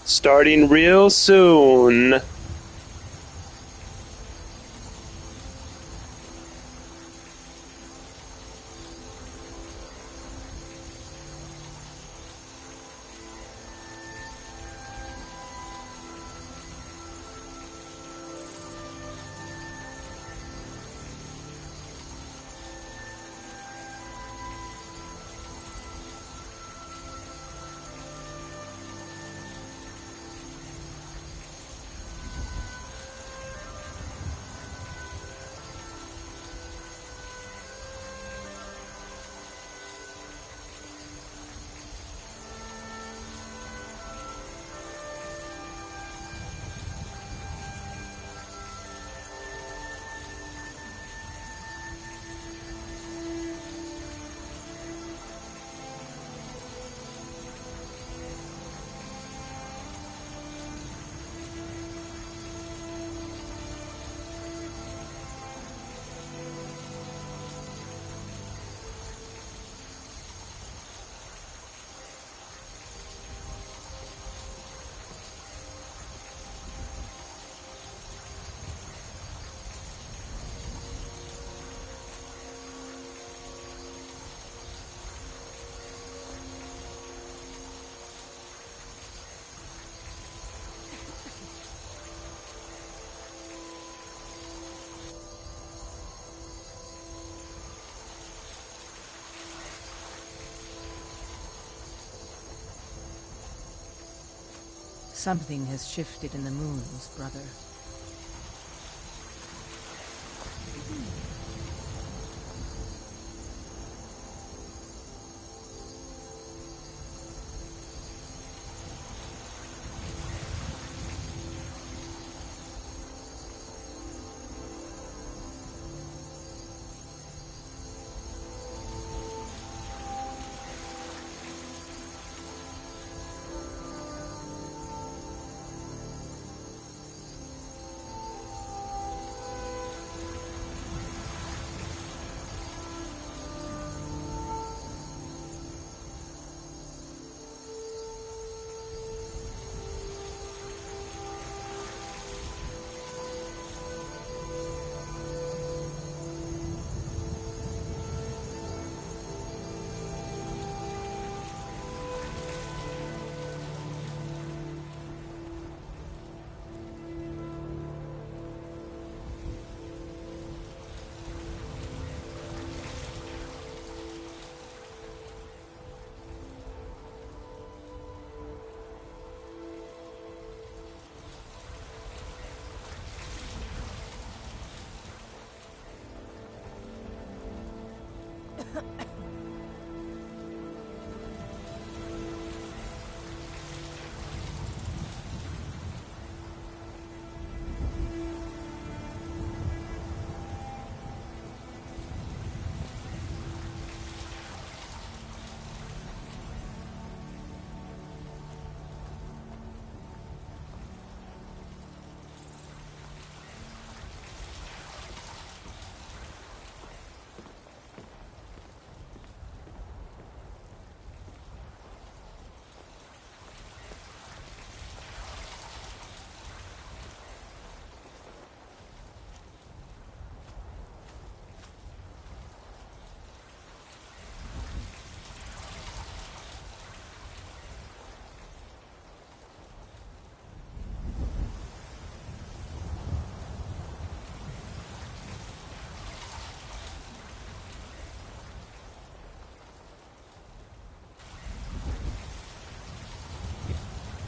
Starting real soon. Something has shifted in the moons, brother.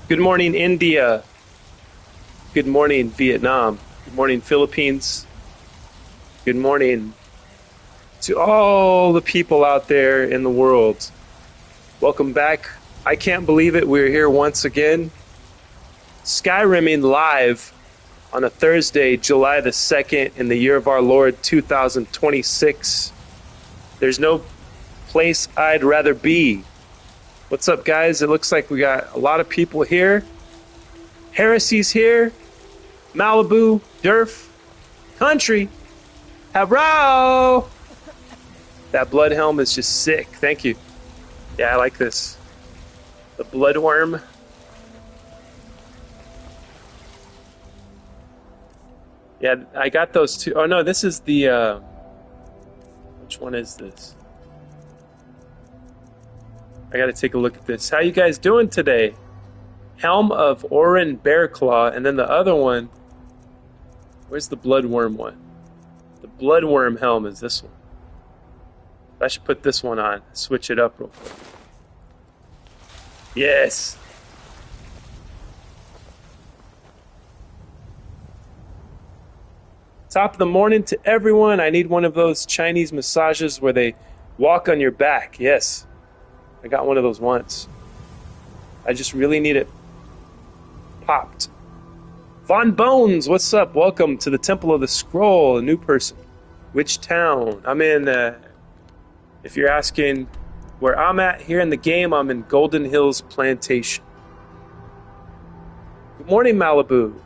Good morning, India. Good morning, Vietnam. Good morning, Philippines. Good morning to all the people out there in the world. Welcome back. I can't believe it. We're here once again. Skyrimming live on a Thursday, July the 2nd, in the year of our Lord 2026. There's no place I'd rather be. What's up, guys? It looks like we got a lot of people here. Heresy's here. Malibu, Durf, Country. Hello! That blood helm is just sick. Thank you. Yeah, I like this. The bloodworm. Yeah, I got those two. Oh no, this is the which one is this? I gotta take a look at this. How you guys doing today? Helm of Orin Bearclaw, and then the other one. Where's the Bloodworm one? The Bloodworm helm is this one. I should put this one on. Switch it up real quick. Yes. Top of the morning to everyone. I need one of those Chinese massages where they walk on your back. Yes. I got one of those once. I just really need it popped. Von Bones, what's up? Welcome to the Temple of the Scroll, a new person. Which town? I'm in, if you're asking where I'm at here in the game, I'm in Golden Hills Plantation. Good morning, Malibu.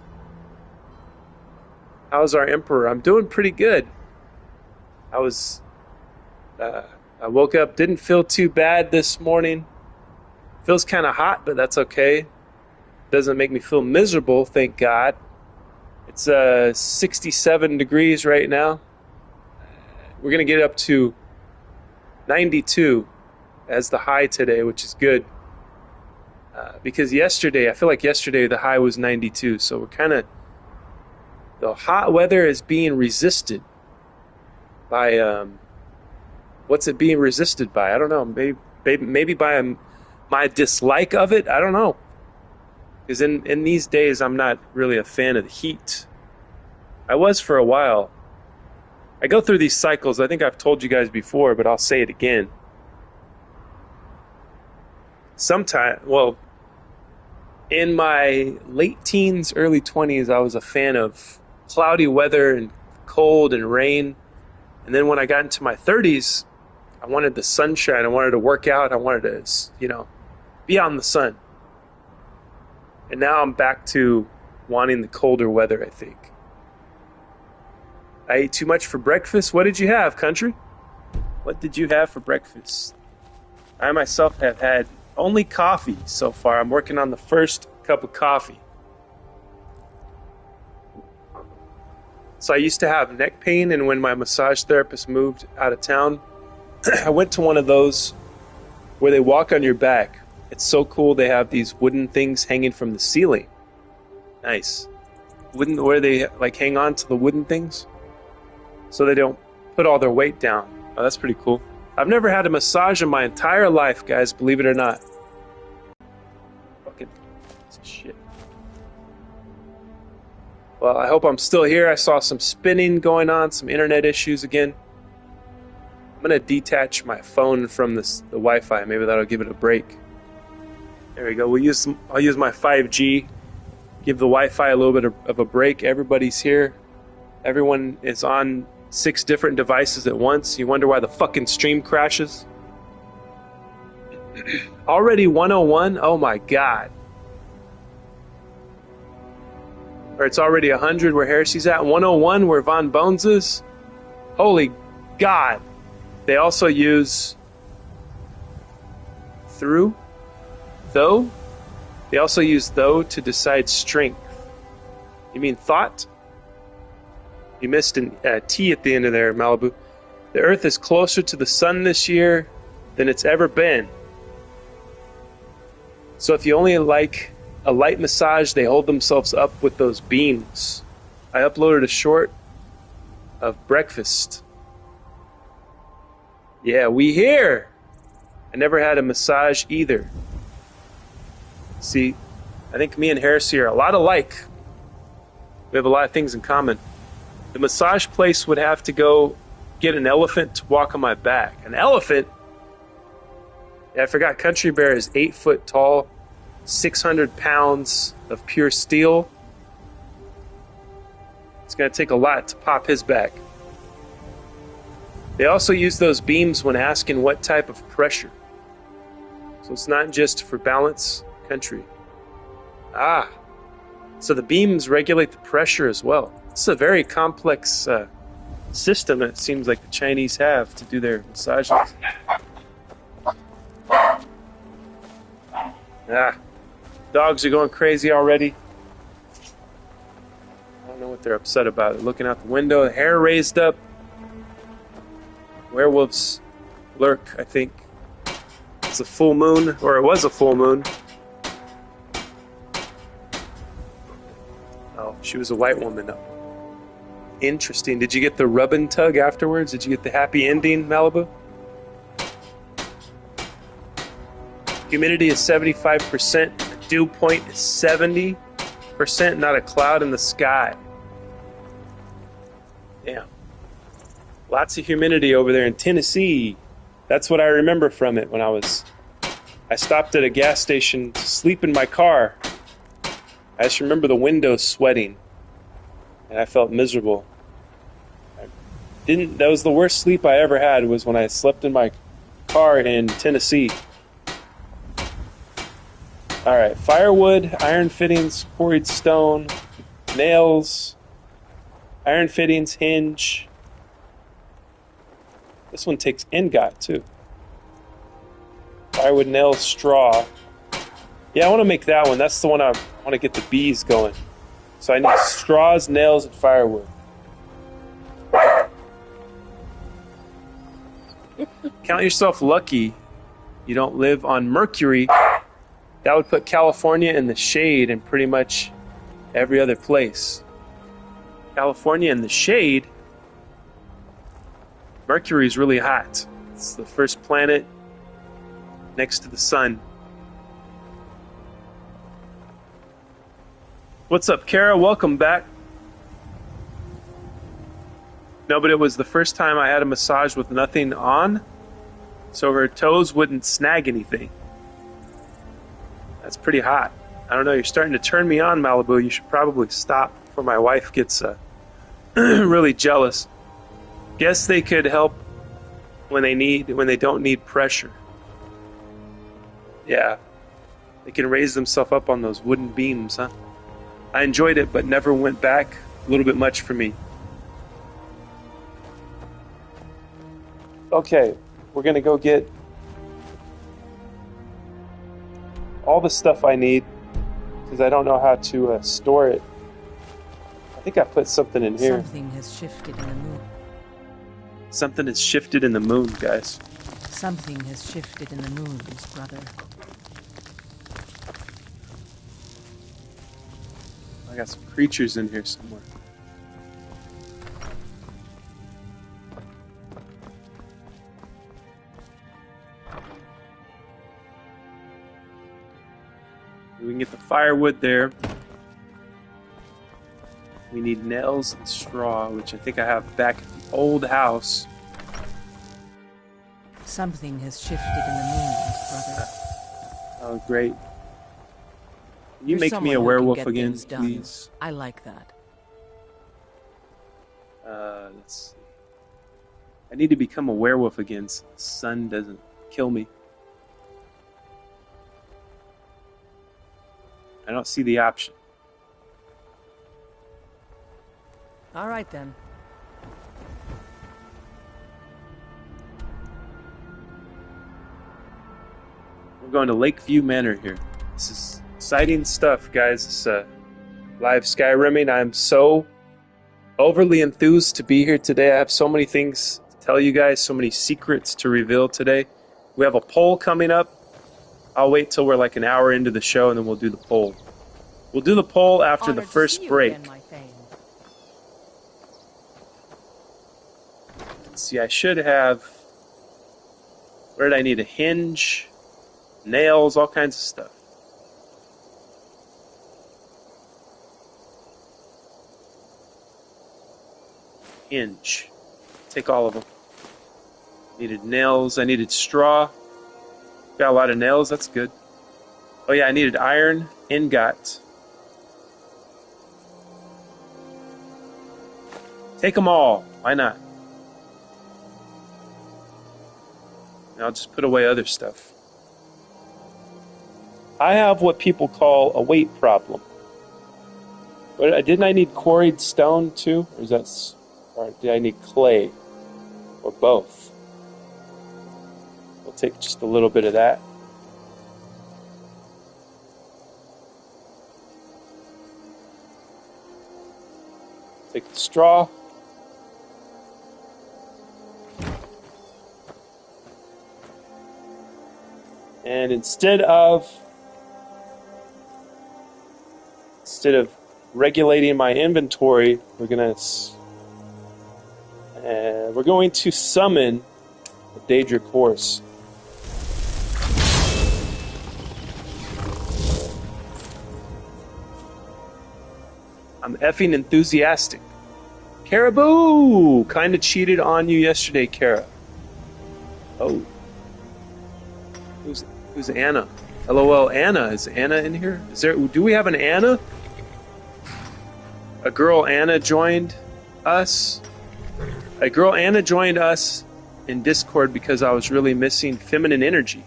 How's our Emperor? I'm doing pretty good. I woke up, didn't feel too bad this morning. Feels kind of hot, but that's okay. Doesn't make me feel miserable, thank God. It's 67 degrees right now. We're going to get up to 92 as the high today, which is good. Because yesterday, I feel like yesterday the high was 92, so we're kind of... The hot weather is being resisted by... what's it being resisted by? I don't know. Maybe by my dislike of it? I don't know. Because in these days, I'm not really a fan of the heat. I was for a while. I go through these cycles. I think I've told you guys before, but I'll say it again. In my late teens, early 20s, I was a fan of cloudy weather and cold and rain. And then when I got into my 30s, I wanted the sunshine. I wanted to work out. I wanted to, be out in the sun. And now I'm back to wanting the colder weather, I think. I ate too much for breakfast. What did you have, country? What did you have for breakfast? I myself have had only coffee so far. I'm working on the first cup of coffee. So I used to have neck pain, and when my massage therapist moved out of town, I went to one of those where they walk on your back. It's so cool. They have these wooden things hanging from the ceiling. Nice. Where they hang on to the wooden things so they don't put all their weight down. Oh, that's pretty cool. I've never had a massage in my entire life, guys, believe it or not. Fucking shit. Well, I hope I'm still here. I saw some spinning going on, some internet issues again. I'm going to detach my phone from the Wi-Fi. Maybe that'll give it a break. There we go. I'll use my 5G. Give the Wi-Fi a little bit of a break. Everybody's here. Everyone is on 6 different devices at once. You wonder why the fucking stream crashes? Already 101? Oh my God. Or it's already 100 where Heresy's at. 101 where Von Bones is. Holy God. They also use though. They also use though to decide strength. You mean thought? You missed a T at the end of there, Malibu. The Earth is closer to the sun this year than it's ever been. So if you only like a light massage, they hold themselves up with those beams. I uploaded a short of breakfast. Yeah, we here. I never had a massage either. See, I think me and Heresy are a lot alike. We have a lot of things in common. The massage place would have to go get an elephant to walk on my back. An elephant? Yeah, I forgot Country Bear is 8 foot tall, 600 pounds of pure steel. It's going to take a lot to pop his back. They also use those beams when asking what type of pressure. So it's not just for balance, Country. So the beams regulate the pressure as well. It's a very complex system it seems like the Chinese have to do their massages. Dogs are going crazy already. I don't know what what they're upset about. They're looking out the window, hair raised up. Werewolves lurk, I think. It's a full moon, or it was a full moon. Oh, she was a white woman. Interesting. Did you get the rub and tug afterwards? Did you get the happy ending, Malibu? Humidity is 75%. The dew point is 70%. Not a cloud in the sky. Damn. Lots of humidity over there in Tennessee. That's what I remember from it when I stopped at a gas station to sleep in my car. I just remember the windows sweating. And I felt miserable. That was the worst sleep I ever had, was when I slept in my car in Tennessee. Alright, firewood, iron fittings, quarried stone, nails, iron fittings, hinge. This one takes ingot too. Firewood, nails, straw. Yeah, I want to make that one. That's the one I want to get the bees going. So I need straws, nails, and firewood. Count yourself lucky you don't live on Mercury. That would put California in the shade in pretty much every other place. California in the shade. Mercury is really hot. It's the first planet next to the sun. What's up, Kara? Welcome back. No, but it was the first time I had a massage with nothing on, so her toes wouldn't snag anything. That's pretty hot. I don't know, you're starting to turn me on, Malibu. You should probably stop before my wife gets really jealous. Guess they could help when they don't need pressure. Yeah. They can raise themselves up on those wooden beams, huh? I enjoyed it, but never went back. A little bit much for me. Okay, we're gonna go get all the stuff I need, because I don't know how to store it. I think I put something in here. Something has shifted in the moon. Something has shifted in the moon, guys. Something has shifted in the moons, brother. I got some creatures in here somewhere. We can get the firewood there. We need nails and straw, which I think I have back at the old house. Something has shifted in the moons, brother. Oh, great. Can you You're make me someone a who can werewolf get again, things done. please? I like that. Let's see. I need to become a werewolf again so the sun doesn't kill me. I don't see the option. All right, then. We're going to Lakeview Manor here. This is exciting stuff, guys. It's live Skyrimming. I'm so overly enthused to be here today. I have so many things to tell you guys, so many secrets to reveal today. We have a poll coming up. I'll wait till we're like an hour into the show, and then we'll do the poll. We'll do the poll after the first break. Let's see, I should have... Where did I need a hinge? Nails, all kinds of stuff. Hinge. Take all of them. Needed nails. I needed straw. Got a lot of nails. That's good. Oh yeah, I needed iron. Ingot. Take them all. Why not? And I'll just put away other stuff. I have what people call a weight problem. But didn't I need quarried stone too? Or is that... Or did I need clay? Or both? We'll take just a little bit of that. Take the straw. And instead of regulating my inventory, we're going to summon a Daedric horse. I'm effing enthusiastic. Caribou! Kinda cheated on you yesterday, Kara. Oh. Who's Anna? LOL, Anna. Is Anna in here? Do we have an Anna? A girl Anna joined us. A girl Anna joined us in Discord because I was really missing feminine energy.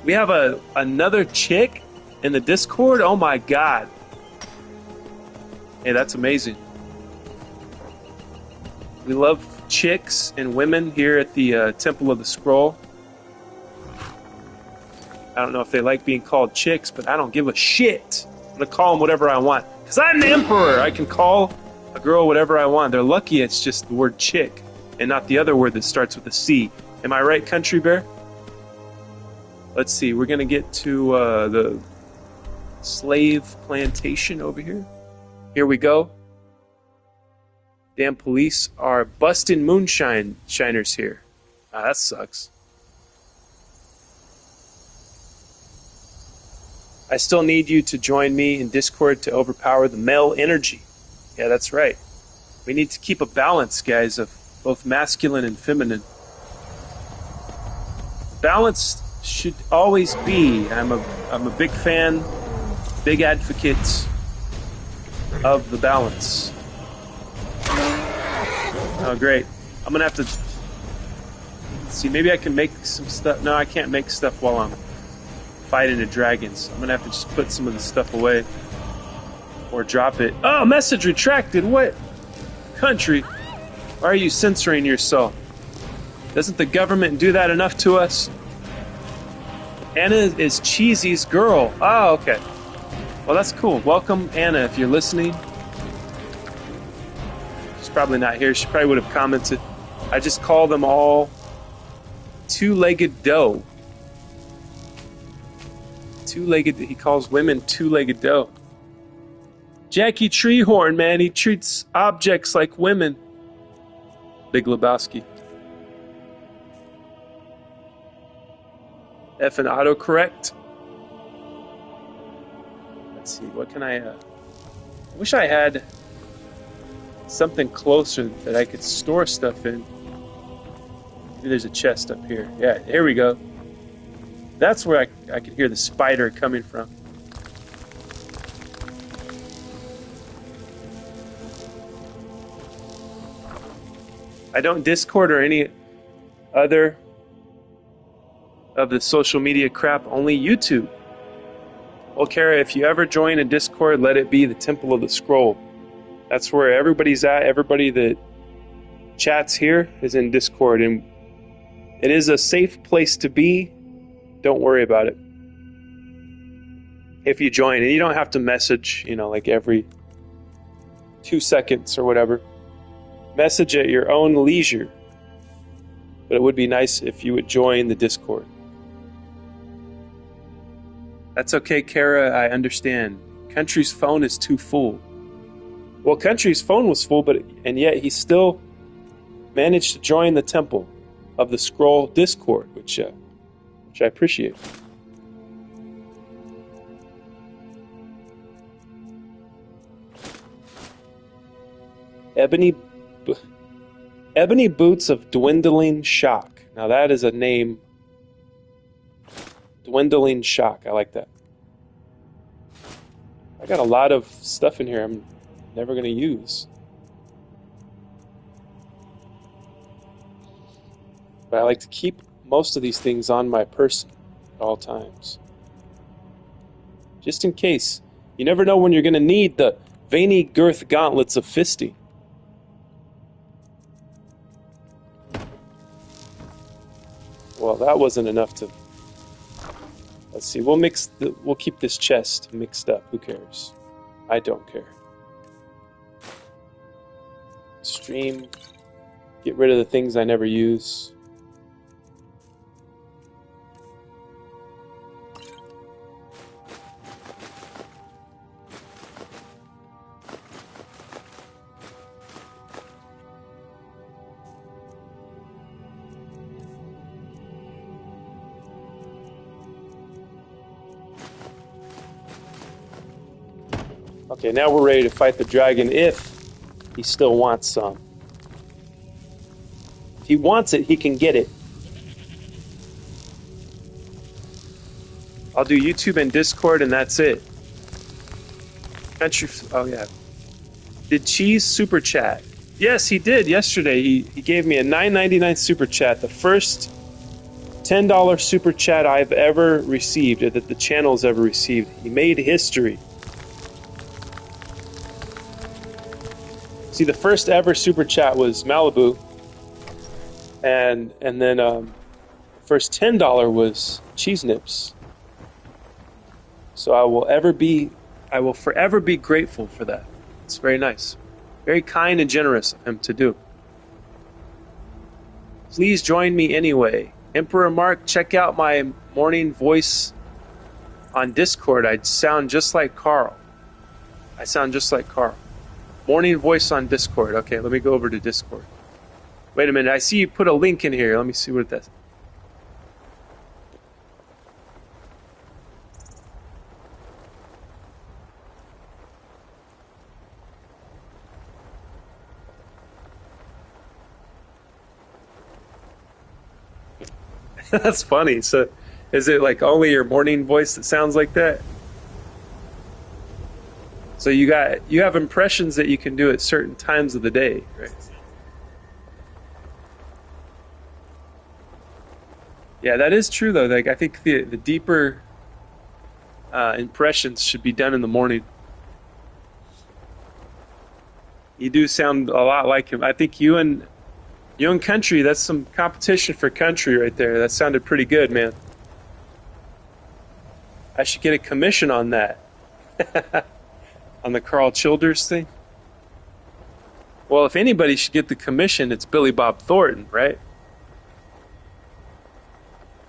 We have another chick in the Discord? Oh my god. Hey, that's amazing. We love chicks and women here at the Temple of the Scroll. I don't know if they like being called chicks, but I don't give a shit. I'm going to call them whatever I want. Because I'm the emperor. I can call a girl whatever I want. They're lucky it's just the word chick and not the other word that starts with a C. Am I right, Country Bear? Let's see. We're going to get to the slave plantation over here. Here we go. Damn police are busting moonshiners here. Ah, that sucks. I still need you to join me in Discord to overpower the male energy. Yeah, that's right. We need to keep a balance, guys, of both masculine and feminine. Balance should always be. I'm a big fan, big advocate of the balance. Oh, great. I'm going to have to... see, maybe I can make some stuff. No, I can't make stuff while I'm fighting the dragons. I'm going to have to just put some of the stuff away. Or drop it. Oh, message retracted. What? Country, why are you censoring yourself? Doesn't the government do that enough to us? Anna is Cheesy's girl. Oh, okay. Well, that's cool. Welcome, Anna, if you're listening. She's probably not here. She probably would have commented. I just call them all two-legged dough. Two-legged, he calls women two-legged dough. Jackie Treehorn, man, he treats objects like women. Big Lebowski. F and autocorrect. Let's see, what can I wish I had something closer that I could store stuff in. Maybe there's a chest up here. Yeah, here we go. That's where I could hear the spider coming from. I don't Discord or any other of the social media crap, only YouTube. Well, Kara, if you ever join a Discord, let it be the Temple of the Scroll. That's where everybody's at. Everybody that chats here is in Discord, and it is a safe place to be. Don't worry about it. If you join, and you don't have to message, like every 2 seconds or whatever. Message at your own leisure. But it would be nice if you would join the Discord. That's okay, Kara, I understand. Country's phone is too full. Well, Country's phone was full, and yet he still managed to join the Temple of the Scroll Discord, which I appreciate. Ebony Boots of Dwindling Shock. Now that is a name. Dwindling Shock. I like that. I got a lot of stuff in here I'm never going to use. But I like to keep most of these things on my person at all times. Just in case. You never know when you're going to need the veiny girth gauntlets of Fisty. Well, that wasn't enough to... Let's see, we'll keep this chest mixed up. Who cares? I don't care. stream. Get rid of the things I never use. Okay, now we're ready to fight the dragon if he still wants some. If he wants it, he can get it. I'll do YouTube and Discord and that's it. Country, oh yeah. Did Cheese super chat? Yes, he did yesterday. He gave me a $9.99 super chat. The first $10 super chat I've ever received, or that the channel's ever received. He made history. See, the first ever super chat was Malibu, and then first $10 was Cheese Nips. So I will forever be grateful for that. It's very nice, very kind and generous of him to do. Please join me anyway, Emperor Mark. Check out my morning voice on Discord. I sound just like Carl. Morning voice on Discord. Okay, let me go over to Discord. Wait a minute, I see you put a link in here. Let me see what that's. That's funny. So, is it like only your morning voice that sounds like that? So you have impressions that you can do at certain times of the day, right? Yeah, that is true though. Like I think the deeper impressions should be done in the morning. You do sound a lot like him. I think you and Country, that's some competition for Country right there. That sounded pretty good, man. I should get a commission on that. On the Carl Childers thing. Well, if anybody should get the commission, it's Billy Bob Thornton, right?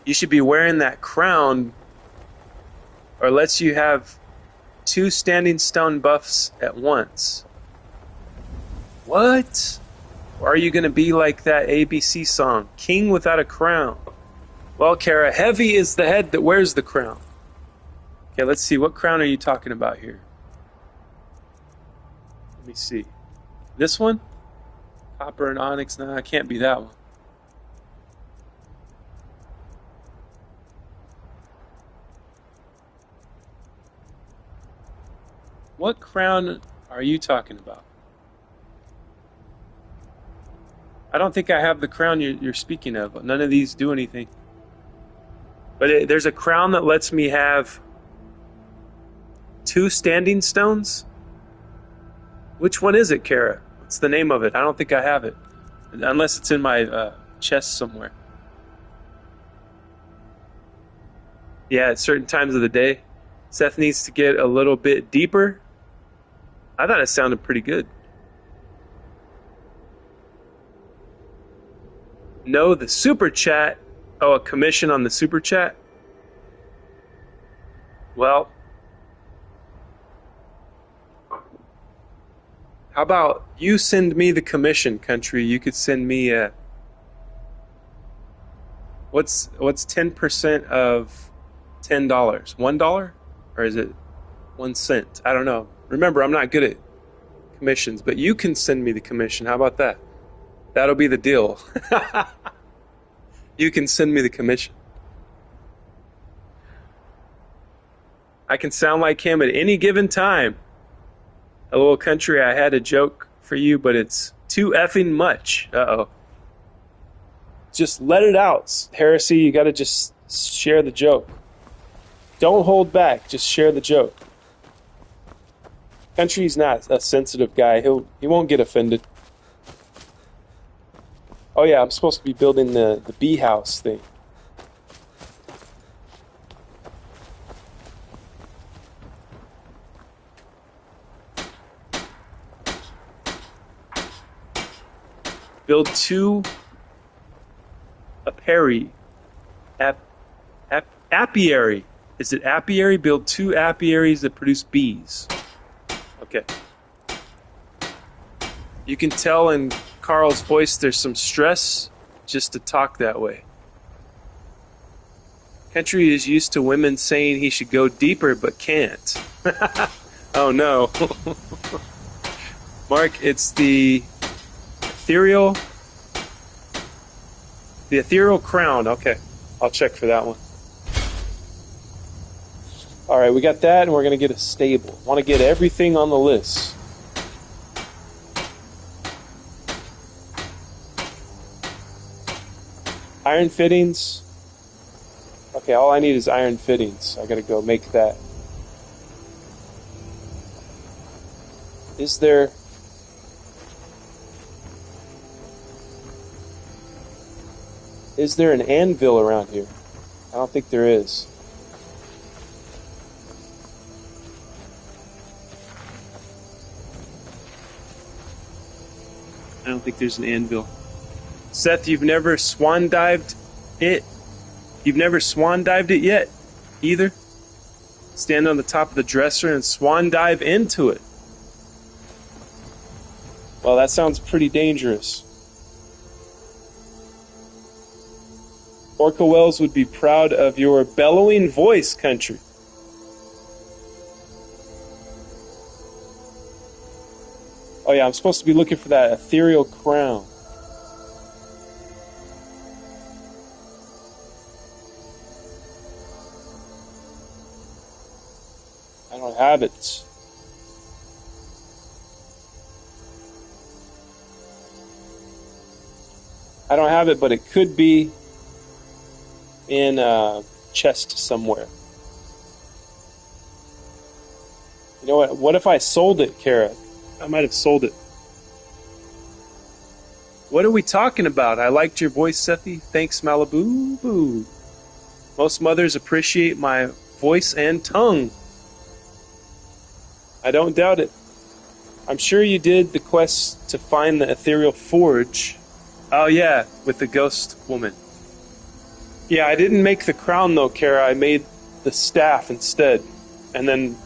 You should be wearing that crown, or lets you have 2 standing stone buffs at once. What? Or are you going to be like that ABC song, King Without a Crown? Well, Kara, heavy is the head that wears the crown. Okay, let's see. What crown are you talking about here? Let me see. This one? Copper and onyx? No, it can't be that one. What crown are you talking about? I don't think I have the crown you're speaking of. None of these do anything. But there's a crown that lets me have 2 standing stones. Which one is it, Kara? What's the name of it? I don't think I have it. Unless it's in my chest somewhere. Yeah, at certain times of the day. Seth needs to get a little bit deeper. I thought it sounded pretty good. No, the super chat. Oh, a commission on the super chat? Well, how about you send me the commission, Country? You could send me a... What's 10% of $10? $1? Or is it 1 cent? I don't know. Remember, I'm not good at commissions, but you can send me the commission. How about that? That'll be the deal. You can send me the commission. I can sound like him at any given time. Hello, Country, I had a joke for you, but it's too effing much. Uh-oh. Just let it out. Heresy, you gotta just share the joke. Don't hold back. Just share the joke. Country's not a sensitive guy. He won't get offended. Oh yeah, I'm supposed to be building the bee house thing. Build 2 apiary. Apiary. Is it apiary? Build 2 apiaries that produce bees. Okay. You can tell in Carl's voice there's some stress just to talk that way. Country is used to women saying he should go deeper but can't. Oh no. Mark, it's the ethereal crown. Okay, I'll check for that one. All right, we got that, and we're going to get a stable. Want to get everything on the list. Iron fittings. Okay, all I need is iron fittings. I got to go make that. Is there... Is there an anvil around here? I don't think there is. I don't think there's an anvil. Seth, you've never swan dived it? You've never swan dived it yet? Either? Stand on the top of the dresser and swan dive into it. Well, that sounds pretty dangerous. Orca Wells would be proud of your bellowing voice, country. Oh yeah, I'm supposed to be looking for that ethereal crown. I don't have it. I don't have it, but it could be in a chest somewhere. You know what? What if I sold it, Kara? I might have sold it. What are we talking about? I liked your voice, Sethi. Thanks, Malibu. Boo. Most mothers appreciate my voice and tongue. I don't doubt it. I'm sure you did the quest to find the ethereal forge. Oh yeah, with the ghost woman. Yeah, I didn't make the crown though, Kara. I made the staff instead. And then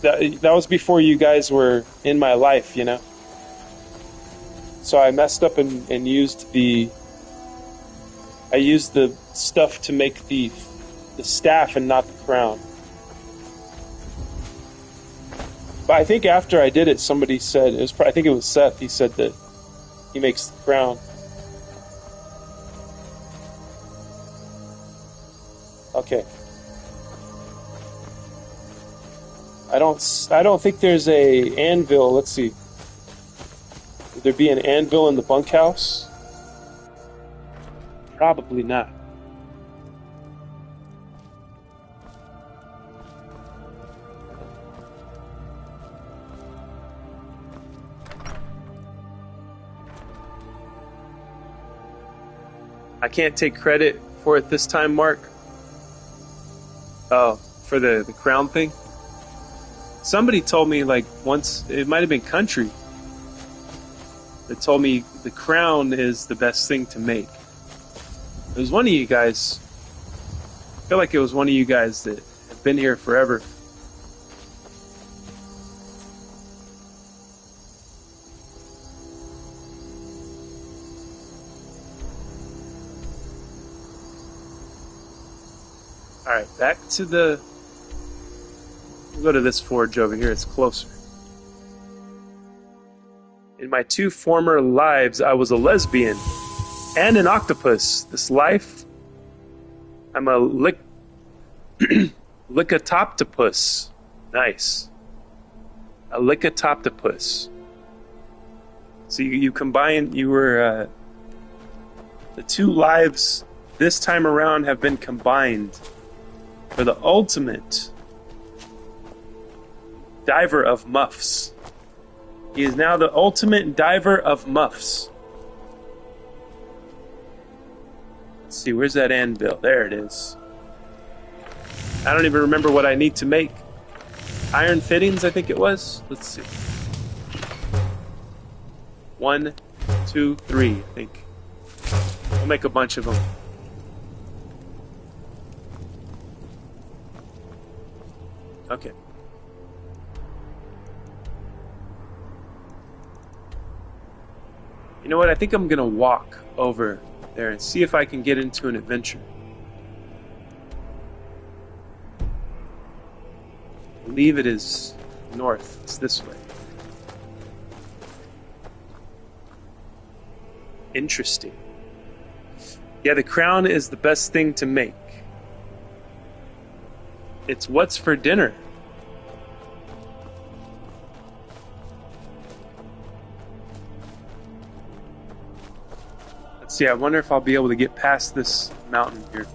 that was before you guys were in my life, you know? So I messed up and used the stuff to make the staff and not the crown. But I think after I did it, somebody said, I think it was Seth, he said that he makes the crown. Okay. I don't think there's a anvil. Let's see. Would there be an anvil in the bunkhouse? Probably not. I can't take credit for it this time, Mark. Oh, for the crown thing? Somebody told me, like, once, it might have been Country, that told me the crown is the best thing to make. It was one of you guys. I feel like it was one of you guys that have been here forever. Alright, back to the... We'll go to this forge over here, it's closer. In my 2 former lives, I was a lesbian and an octopus. This life, I'm a licatoptopus. Nice. A licatoptopus. So you combine, you were, the 2 lives this time around have been combined for the ultimate diver of muffs. He is now the ultimate diver of muffs. Let's see, where's that anvil? There it is. I don't even remember what I need to make. Iron fittings, I think it was. Let's see. 1, 2, 3, I think. We'll make a bunch of them. Okay. You know what? I think I'm gonna walk over there and see if I can get into an adventure. I believe it is north. It's this way. Interesting. Yeah, the crown is the best thing to make. It's what's for dinner. Let's see, I wonder if I'll be able to get past this mountain here.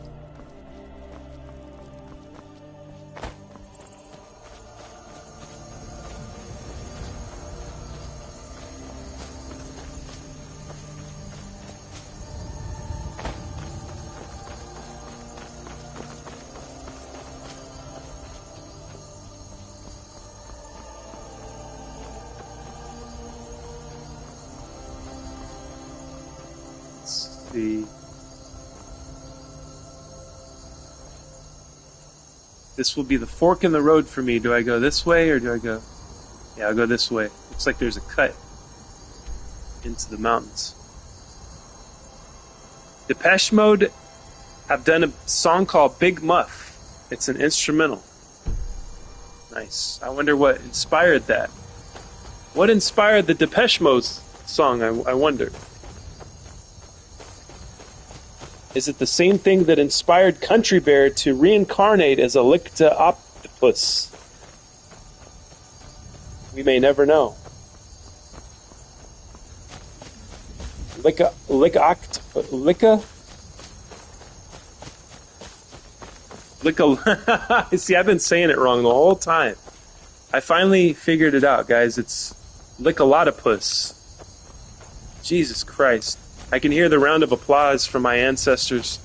This will be the fork in the road for me. Do I go this way or do I go... Yeah, I'll go this way. Looks like there's a cut into the mountains. Depeche Mode have done a song called Big Muff. It's an instrumental. Nice. I wonder what inspired that. What inspired the Depeche Mode song, I wonder. Is it the same thing that inspired Country Bear to reincarnate as a licta-octopus? We may never know. See, I've been saying it wrong the whole time. I finally figured it out, guys. It's lickalotopus. Jesus Christ. I can hear the round of applause from my ancestors,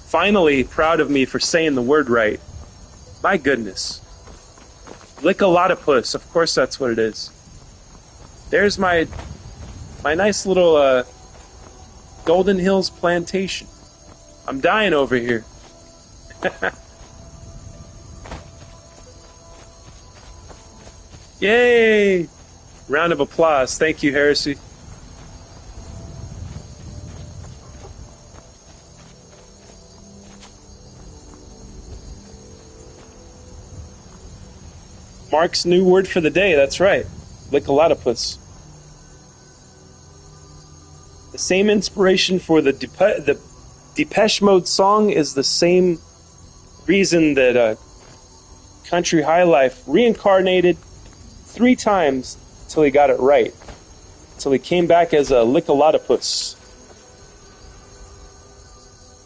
finally proud of me for saying the word right. My goodness. Lickalotopus, of course that's what it is. There's my nice little Golden Hills plantation. I'm dying over here. Yay! Round of applause. Thank you, Heresy. Mark's new word for the day, that's right. Lickalotopus. The same inspiration for the Depeche Mode song is the same reason that Country High Life reincarnated 3 times till he got it right. Till he came back as a Lickalotopus.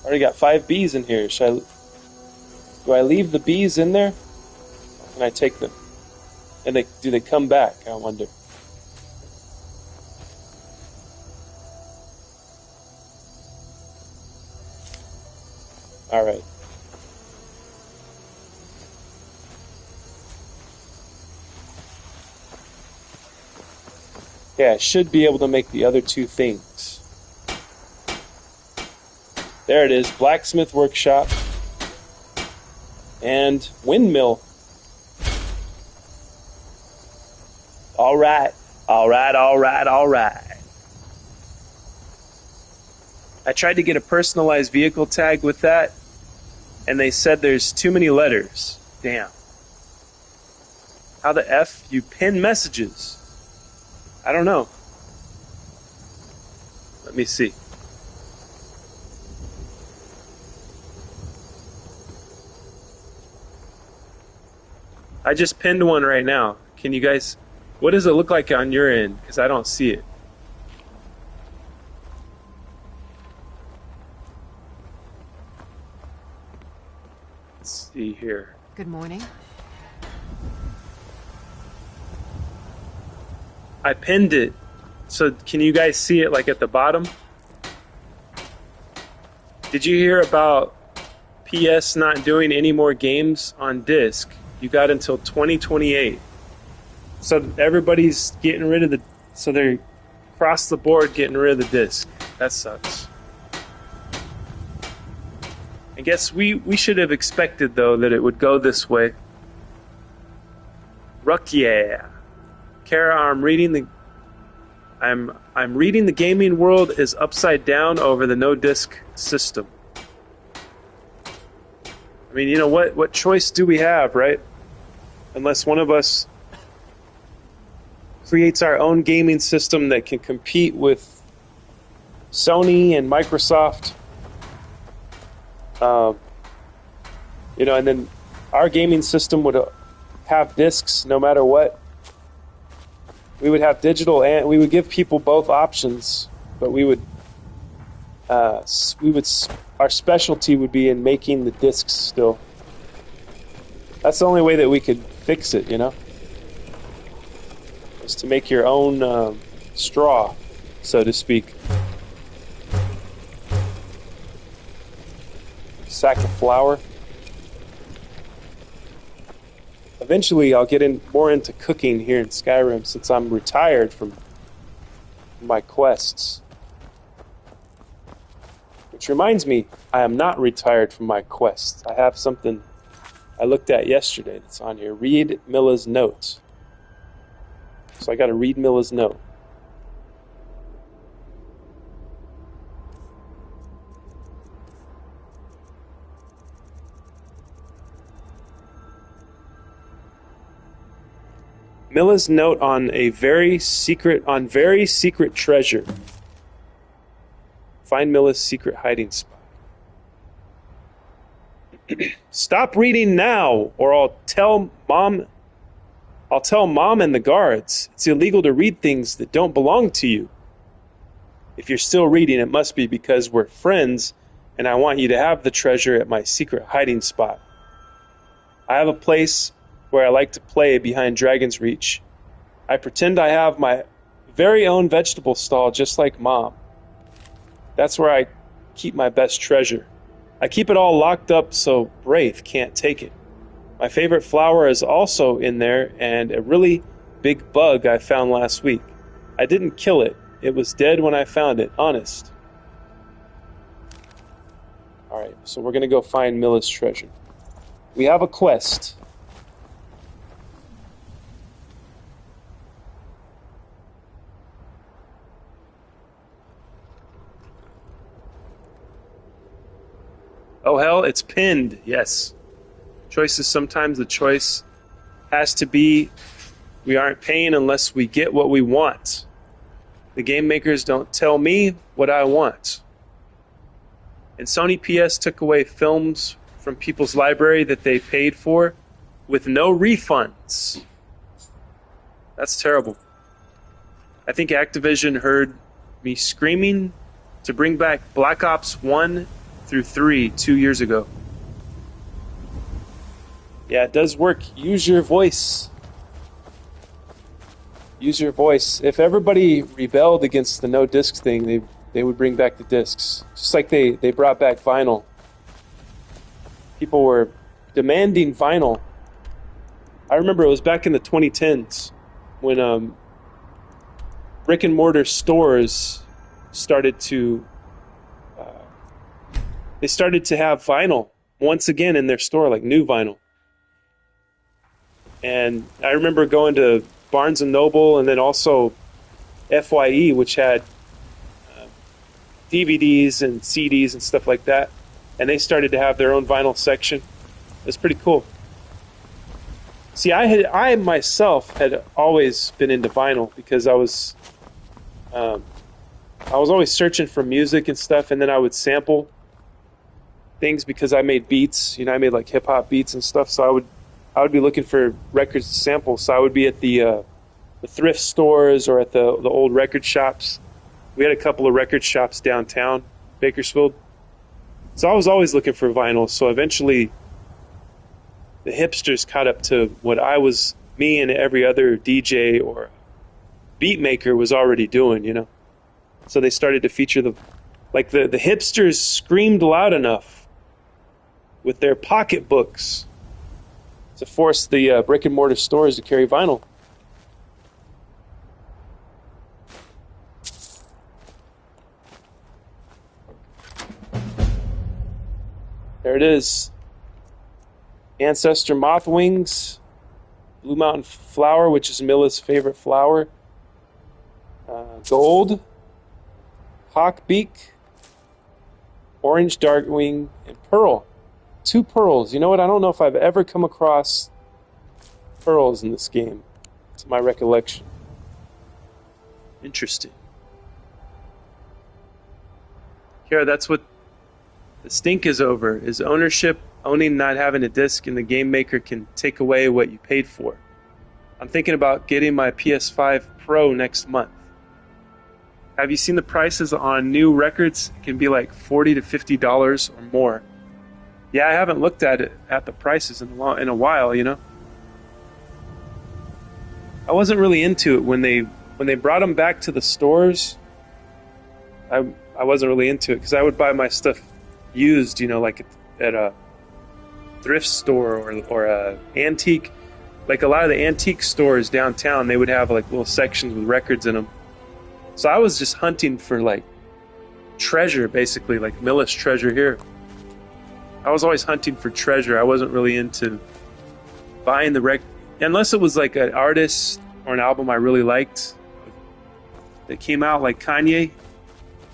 Already got 5 bees in here. Do I leave the bees in there? Or can I take them? And do they come back, I wonder. Alright. Yeah, I should be able to make the other 2 things. There it is, blacksmith workshop and windmill. All right. I tried to get a personalized vehicle tag with that, and they said there's too many letters. Damn. How the F you pin messages? I don't know. Let me see. I just pinned one right now. Can you guys... What does it look like on your end? Because I don't see it. Let's see here. Good morning. I pinned it. So can you guys see it like at the bottom? Did you hear about PS not doing any more games on disc? You got until 2028. So everybody's getting rid of the... So they're across the board getting rid of the disc. That sucks. I guess we should have expected, though, that it would go this way. Rukia. Kara, I'm reading the gaming world is upside down over the no disc system. I mean, you know, what choice do we have, right? Unless one of us creates our own gaming system that can compete with Sony and Microsoft. You know, and then our gaming system would have discs no matter what. We would have digital, and we would give people both options, but our specialty would be in making the discs still. That's the only way that we could fix it, you know, is to make your own straw, so to speak. Sack of flour. Eventually, I'll get more into cooking here in Skyrim since I'm retired from my quests. Which reminds me, I am not retired from my quests. I have something I looked at yesterday that's on here. Read Milla's notes. So I got to read Milla's note. Milla's note on very secret treasure. Find Milla's secret hiding spot. Stop reading now, or I'll tell Mom and the guards. It's illegal to read things that don't belong to you. If you're still reading, it must be because we're friends, and I want you to have the treasure at my secret hiding spot. I have a place where I like to play behind Dragon's Reach. I pretend I have my very own vegetable stall just like Mom. That's where I keep my best treasure. I keep it all locked up so Wraith can't take it. My favorite flower is also in there, and a really big bug I found last week. I didn't kill it. It was dead when I found it, honest. Alright, so we're going to go find Milla's treasure. We have a quest. Oh hell, it's pinned. Yes. Choices, sometimes the choice has to be we aren't paying unless we get what we want. The game makers don't tell me what I want. And Sony PS took away films from people's library that they paid for with no refunds. That's terrible. I think Activision heard me screaming to bring back Black Ops 1 through 3 2 years ago. Yeah, it does work. Use your voice. Use your voice. If everybody rebelled against the no discs thing, they would bring back the discs. Just like they brought back vinyl. People were demanding vinyl. I remember it was back in the 2010s when brick and mortar stores started to have vinyl once again in their store, like new vinyl. And I remember going to Barnes & Noble and then also FYE, which had DVDs and CDs and stuff like that. And they started to have their own vinyl section. It was pretty cool. See, I myself had always been into vinyl because I was always searching for music and stuff, and then I would sample things because I made beats. You know, I made like hip hop beats and stuff. So I would be looking for records to sample. So I would be at the thrift stores or at the old record shops. We had a couple of record shops downtown Bakersfield. So I was always looking for vinyl. So eventually the hipsters caught up to what me and every other DJ or beat maker was already doing, you know. So they started to feature the hipsters screamed loud enough with their pocketbooks to force the brick and mortar stores to carry vinyl. it is. Ancestor moth wings. Blue Mountain flower, which is Milla's favorite flower. Gold. Hawk beak. Orange darkwing. And pearl. 2 pearls. You know what? I don't know if I've ever come across pearls in this game. To my recollection. Interesting. Here, that's what the stink is over, is ownership, owning, not having a disc, and the game maker can take away what you paid for. I'm thinking about getting my PS5 Pro next month. Have you seen the prices on new records? It can be like $40 to $50 or more. Yeah, I haven't looked at the prices in a while, you know. I wasn't really into it when they brought them back to the stores. I wasn't really into it because I would buy my stuff used, you know, like at a thrift store or a antique. Like a lot of the antique stores downtown, they would have like little sections with records in them. So I was just hunting for like treasure, basically, like Milla's treasure here. I was always hunting for treasure. I wasn't really into buying the unless it was like an artist or an album I really liked that came out, like Kanye.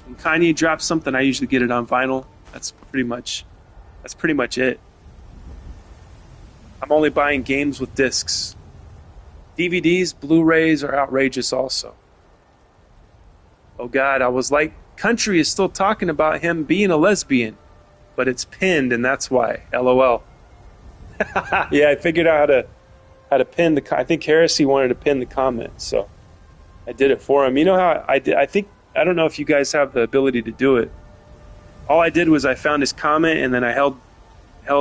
When Kanye drops something, I usually get it on vinyl. That's pretty much it. I'm only buying games with discs. DVDs, Blu-rays are outrageous also. Oh God, I was like, Country is still talking about him being a lesbian, but it's pinned, and that's why. LOL. Yeah, I figured out how to pin I think Heresy wanted to pin the comment, so I did it for him. You know how I did? I don't know if you guys have the ability to do it. All I did was I found his comment, and then I held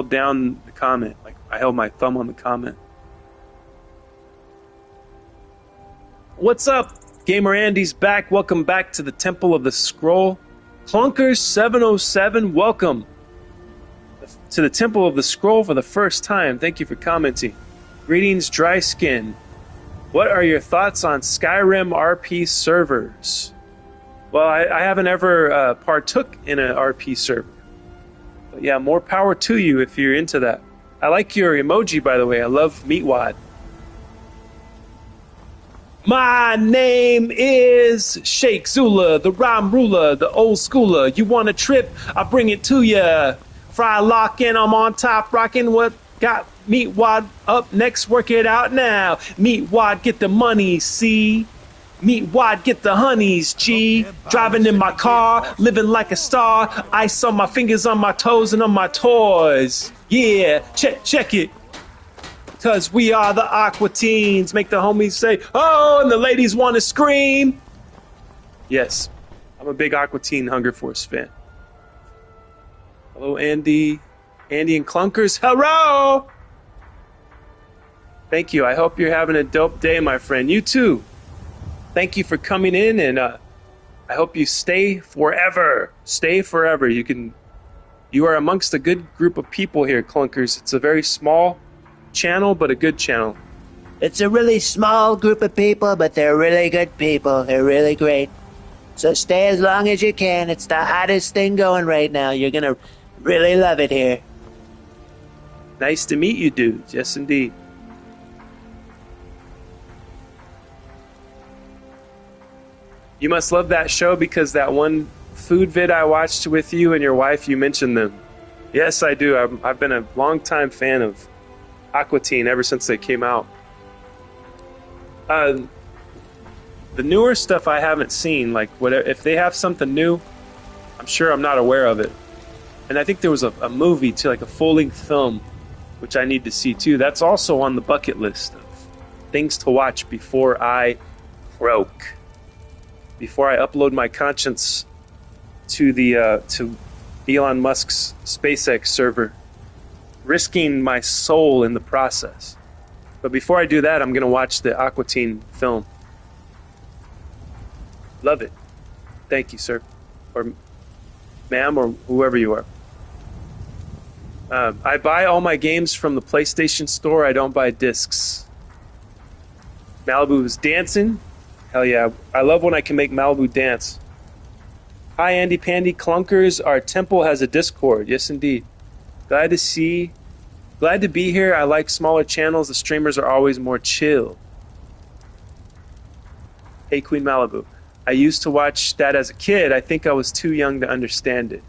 down the comment. Like, I held my thumb on the comment. What's up? Gamer Andy's back. Welcome back to the Temple of the Scroll. Clunkers707, welcome to the Temple of the Scroll for the first time. Thank you for commenting. Greetings, Dry Skin. What are your thoughts on Skyrim RP servers? Well, I haven't ever partook in an RP server. But yeah, more power to you if you're into that. I like your emoji, by the way. I love Meatwad. My name is Sheikh Zula, the rhyme ruler, the old schooler. You want a trip? I bring it to ya. Fry lockin', I'm on top, rockin' what got Meatwad up next. Work it out now. Meatwad, get the money, see? Meatwad, get the honeys, G. Driving in my car, living like a star. Ice on my fingers, on my toes, and on my toys. Yeah, check it. Cause we are the Aqua Teens. Make the homies say, oh, and the ladies want to scream. Yes, I'm a big Aqua Teen Hunger Force fan. Hello, Andy. Andy and Clunkers, hello! Thank you. I hope you're having a dope day, my friend. You too. Thank you for coming in, and I hope you stay forever. Stay forever. You are amongst a good group of people here, Clunkers. It's a very small channel, but a good channel. It's a really small group of people, but they're really good people. They're really great. So stay as long as you can. It's the hottest thing going right now. You're gonna really love it here. Nice to meet you, dudes. Yes, indeed. You must love that show because that one food vid I watched with you and your wife, you mentioned them. Yes, I do. I've been a long-time fan of Aqua Teen ever since they came out. The newer stuff I haven't seen, like whatever, if they have something new, I'm sure I'm not aware of it. And I think there was a movie too, like a full-length film, which I need to see too. That's also on the bucket list of things to watch before I croak. Before I upload my conscience to to Elon Musk's SpaceX server, risking my soul in the process. But before I do that, I'm going to watch the Aqua Teen film. Love it. Thank you, sir. Or ma'am, or whoever you are. I buy all my games from the PlayStation Store. I don't buy discs. Malibu's dancing. Hell yeah. I love when I can make Malibu dance. Hi, Andy Pandy Clunkers. Our temple has a Discord. Yes, indeed. Glad to be here. I like smaller channels. The streamers are always more chill. Hey, Queen Malibu. I used to watch that as a kid. I think I was too young to understand it.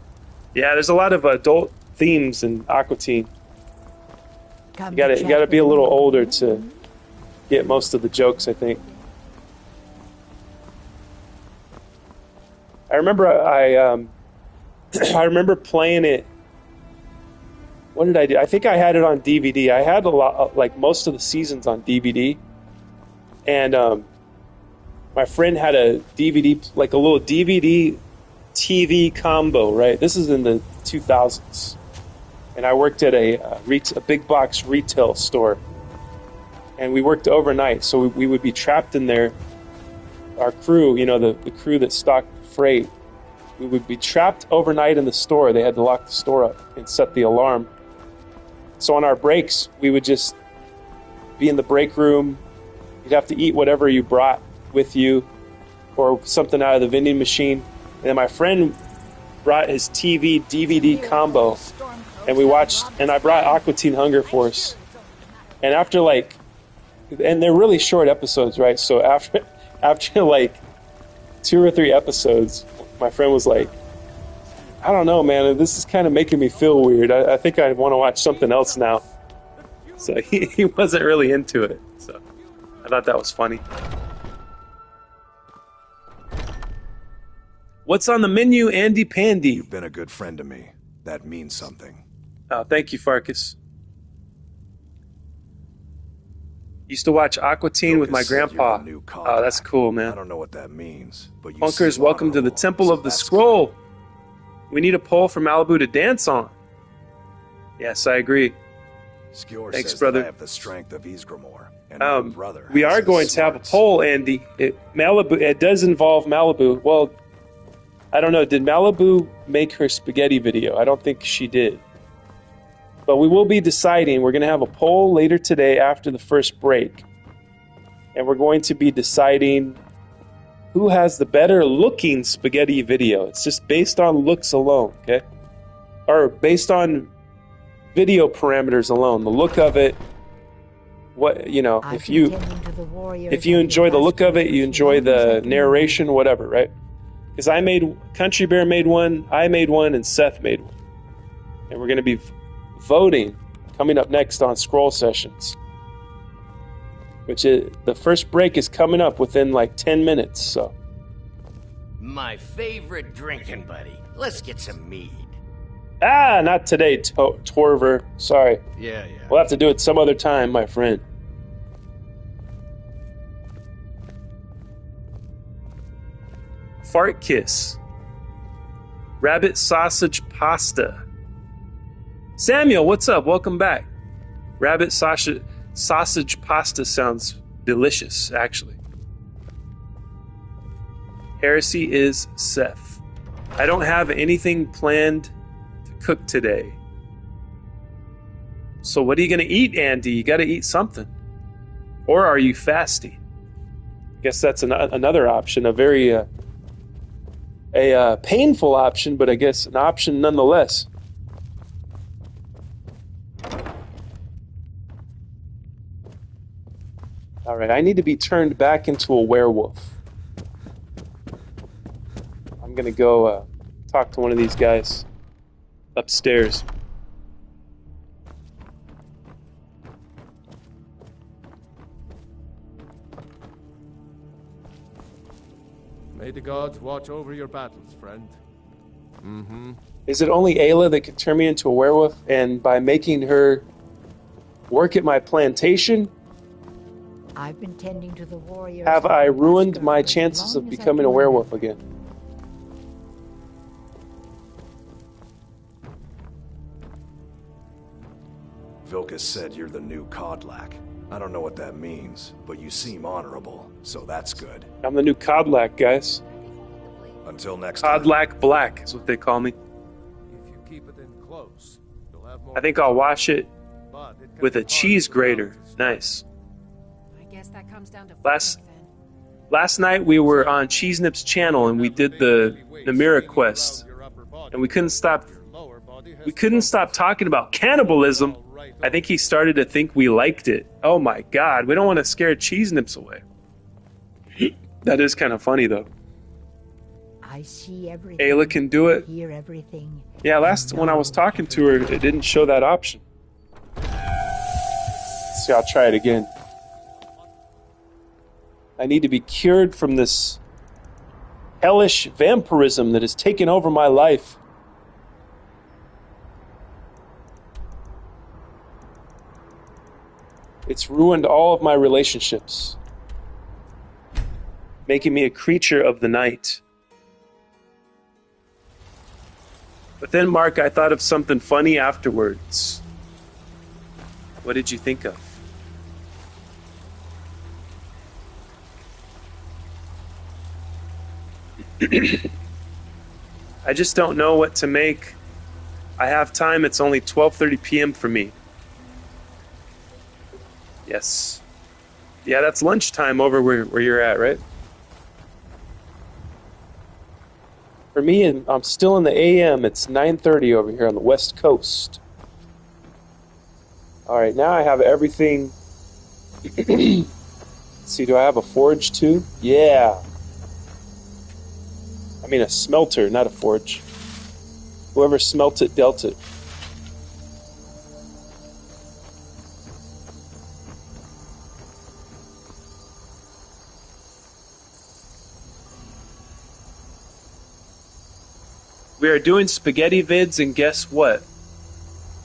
Yeah, there's a lot of adult themes in Aqua Teen. You gotta be a little older to get most of the jokes, I think. I remember I remember playing it. What did I do? I think I had it on DVD. I had a lot, like most of the seasons on DVD, and my friend had a DVD, like a little DVD TV combo. Right, this is in the 2000s, and I worked at a big box retail store, and we worked overnight, so we would be trapped in there. Our crew, you know, the crew that stocked freight, we would be trapped overnight in the store. They had to lock the store up and set the alarm. So on our breaks, we would just be in the break room. You'd have to eat whatever you brought with you or something out of the vending machine. And then my friend brought his TV DVD combo, and we watched, and I brought Aqua Teen Hunger Force. And after and they're really short episodes, right? So after like 2 or 3 episodes, my friend was like, I don't know, man, this is kind of making me feel weird. I think I want to watch something else now. So he wasn't really into it. So I thought that was funny. What's on the menu, Andy Pandy? You've been a good friend to me. That means something. Oh, thank you, Farkas. Used to watch Aqua Teen with my grandpa. Oh, that's cool, man. I don't know what that means, but you Punkers, welcome to the Temple of the Scroll. We need a pole for Malibu to dance on. Yes, I agree. Skjor Thanks, says brother. I have the strength of Ysgramor, and my brother we has are his going to have a smarts. poll, Andy. It does involve Malibu. Well, I don't know. Did Malibu make her spaghetti video? I don't think she did. But we will be deciding. We're going to have a poll later today after the first break. And we're going to be deciding who has the better looking spaghetti video. It's just based on looks alone, okay? Or based on video parameters alone. The look of it, what, you know, if you enjoy the look of it, you enjoy the narration, whatever, right? Because Country Bear made one, I made one, and Seth made one. And we're going to be voting coming up next on Scroll Sessions. The first break is coming up within like 10 minutes, so. My favorite drinking buddy. Let's get some mead. Ah, not today, Torver. Sorry. Yeah. We'll have to do it some other time, my friend. Fart Kiss. Rabbit Sausage Pasta. Samuel, what's up? Welcome back. Rabbit sausage pasta sounds delicious, actually. Heresy is Seth. I don't have anything planned to cook today. So what are you going to eat, Andy? You got to eat something. Or are you fasting? I guess that's another option, a very painful option, but I guess an option nonetheless. All right, I need to be turned back into a werewolf. I'm going to go talk to one of these guys upstairs. May the gods watch over your battles, friend. Is it only Ayla that can turn me into a werewolf? And by making her work at my plantation, I've been tending to the warriors. have I ruined my chances of becoming a werewolf again? Vilkas said you're the new Kodlak. I don't know what that means, but you seem honorable, so that's good. I'm the new Kodlak, guys. Until next time. Kodlak Black is what they call me. If you keep it in close, you'll have more. I think I'll wash it but it can with be a hard cheese to grater. balance. Nice. I guess that comes down to Last night we were on Cheese Nip's channel and we did the Namira quest, and we couldn't stop We couldn't stop talking about cannibalism. I think he started to think we liked it. Oh my god, we don't want to scare cheese nips away. That is kind of funny though. I see everything. Ayla can do it. Hear everything. Yeah, last when I was talking to her, it didn't show that option. See, I'll try it again. I need to be cured from this hellish vampirism that has taken over my life. It's ruined all of my relationships, making me a creature of the night. But then, Mark, I thought of something funny afterwards. What did you think of? I just don't know what to make. I have time. It's only 12:30 p.m. for me. Yes. Yeah, that's lunchtime over where you're at, right? For me, I'm still in the AM. It's 9:30 over here on the West Coast. All right, now I have everything. Let's see, do I have a forge too? Yeah. I mean a smelter, not a forge. Whoever smelt it, dealt it. We are doing spaghetti vids, and guess what?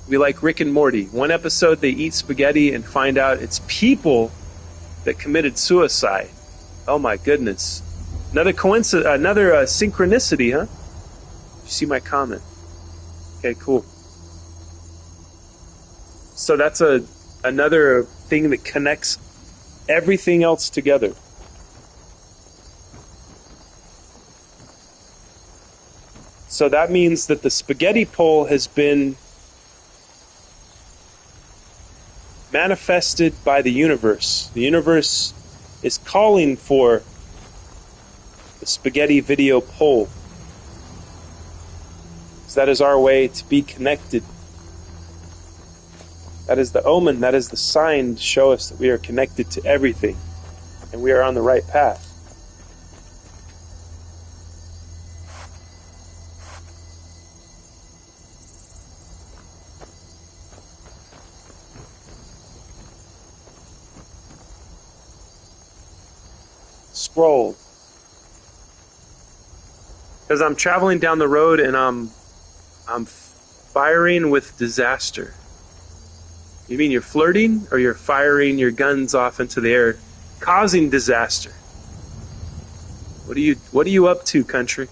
We like Rick and Morty. One episode, they eat spaghetti and find out it's people that committed suicide. Oh my goodness. Another coincidence, another synchronicity, huh? You see my comment. Okay, cool. So that's another thing that connects everything else together. So that means that the spaghetti pole has been manifested by the universe. The universe is calling for the spaghetti video pole. So that is our way to be connected. That is the omen, that is the sign to show us that we are connected to everything and we are on the right path. Scroll. Because I'm traveling down the road and I'm firing with disaster. You mean you're flirting, or you're firing your guns off into the air, causing disaster? What are you up to, country?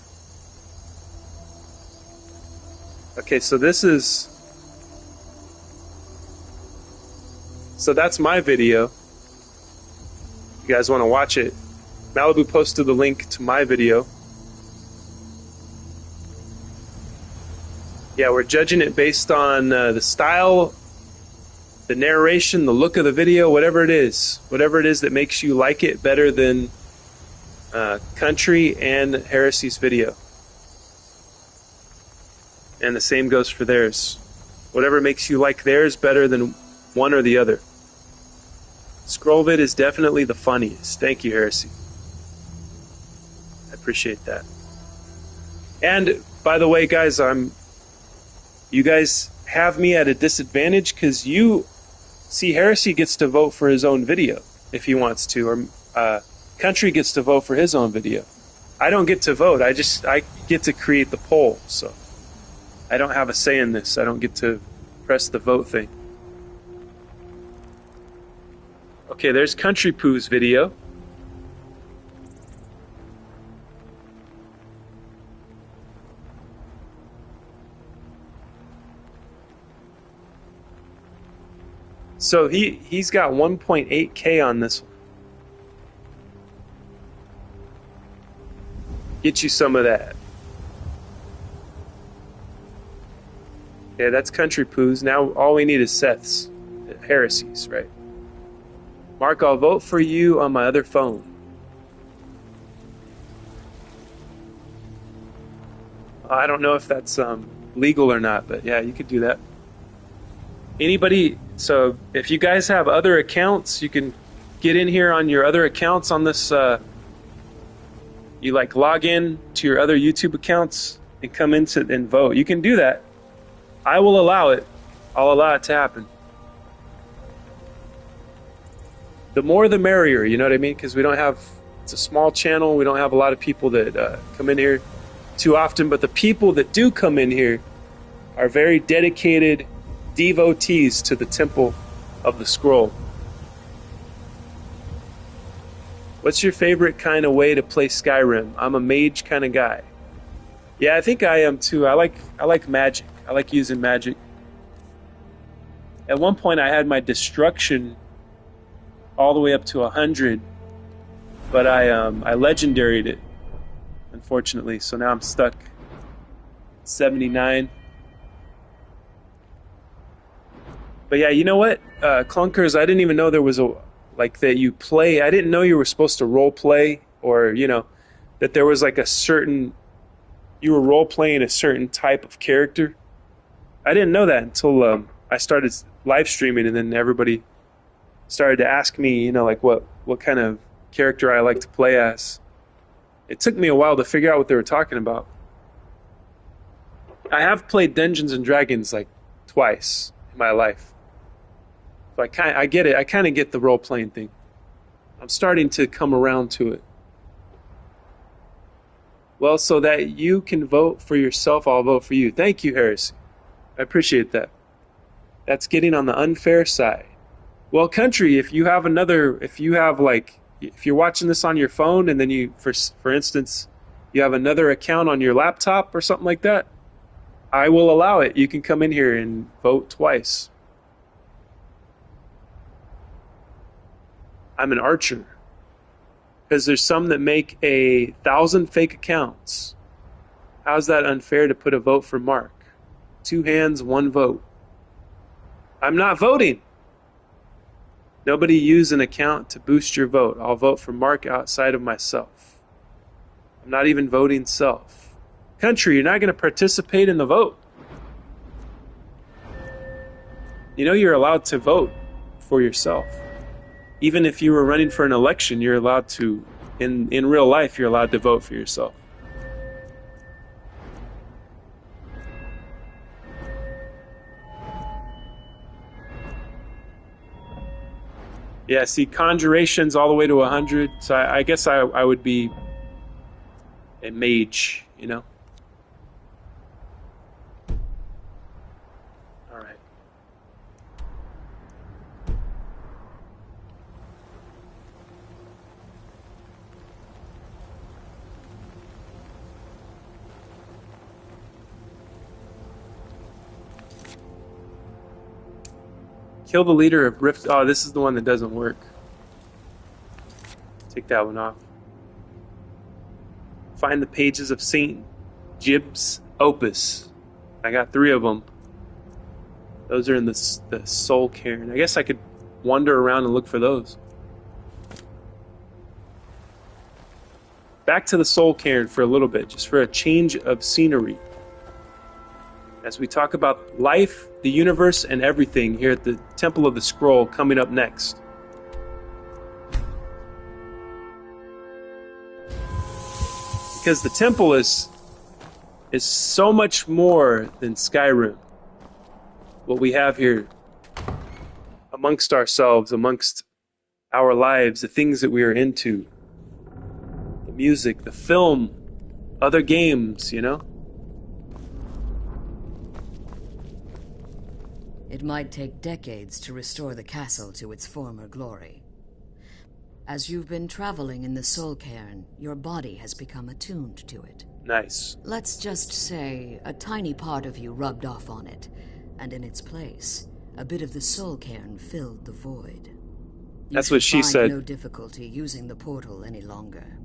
Okay, so that's my video. You guys want to watch it? Malibu posted the link to my video. Yeah, we're judging it based on the style, the narration, the look of the video, whatever it is that makes you like it better than Country and Heresy's video. And the same goes for theirs. Whatever makes you like theirs better than one or the other. Scrollvid is definitely the funniest. Thank you, Heresy. I appreciate that. And by the way, guys, you guys have me at a disadvantage because Heresy gets to vote for his own video if he wants to, or Country gets to vote for his own video. I don't get to vote. I get to create the poll, so I don't have a say in this. I don't get to press the vote thing. Okay, there's Country Poo's video. So he's got 1.8K on this one. Get you some of that. Okay, that's Country Poo's. Now all we need is Seth's. Heresy's, right? Mark, I'll vote for you on my other phone. I don't know if that's legal or not, but yeah, you could do that. Anybody, so if you guys have other accounts, you can get in here on your other accounts on this, you like log in to your other YouTube accounts and come into and vote. You can do that. I will allow it. I'll allow it to happen. The more the merrier, you know what I mean? Because we don't have, it's a small channel. We don't have a lot of people that come in here too often, but the people that do come in here are very dedicated devotees to the Temple of the Scroll. What's your favorite kind of way to play Skyrim? I'm a mage kind of guy. Yeah, I think I am too. I like magic. I like using magic. At one point I had my destruction all the way up to 100, but I legendaried it, unfortunately. So now I'm stuck 79. But yeah, you know what, Clunkers, I didn't even know there was a, like, that you play. I didn't know you were supposed to role play, or, you know, that there was like a certain, you were role playing a certain type of character. I didn't know that until I started live streaming, and then everybody started to ask me, you know, like what kind of character I like to play as. It took me a while to figure out what they were talking about. I have played Dungeons and Dragons like twice in my life. So I get it. I kind of get the role-playing thing. I'm starting to come around to it. Well, so that you can vote for yourself, I'll vote for you. Thank you, Harris. I appreciate that. That's getting on the unfair side. Well, Country, if you're watching this on your phone, and then you, for instance, you have another account on your laptop or something like that, I will allow it. You can come in here and vote twice. I'm an archer. Because there's some that make 1,000 fake accounts. How's that unfair to put a vote for Mark? 2 hands, 1 vote. I'm not voting. Nobody use an account to boost your vote. I'll vote for Mark outside of myself. I'm not even voting self. Country, you're not going to participate in the vote. You know you're allowed to vote for yourself. Even if you were running for an election, you're allowed to, in real life, you're allowed to vote for yourself. Yeah, see, conjurations all the way to 100. So I guess I would be a mage, you know? All right. Kill the leader of Rift. Oh, this is the one that doesn't work. Take that one off. Find the pages of Saint Jib's Opus. I got 3 of them. Those are in the Soul Cairn. I guess I could wander around and look for those. Back to the Soul Cairn for a little bit, just for a change of scenery. As we talk about life, the universe, and everything here at the Temple of the Scroll coming up next. Because the temple is so much more than Skyrim. What we have here amongst ourselves, amongst our lives, the things that we are into, the music, the film, other games, you know? It might take decades to restore the castle to its former glory. As you've been traveling in the Soul Cairn, your body has become attuned to it. Nice. Let's just say a tiny part of you rubbed off on it, and in its place, a bit of the Soul Cairn filled the void. That's what she said. You find no difficulty using the portal any longer.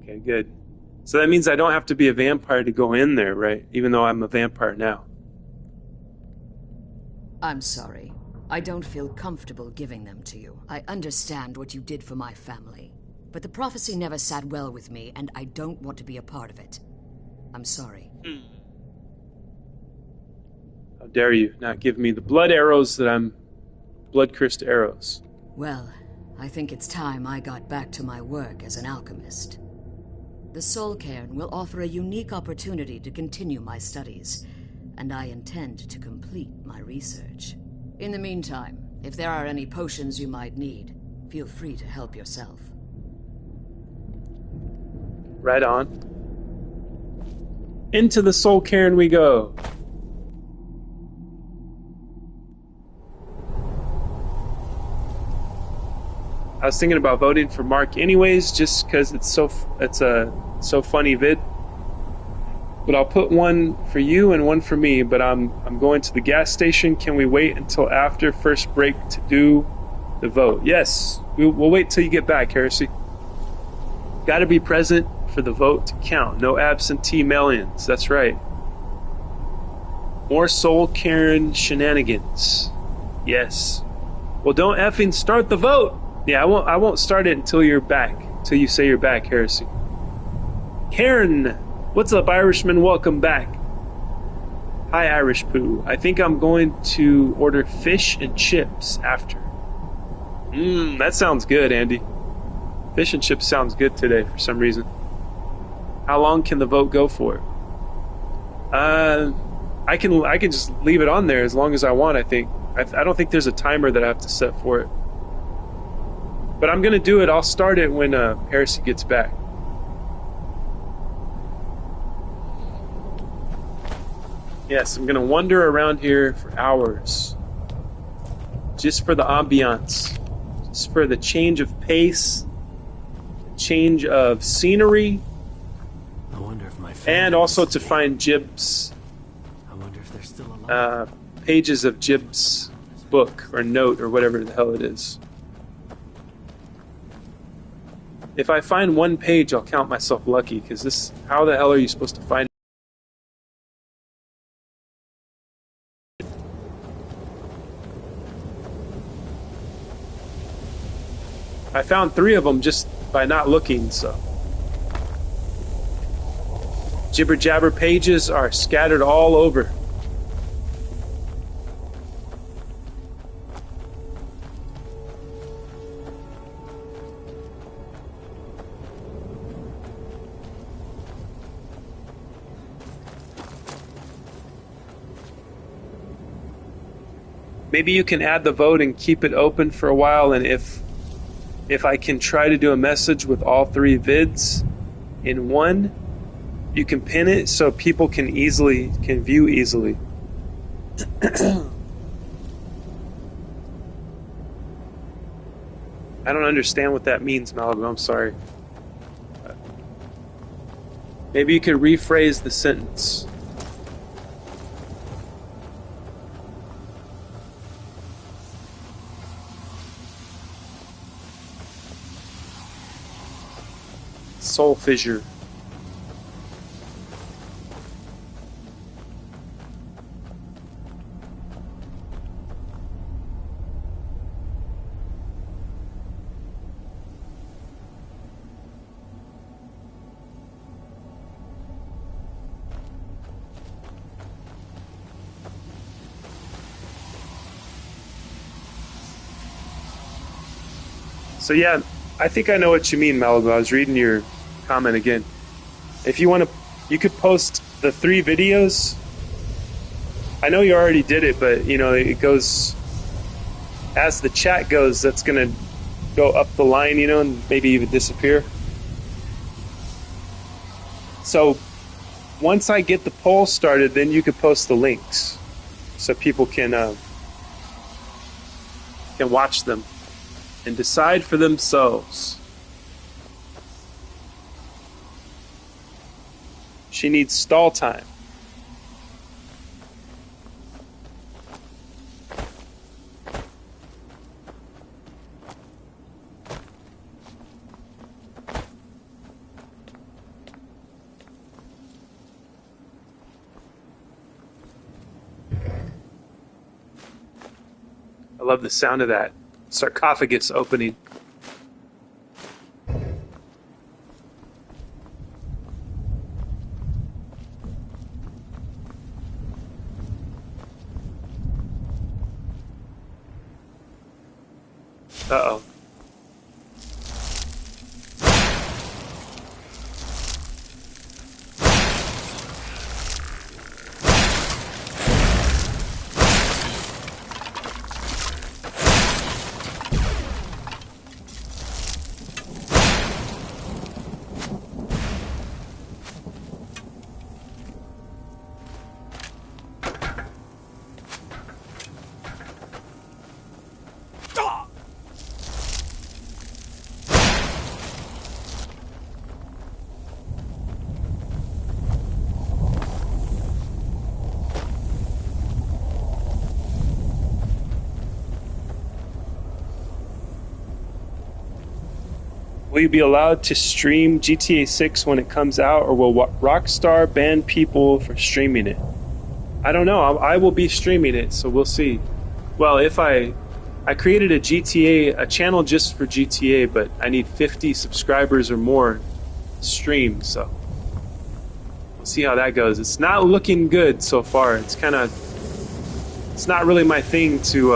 Okay, good. So that means I don't have to be a vampire to go in there, right? Even though I'm a vampire now. I'm sorry. I don't feel comfortable giving them to you. I understand what you did for my family. But the prophecy never sat well with me, and I don't want to be a part of it. I'm sorry. How dare you not give me the blood arrows that I'm blood-cursed arrows. Well, I think it's time I got back to my work as an alchemist. The Soul Cairn will offer a unique opportunity to continue my studies, and I intend to complete my research. In the meantime, if there are any potions you might need, feel free to help yourself. Right on. Into the Soul Cairn we go. I was thinking about voting for Mark anyways, just because it's a so funny vid. But I'll put one for you and one for me. But I'm going to the gas station. Can we wait until after first break to do the vote? Yes, we'll wait till you get back, Heresy. Got to be present for the vote to count. No absentee mail-ins. That's right. More Soul Cairn shenanigans. Yes. Well, don't effing start the vote. Yeah, I won't start it until you're back. Until you say you're back, Heresy. Cairn, what's up, Irishman? Welcome back. Hi, Irish Poo. I think I'm going to order fish and chips after. That sounds good, Andy. Fish and chips sounds good today for some reason. How long can the vote go for? I can just leave it on there as long as I want, I think. I don't think there's a timer that I have to set for it. But I'm going to do it. I'll start it when Heresy gets back. Yes, I'm going to wander around here for hours. Just for the ambiance. Just for the change of pace. Change of scenery. I wonder if my and also to find Jib's I wonder if they're still alive. pages of Jib's book or note or whatever the hell it is. If I find one page, I'll count myself lucky, because this, how the hell are you supposed to find it? I found 3 of them just by not looking, so. Jibber jabber pages are scattered all over. Maybe you can add the vote and keep it open for a while, and if I can try to do a message with all 3 vids in one, you can pin it so people can view easily. I don't understand what that means, Malibu. I'm sorry. Maybe you could rephrase the sentence. Soul fissure. So yeah, I think I know what you mean, Malibu. I was reading your comment again. If you want to, you could post the 3 videos. I know you already did it, but you know, it goes as the chat goes, that's gonna go up the line, you know, and maybe even disappear. So once I get the poll started, then you could post the links so people can watch them and decide for themselves. She needs stall time. I love the sound of that sarcophagus opening. Uh-oh. Will you be allowed to stream GTA 6 when it comes out, or will Rockstar ban people for streaming it? I don't know. I will be streaming it, so we'll see. Well, if I created a channel just for GTA, but I need 50 subscribers or more to stream, so we'll see how that goes. It's not looking good so far. It's not really my thing to,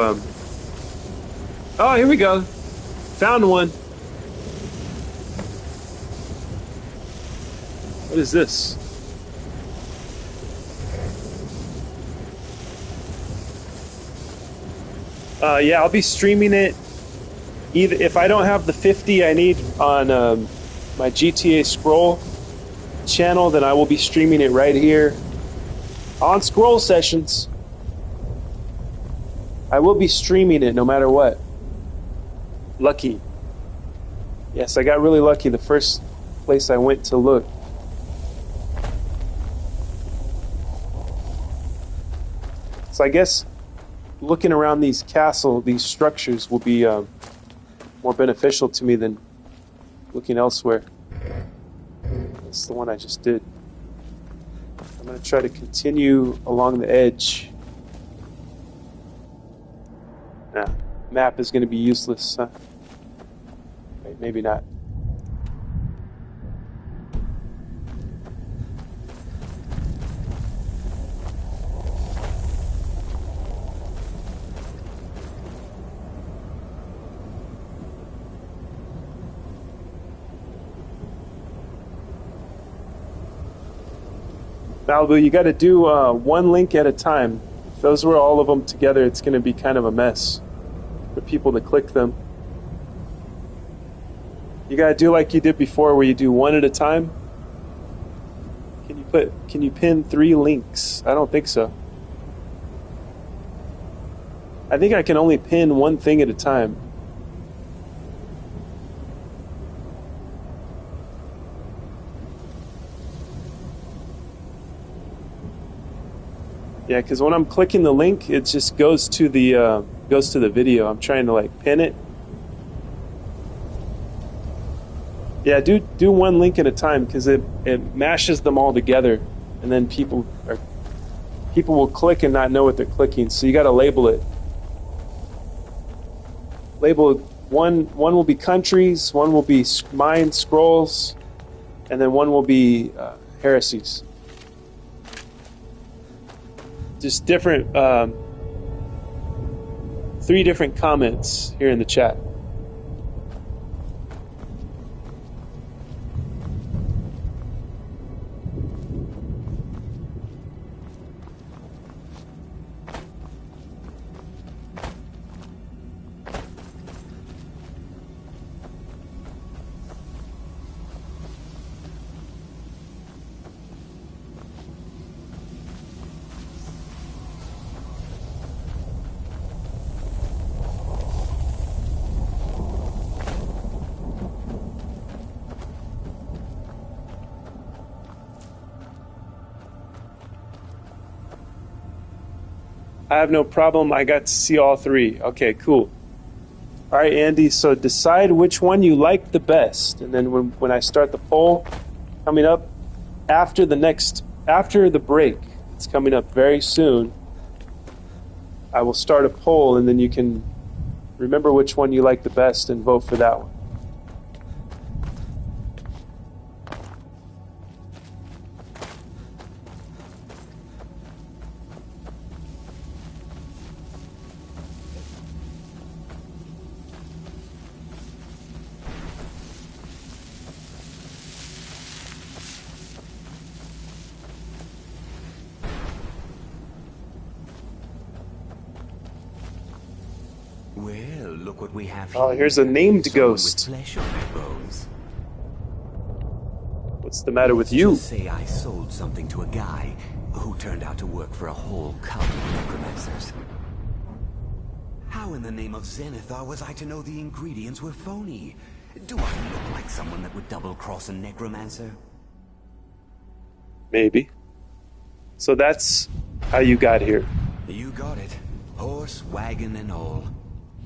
oh, here we go. Found one. What is this? Yeah, I'll be streaming it. Either if I don't have the 50 I need on my GTA Scroll channel, then I will be streaming it right here on Scroll Sessions. I will be streaming it no matter what. Lucky. Yes, I got really lucky the first place I went to look. So I guess looking around these structures will be more beneficial to me than looking elsewhere. That's the one I just did. I'm going to try to continue along the edge. Nah, map is going to be useless, huh? Wait, maybe not. Malibu, you got to do one link at a time. If those were all of them together, it's going to be kind of a mess for people to click them. You got to do like you did before, where you do one at a time. Can you pin 3 links? I don't think so. I think I can only pin one thing at a time. Yeah, because when I'm clicking the link, it just goes to the video. I'm trying to like pin it. Yeah, do one link at a time, because it mashes them all together, and then people will click and not know what they're clicking. So you got to label it. Label it. One will be countries, one will be mine scrolls, and then one will be heresies. Just different, 3 different comments here in the chat. I have no problem. I got to see all 3. Okay, cool. All right, Andy, so decide which one you like the best. And then when I start the poll coming up after the break, it's coming up very soon, I will start a poll, and then you can remember which one you like the best and vote for that one. Well, look what we have Oh, here. here's a named Someone ghost. with flesh on their bones. What's the matter with Let's you? just say I sold something to a guy who turned out to work for a whole cult of necromancers. How in the name of Zenithar was I to know the ingredients were phony? Do I look like someone that would double-cross a necromancer? Maybe. So that's how you got here. You got it. Horse, wagon, and all.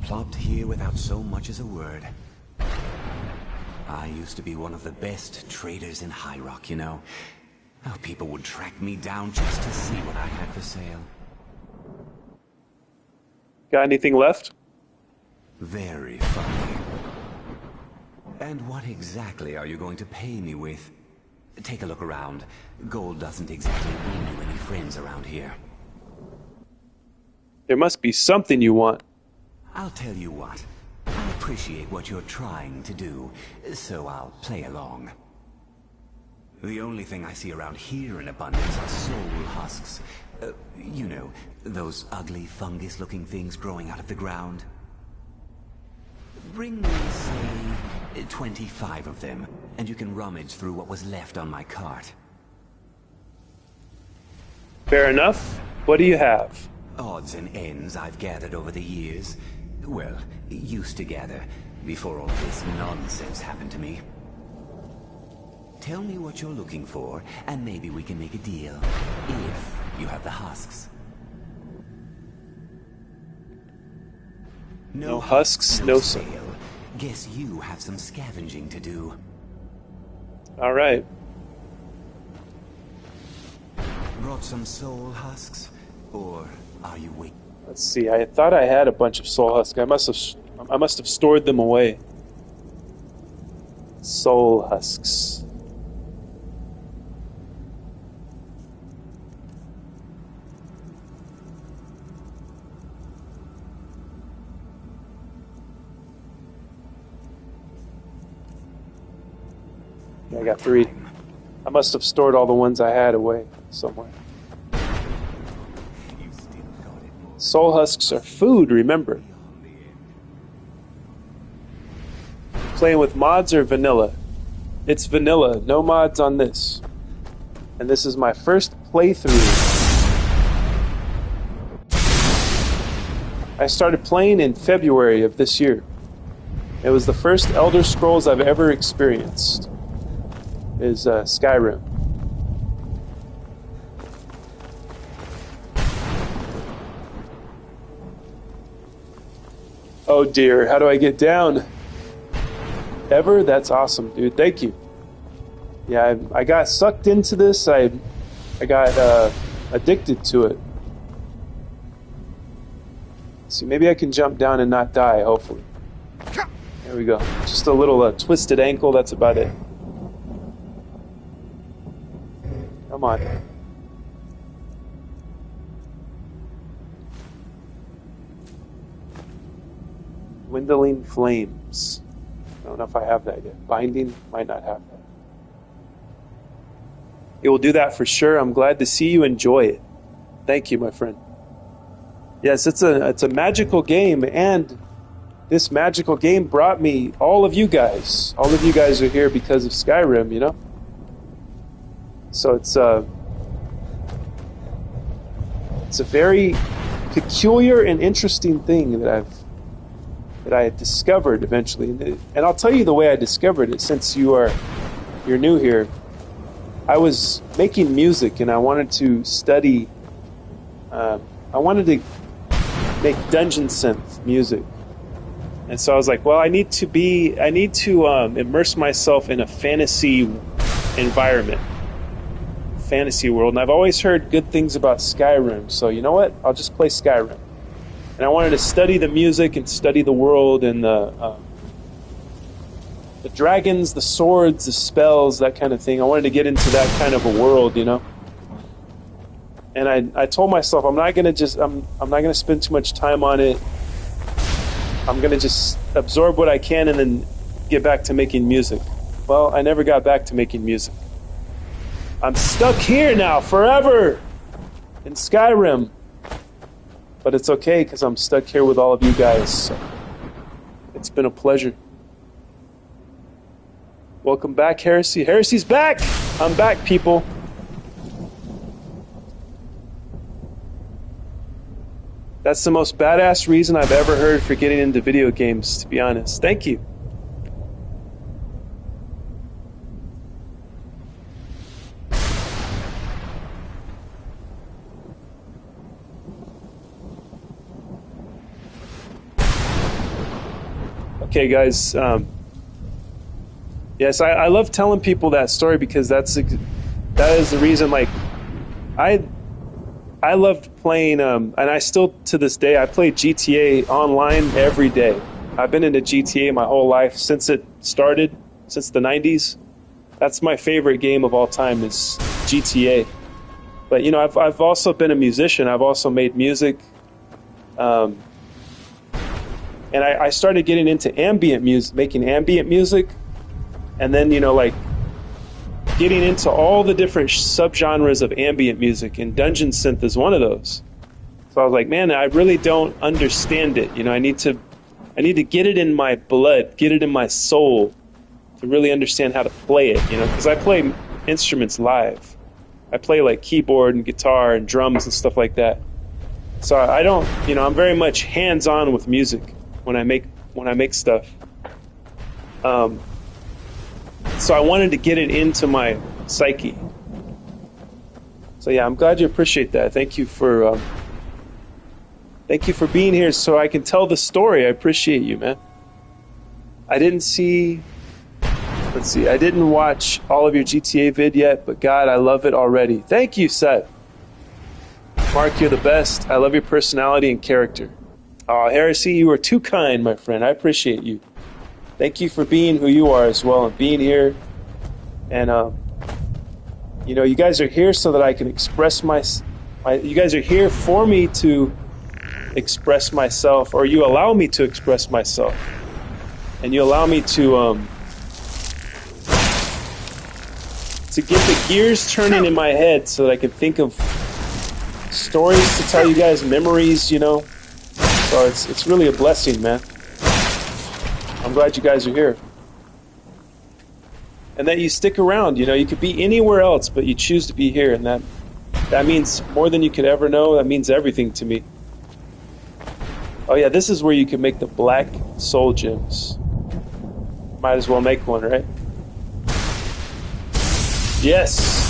Plopped here without so much as a word. I used to be one of the best traders in High Rock, you know. How people would track me down just to see what I had for sale. Got anything left? Very funny. And what exactly are you going to pay me with? Take a look around. Gold doesn't exactly win you any friends around here. There must be something you want. I'll tell you what. I appreciate what you're trying to do, so I'll play along. The only thing I see around here in abundance are soul husks. You know, those ugly fungus-looking things growing out of the ground. Bring me, say, 25 of them, and you can rummage through what was left on my cart. Fair enough. What do you have? Odds and ends I've gathered over the years. Well, used to gather, before all this nonsense happened to me. Tell me what you're looking for, and maybe we can make a deal. If you have the husks. No husks, no sale. Guess you have some scavenging to do. All right. Brought some soul husks? Or are you waiting? Let's see. I thought I had a bunch of soul husks. I must have stored them away. Soul husks. I got 3. I must have stored all the ones I had away somewhere. Soul husks are food, remember. Playing with mods or vanilla? It's vanilla, no mods on this. And this is my first playthrough. I started playing in February of this year. It was the first Elder Scrolls I've ever experienced. Is Skyrim. Oh dear, how do I get down? Ever? That's awesome, dude. Thank you. Yeah, I got sucked into this. I got addicted to it. See, maybe I can jump down and not die, hopefully. There we go. Just a little twisted ankle, that's about it. Come on. Dwindling flames. I don't know if I have that yet. Binding, might not have that. It will do that for sure. I'm glad to see you enjoy it. Thank you, my friend. Yes, it's a magical game, and this magical game brought me all of you guys. All of you guys are here because of Skyrim, you know? So it's a very peculiar and interesting thing that I discovered eventually. And I'll tell you the way I discovered it, since you're new here. I was making music and I wanted to study. I wanted to make dungeon synth music, and so I was like, well, I need to immerse myself in a fantasy environment. Fantasy world, and I've always heard good things about Skyrim, so you know what? I'll just play Skyrim. And I wanted to study the music and study the world and the dragons, the swords, the spells, that kind of thing. I wanted to get into that kind of a world, you know. And I told myself I'm not gonna spend too much time on it. I'm gonna just absorb what I can and then get back to making music. Well, I never got back to making music. I'm stuck here now, forever, in Skyrim. But it's okay because I'm stuck here with all of you guys. So it's been a pleasure. Welcome back, Heresy. Heresy's back! I'm back, people. That's the most badass reason I've ever heard for getting into video games, to be honest. Thank you. Okay, guys. Yes, I love telling people that story because that is the reason. Like, I loved playing, and I still to this day I play GTA online every day. I've been into GTA my whole life since it started, since the '90s. That's my favorite game of all time is GTA. But you know, I've also been a musician. I've also made music. And I started getting into ambient music, making ambient music, and then, you know, like getting into all the different subgenres of ambient music, and dungeon synth is one of those. So I was like, man, I really don't understand it. You know, I need to get it in my blood, get it in my soul to really understand how to play it, you know, because I play instruments live. I play like keyboard and guitar and drums and stuff like that. So I don't, you know, I'm very much hands-on with music when I make stuff. So I wanted to get it into my psyche. So yeah, I'm glad you appreciate that. Thank you for being here so I can tell the story. I appreciate you, man. I didn't watch all of your GTA vid yet, but God, I love it already. Thank you, Seth. Mark, you're the best. I love your personality and character. Oh, Heresy, you are too kind, my friend. I appreciate you. Thank you for being who you are as well and being here. And, you know, you guys are here so that I can express you guys are here for me to express myself, or you allow me to express myself. And you allow me to get the gears turning in my head so that I can think of stories to tell you guys, memories, you know. So it's really a blessing, man. I'm glad you guys are here. And that you stick around, you know. You could be anywhere else, but you choose to be here, and that means more than you could ever know. That means everything to me. Oh yeah, this is where you can make the black soul gems. Might as well make one, right? Yes!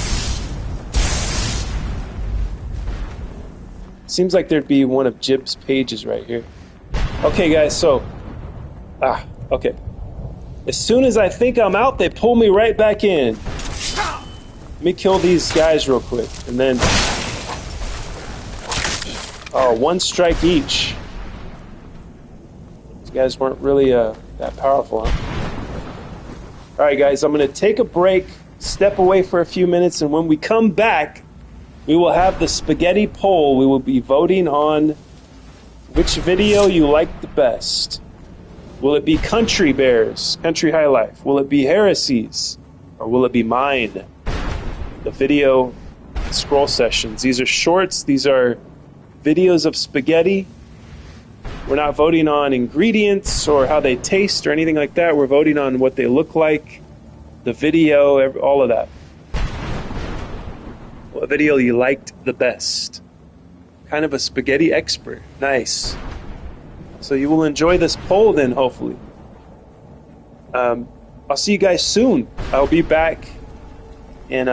Seems like there'd be one of Jib's pages right here. Okay, guys, so... okay. As soon as I think I'm out, they pull me right back in. Let me kill these guys real quick, and then... Oh, one strike each. These guys weren't really that powerful, huh? Alright, guys, I'm going to take a break, step away for a few minutes, and when we come back, we will have the spaghetti poll. We will be voting on which video you like the best. Will it be Country Bears, Country High Life? Will it be Heresies? Or will it be mine? The video scroll sessions. These are shorts. These are videos of spaghetti. We're not voting on ingredients or how they taste or anything like that. We're voting on what they look like, the video, all of that. What video you liked the best? Kind of a spaghetti expert. Nice. So you will enjoy this poll then, hopefully. I'll see you guys soon. I'll be back in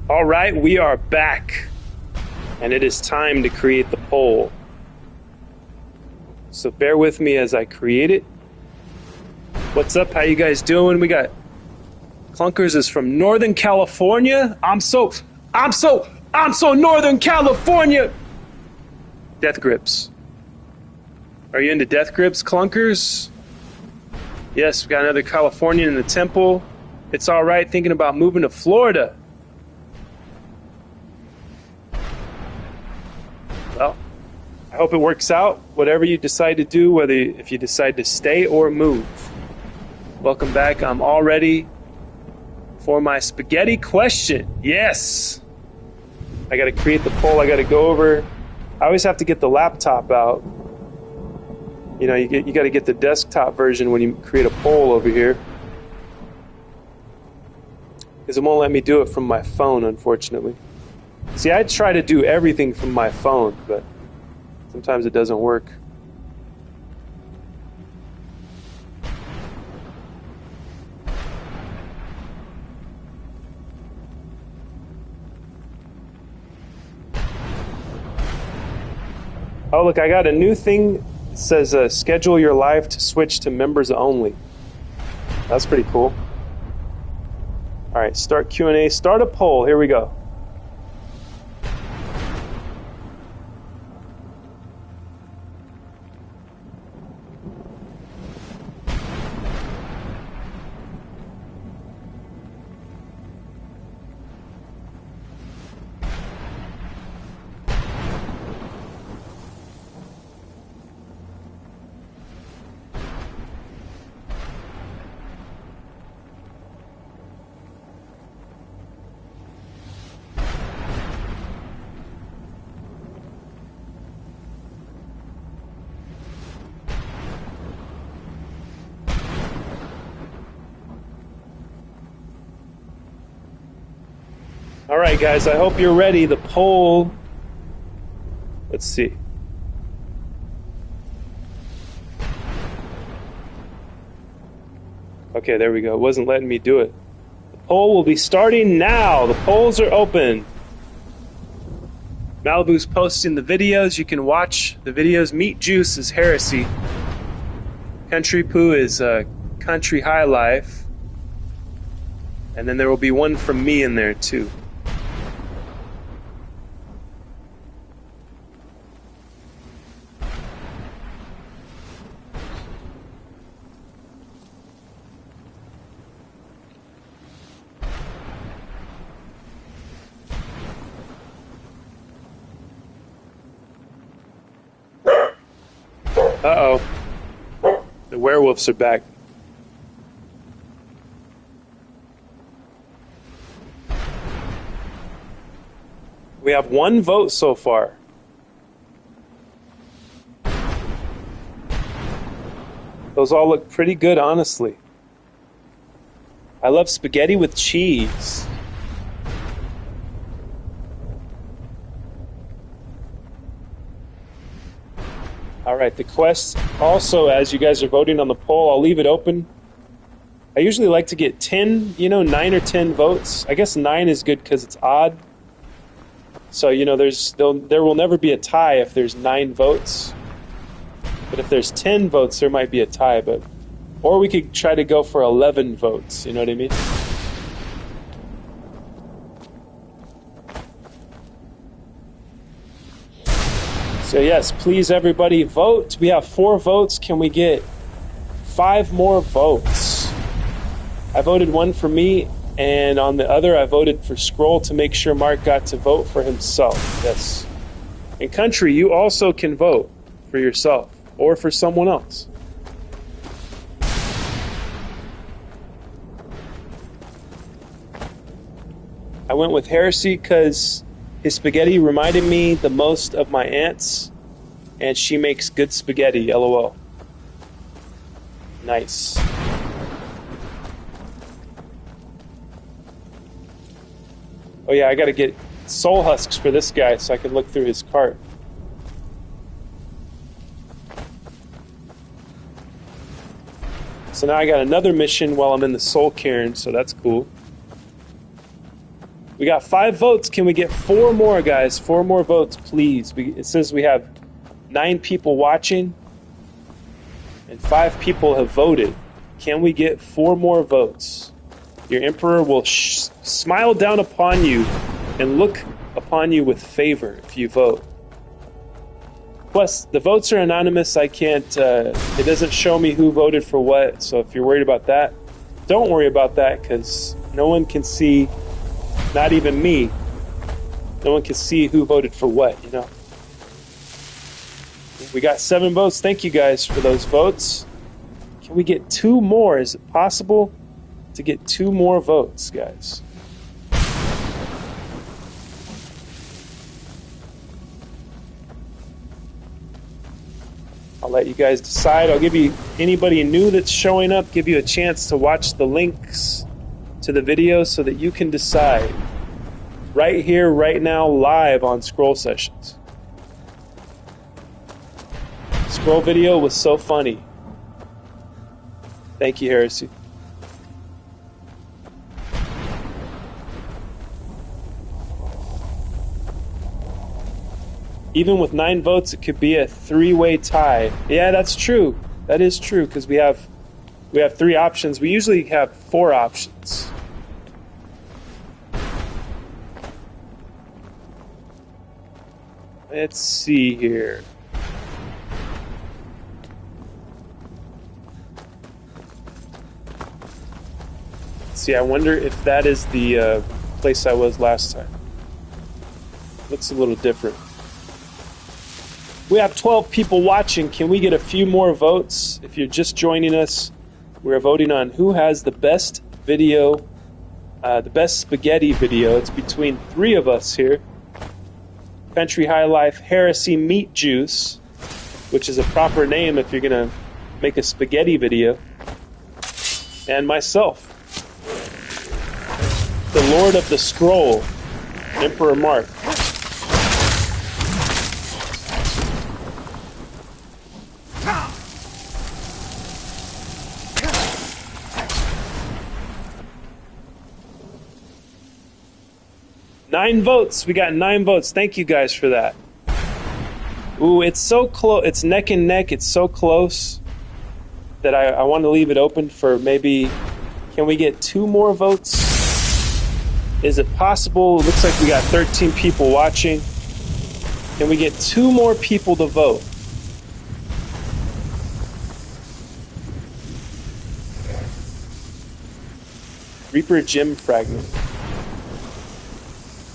All right, we are back, and it is time to create the poll. So bear with me as I create it. What's up? How you guys doing? We got Clunkers is from Northern California. I'm so Northern California. Death grips. Are you into death grips, Clunkers? Yes, we got another Californian in the temple. It's all right, thinking about moving to Florida. Well, I hope it works out. Whatever you decide to do, if you decide to stay or move. Welcome back. I'm all ready for my spaghetti question. Yes. I got to create the poll. I got to go over. I always have to get the laptop out. You know, you got to get the desktop version when you create a poll over here. Because it won't let me do it from my phone, unfortunately. See, I try to do everything from my phone, but sometimes it doesn't work. Oh, look, I got a new thing. It says schedule your live to switch to members only. That's pretty cool. All right, start Q&A. Start a poll. Here we go. All right, guys, I hope you're ready. The poll, let's see. Okay, there we go. It wasn't letting me do it. The poll will be starting now. The polls are open. Malibu's posting the videos. You can watch the videos. Meat Juice is Heresy. Country Poo is Country High Life. And then there will be one from me in there, too. Uh-oh. The werewolves are back. We have one vote so far. Those all look pretty good, honestly. I love spaghetti with cheese. All right, the quest also, as you guys are voting on the poll, I'll leave it open. I usually like to get 10, 9 or 10 votes. I guess 9 is good because it's odd. So, there will never be a tie if there's 9 votes. But if there's 10 votes, there might be a tie. Or we could try to go for 11 votes, you know what I mean? So yes, please everybody vote. We have 4 votes. Can we get 5 more votes? I voted 1 for me, and on the other I voted for Scroll to make sure Mark got to vote for himself. Yes. And Country, you also can vote for yourself or for someone else. I went with Heresy because his spaghetti reminded me the most of my aunt's, and she makes good spaghetti, LOL. Nice. Oh yeah, I gotta get soul husks for this guy so I can look through his cart. So now I got another mission while I'm in the soul cairn, so that's cool. We got 5 votes. Can we get 4 more, guys? 4 more votes, please. It says we have 9 people watching and 5 people have voted. Can we get 4 more votes? Your Emperor will smile down upon you and look upon you with favor if you vote. Plus, the votes are anonymous. I can't, it doesn't show me who voted for what. So if you're worried about that, don't worry about that, because no one can see, not even me, no one can see who voted for what, you know. We got 7 votes. Thank you guys for those votes. Can we get 2 more? Is it possible to get 2 more votes, guys? I'll let you guys decide. I'll give you, anybody new that's showing up, give you a chance to watch the links to the video so that you can decide right here, right now, live on Scroll Sessions. Scroll video was so funny. Thank you, Heresy. Even with 9 votes, it could be a 3-way tie. Yeah, that's true. That is true, because we have 3 options. We usually have 4 options. Let's see here. See, I wonder if that is the place I was last time. Looks a little different. We have 12 people watching. Can we get a few more votes? If you're just joining us, we're voting on who has the best video, the best spaghetti video. It's between 3 of us here. Country High Life Heresy Meat Juice, which is a proper name if you're going to make a spaghetti video, and myself, the Lord of the Scroll, Emperor Mark. Nine votes. We got 9 votes. Thank you guys for that. Ooh, it's so close. It's neck and neck. It's so close that I want to leave it open for maybe... Can we get 2 more votes? Is it possible? It looks like we got 13 people watching. Can we get 2 more people to vote? Reaper Gem Fragment.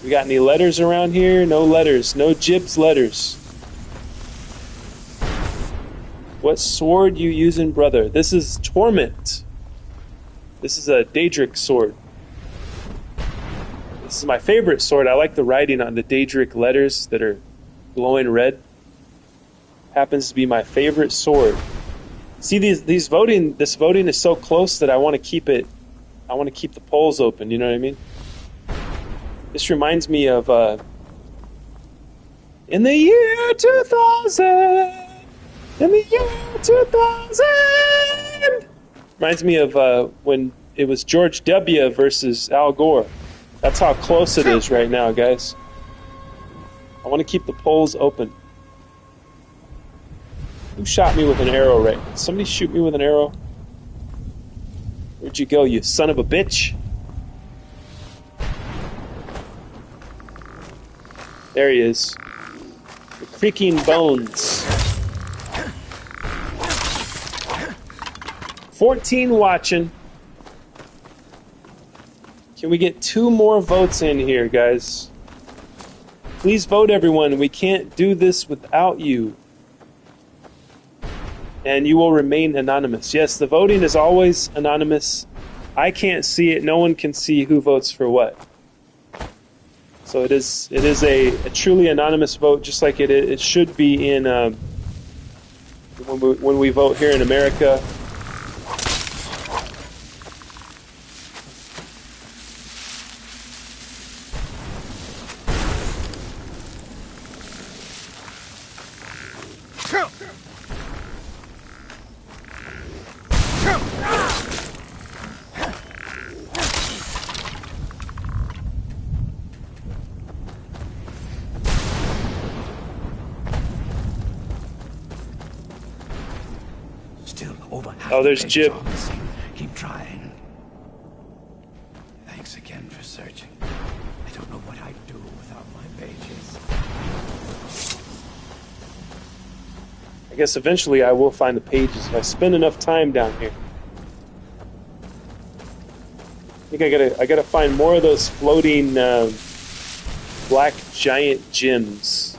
We got any letters around here? No letters. No Jibs letters. What sword you using, brother? This is Torment. This is a Daedric sword. This is my favorite sword. I like the writing on the Daedric letters that are glowing red. Happens to be my favorite sword. See, this voting is so close that I want to keep it. I want to keep the polls open. You know what I mean? This reminds me of in the year 2000. In the year 2000. Reminds me of when it was George W. versus Al Gore. That's how close it is right now, guys. I want to keep the polls open. Who shot me with an arrow right? Did somebody shoot me with an arrow? Where'd you go, you son of a bitch? There he is. The creaking bones. 14 watching. Can we get 2 more votes in here, guys? Please vote, everyone. We can't do this without you. And you will remain anonymous. Yes, the voting is always anonymous. I can't see it. No one can see who votes for what. So it is a truly anonymous vote, just like it should be in when we vote here in America. Oh, there's It's Jib. promising. Keep trying. Thanks again for searching. I don't know what I'd do without my pages. I guess eventually I will find the pages if I spend enough time down here. I think I gotta find more of those floating black giant gems.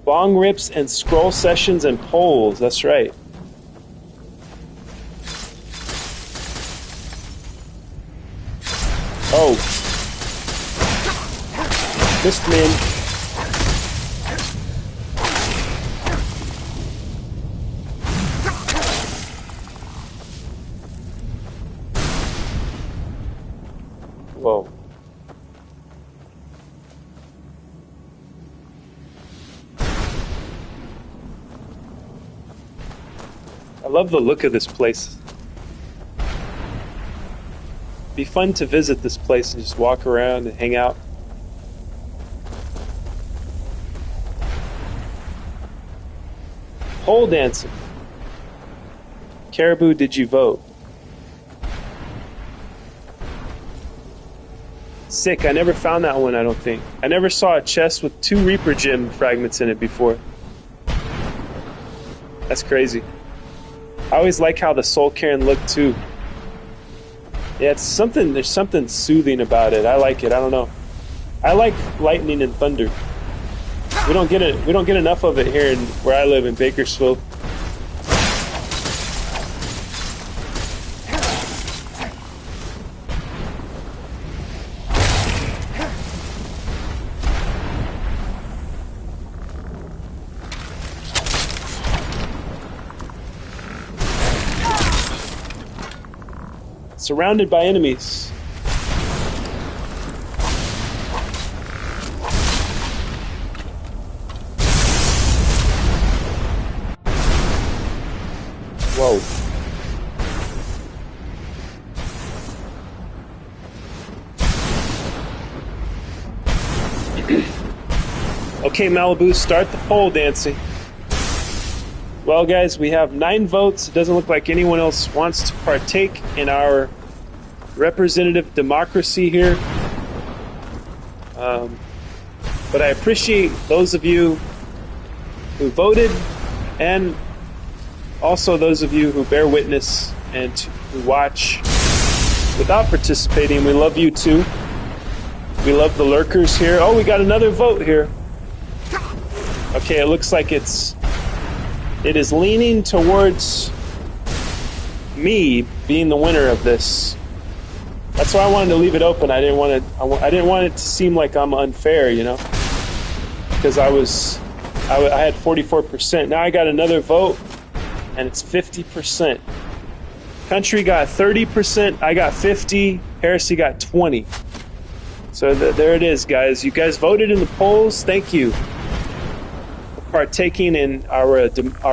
Bong rips and scroll sessions and polls. That's right. Oh. Missed man. Whoa. I love the look of this place. Be fun to visit this place and just walk around and hang out. Pole dancing. Caribou, did you vote? Sick, I never found that one, I don't think. I never saw a chest with 2 Reaper gem fragments in it before. That's crazy. I always like how the Soul Cairn looked too. Yeah, it's something, there's something soothing about it. I like it, I don't know. I like lightning and thunder. We don't get enough of it here in where I live in Bakersfield. Surrounded by enemies. Whoa. Okay, Malibu, start the pole dancing. Well, guys, we have 9 votes. It doesn't look like anyone else wants to partake in our representative democracy here. But I appreciate those of you who voted and also those of you who bear witness and who watch without participating. We love you too. We love the lurkers here. Oh, we got another vote here. Okay, it looks like it is leaning towards me being the winner of this. That's why I wanted to leave it open. I didn't want it to seem like I'm unfair, you know, because I had 44%. Now I got another vote, and it's 50%. Country got 30%. I got 50. Heresy got 20. So there it is, guys. You guys voted in the polls. Thank you for partaking in our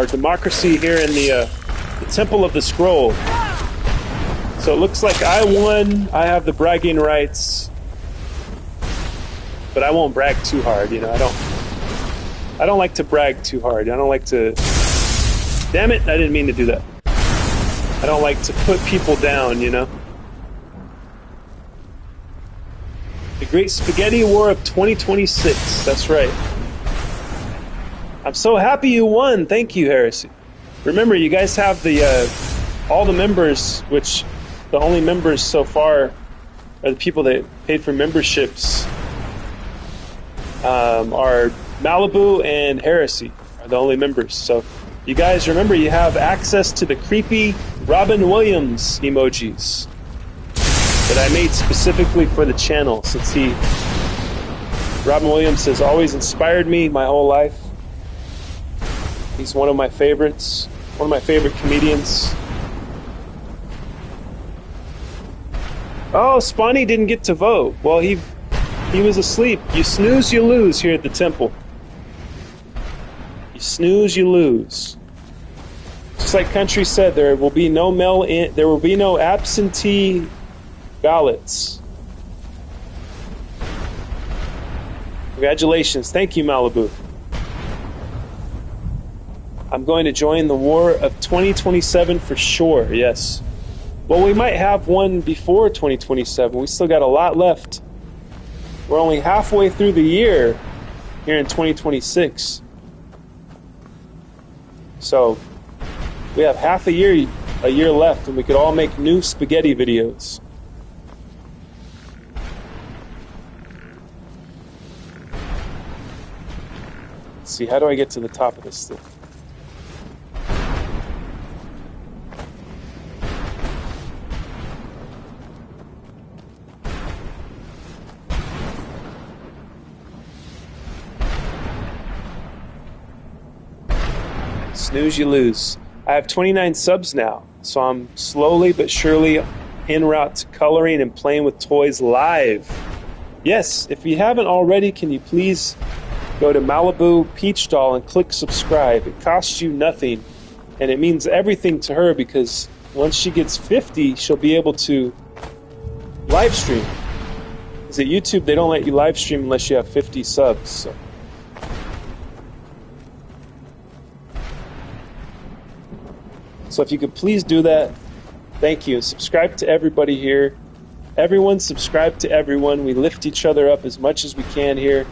democracy here in the Temple of the Scroll. So it looks like I won. I have the bragging rights, but I won't brag too hard. You know, I don't like to brag too hard. I don't like to. Damn it! I didn't mean to do that. I don't like to put people down. You know. The Great Spaghetti War of 2026. That's right. I'm so happy you won. Thank you, Heresy. Remember, you guys have the all the members, which the only members so far are the people that paid for memberships. Are Malibu and Heresy are the only members. So you guys remember, you have access to the creepy Robin Williams emojis that I made specifically for the channel, since Robin Williams has always inspired me my whole life. He's one of my favorites, one of my favorite comedians. Oh, Spawny didn't get to vote. Well, he was asleep. You snooze, you lose here at the temple. You snooze, you lose. Just like Country said, there will be no there will be no absentee ballots. Congratulations. Thank you, Malibu. I'm going to join the war of 2027 for sure, yes. Well, we might have one before 2027. We still got a lot left. We're only halfway through the year here in 2026. So we have half a year left, and we could all make new spaghetti videos. Let's see, how do I get to the top of this thing? Snooze, you lose. I have 29 subs now, so I'm slowly but surely en route to coloring and playing with toys live. Yes, if you haven't already, can you please go to Malibu Peach Doll and click subscribe. It costs you nothing, and it means everything to her, because once she gets 50, she'll be able to live stream. Because at YouTube, they don't let you live stream unless you have 50 subs. So if you could please do that, thank you. Subscribe to everybody here. Everyone subscribe to everyone. We lift each other up as much as we can here.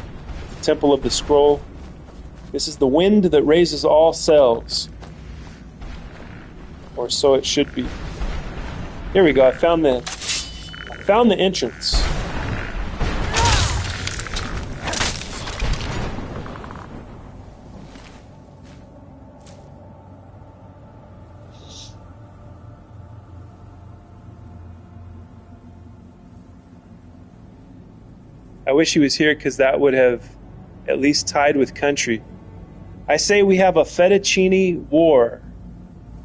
Temple of the Scroll. This is the wind that raises all sails. Or so it should be. Here we go. I found the entrance. I wish he was here, because that would have at least tied with country. I say we have a fettuccine war.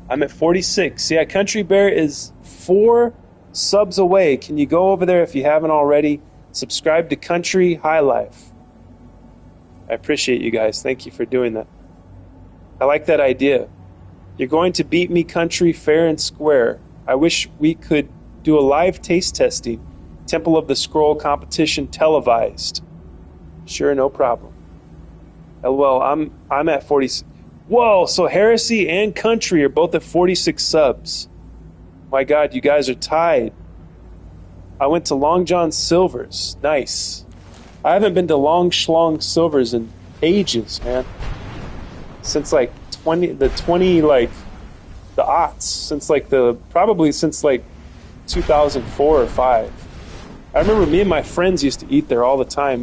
I'm at 46. Yeah, Country Bear is 4 subs away. Can you go over there if you haven't already? Subscribe to Country High Life. I appreciate you guys. Thank you for doing that. I like that idea. You're going to beat me, Country, fair and square. I wish we could do a live taste testing. Temple of the Scroll competition televised. Sure, no problem. LOL, I'm at 40. Whoa, so Heresy and Country are both at 46 subs. My God, you guys are tied. I went to Long John Silver's. Nice. I haven't been to Long Schlong Silver's in ages, man. Since like the aughts. Probably since like 2004 or 5. I remember me and my friends used to eat there all the time.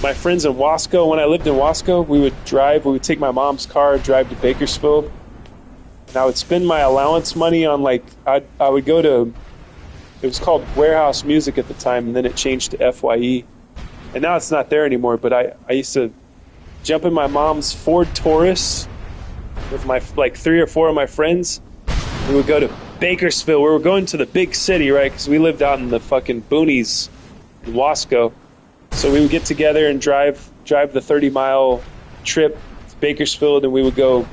My friends in Wasco, when I lived in Wasco, we would take my mom's car, drive to Bakersfield, and I would spend my allowance money on I would go to, it was called Warehouse Music at the time, and then it changed to FYE. And now it's not there anymore, but I used to jump in my mom's Ford Taurus with my 3 or 4 of my friends. We would go to Bakersfield. We were going to the big city, right? Because we lived out in the fucking boonies in Wasco. So we would get together and drive the 30-mile trip to Bakersfield, and we would go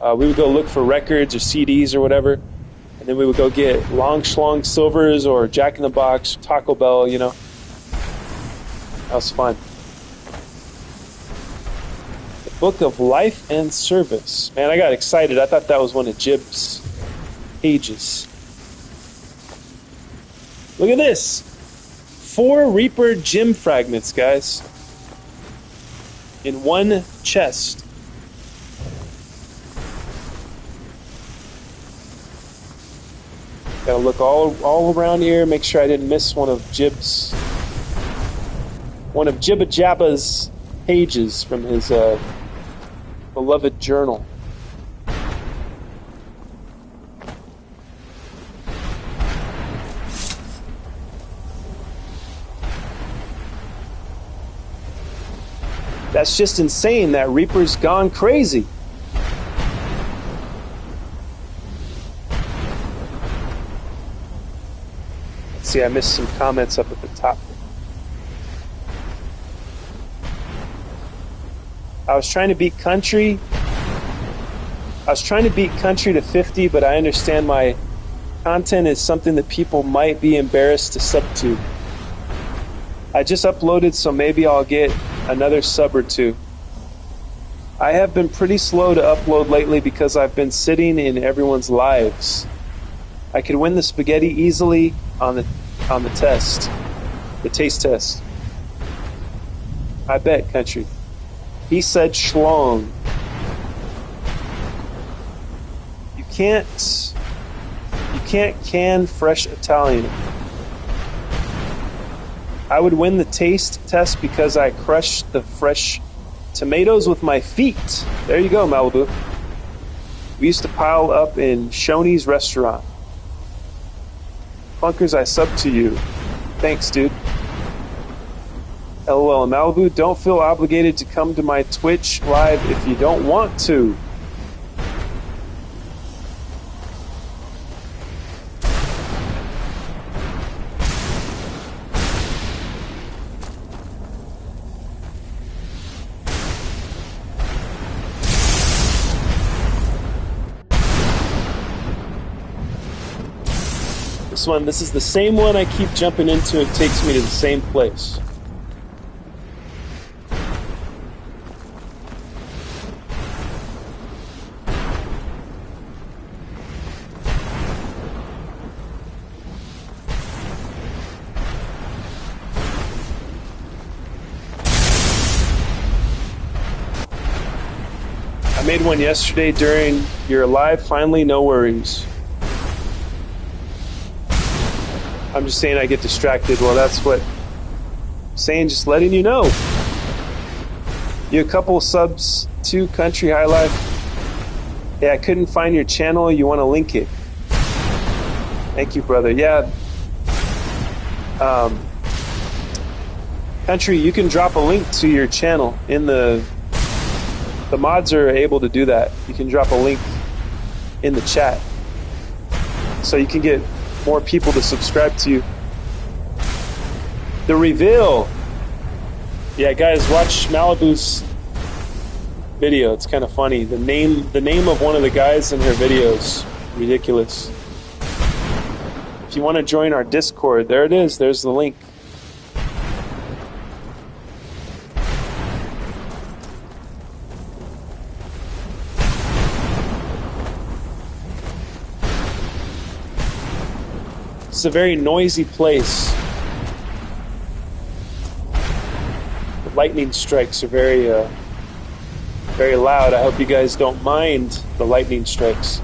look for records or CDs or whatever, and then we would go get Long Schlong Silvers or Jack in the Box, Taco Bell, you know. That was fun. The Book of Life and Service. Man, I got excited. I thought that was one of Jib's pages. Look at this. 4 Reaper gem fragments, guys. In one chest. Gotta look all around here, make sure I didn't miss one of Jibba Jabba's pages from his beloved journal. That's just insane. That Reaper's gone crazy. Let's see, I missed some comments up at the top. I was trying to beat Country. To 50, but I understand my content is something that people might be embarrassed to sub to. I just uploaded, so maybe I'll get another sub or 2. I have been pretty slow to upload lately because I've been sitting in everyone's lives. I could win the spaghetti easily on the test, the taste test. I bet, country. He said schlong. You can't can fresh Italian. I would win the taste test because I crushed the fresh tomatoes with my feet. There you go, Malibu. We used to pile up in Shoney's restaurant. Clunkers, I sub to you. Thanks, dude. LOL, Malibu, don't feel obligated to come to my Twitch live if you don't want to. This is the same one I keep jumping into. It takes me to the same place. I made one yesterday during your live. Finally, no worries. I'm just saying I get distracted. Well, that's what I'm saying, just letting you know. You a couple subs to Country High Life. Yeah, I couldn't find your channel. You want to link it? Thank you, brother. Yeah. Country, you can drop a link to your channel in the mods are able to do that. You can drop a link in the chat so you can get more people to subscribe to you. The reveal. Yeah, guys, watch Malibu's video. It's kind of funny. The name of one of the guys in her videos, ridiculous. If you want to join our Discord, there it is. There's the link. It's a very noisy place. The lightning strikes are very loud. I hope you guys don't mind the lightning strikes.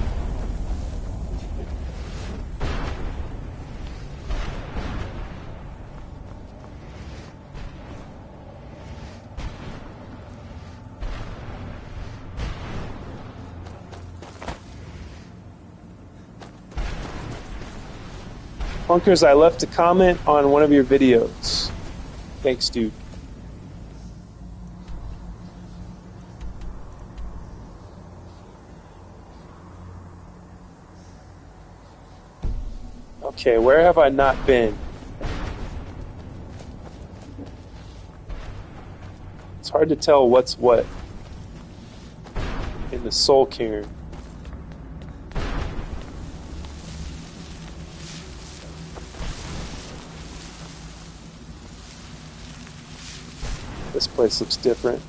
Punkers, I left a comment on one of your videos. Thanks, dude. Okay, where have I not been? It's hard to tell what's what in the Soul Cairn. This place looks different.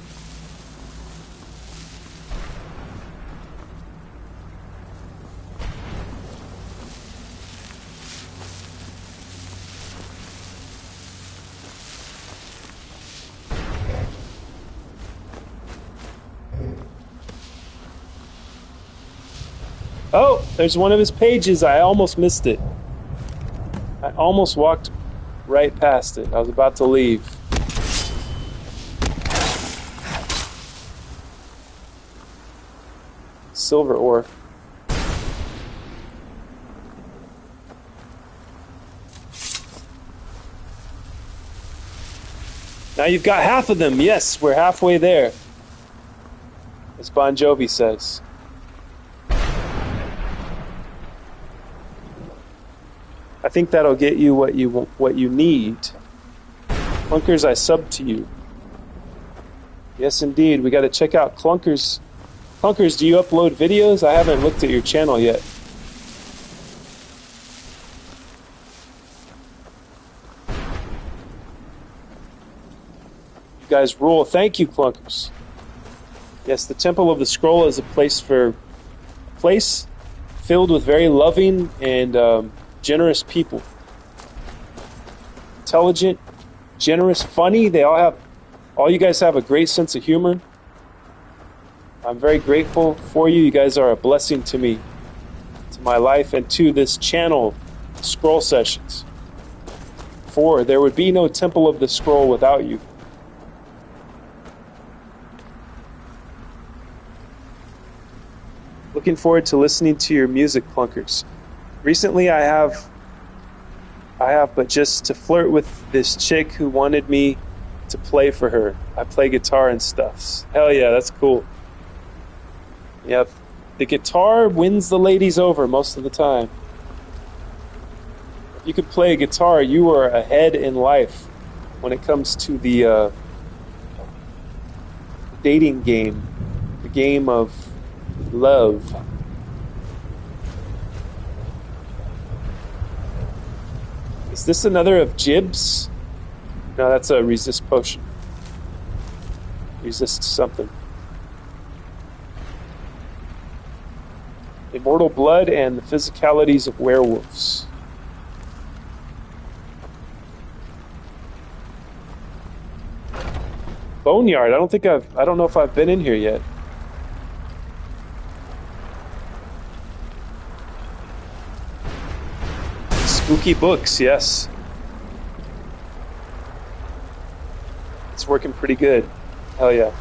Oh, there's one of his pages. I almost missed it. I almost walked right past it. I was about to leave. Silver ore. Now you've got half of them. Yes, we're halfway there, as Bon Jovi says. I think that'll get you what you need. Clunkers, I sub to you. Yes, indeed. We got to check out Clunkers. Clunkers, do you upload videos? I haven't looked at your channel yet. You guys rule. Thank you, Clunkers. Yes, the Temple of the Scroll is a place filled with very loving and generous people. Intelligent, generous, funny. All you guys have a great sense of humor. I'm very grateful for you. You guys are a blessing to me, to my life, and to this channel, Scroll Sessions. For there would be no Temple of the Scroll without you. Looking forward to listening to your music, Plunkers. Recently I have but just to flirt with this chick who wanted me to play for her. I play guitar and stuff. Hell yeah, that's cool. Yep. The guitar wins the ladies over most of the time. If you could play a guitar, you are ahead in life when it comes to the dating game. The game of love. Is this another of Jibs? No, that's a resist potion. Resist something. Immortal blood and the physicalities of werewolves. Boneyard. I don't know if I've been in here yet. Spooky books, yes. It's working pretty good. Hell yeah.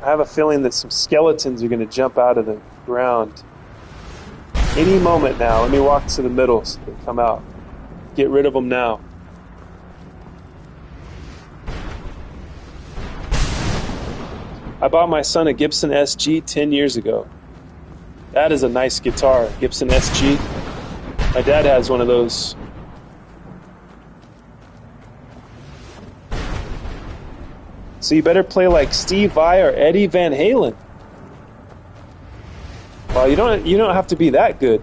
I have a feeling that some skeletons are going to jump out of the ground any moment now. Let me walk to the middle so they come out. Get rid of them now. I bought my son a Gibson SG 10 years ago. That is a nice guitar, Gibson SG. My dad has one of those. So you better play like Steve Vai or Eddie Van Halen. Well, you don't have to be that good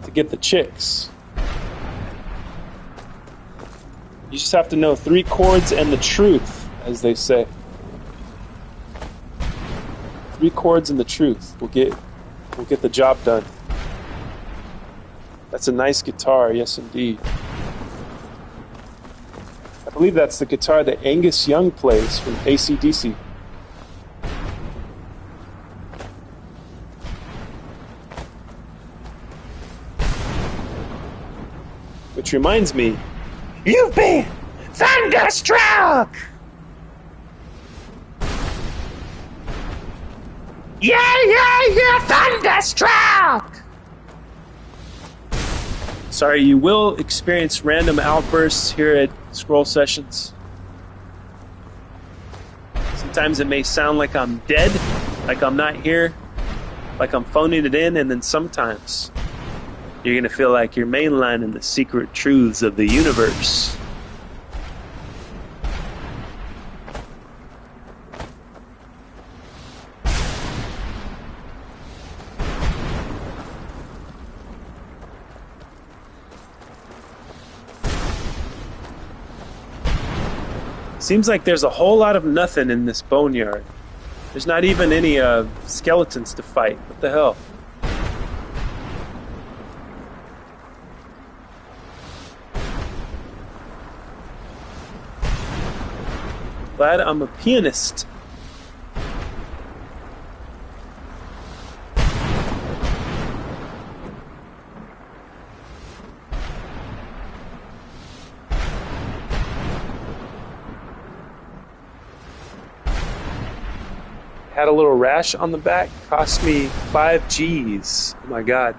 to get the chicks. You just have to know 3 chords and the truth, as they say. 3 chords and the truth will get the job done. That's a nice guitar, yes indeed. I believe that's the guitar that Angus Young plays from AC/DC. Which reminds me, you've been thunderstruck! Yeah, thunderstruck! Sorry, you will experience random outbursts here at Scroll Sessions. Sometimes it may sound like I'm dead, like I'm not here, like I'm phoning it in, and then sometimes you're going to feel like you're mainlining the secret truths of the universe. Seems like there's a whole lot of nothing in this boneyard. There's not even any skeletons to fight. What the hell? Glad I'm a pianist. Had a little rash on the back. Cost me 5 G's. Oh my god.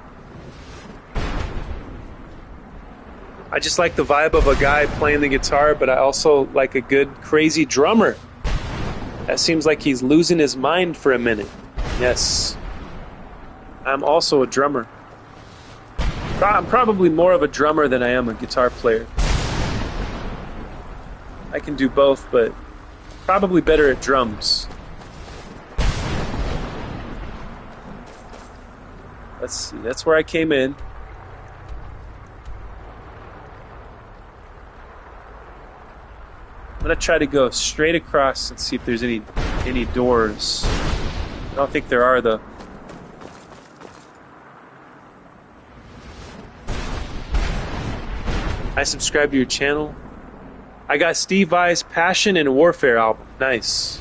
I just like the vibe of a guy playing the guitar, but I also like a good crazy drummer. That seems like he's losing his mind for a minute. Yes. I'm also a drummer. I'm probably more of a drummer than I am a guitar player. I can do both, but Probably better at drums. Let's see, that's where I came in. I'm gonna try to go straight across and see if there's any doors. I don't think there are, though. I subscribe to your channel. I got Steve Vai's Passion and Warfare album. Nice.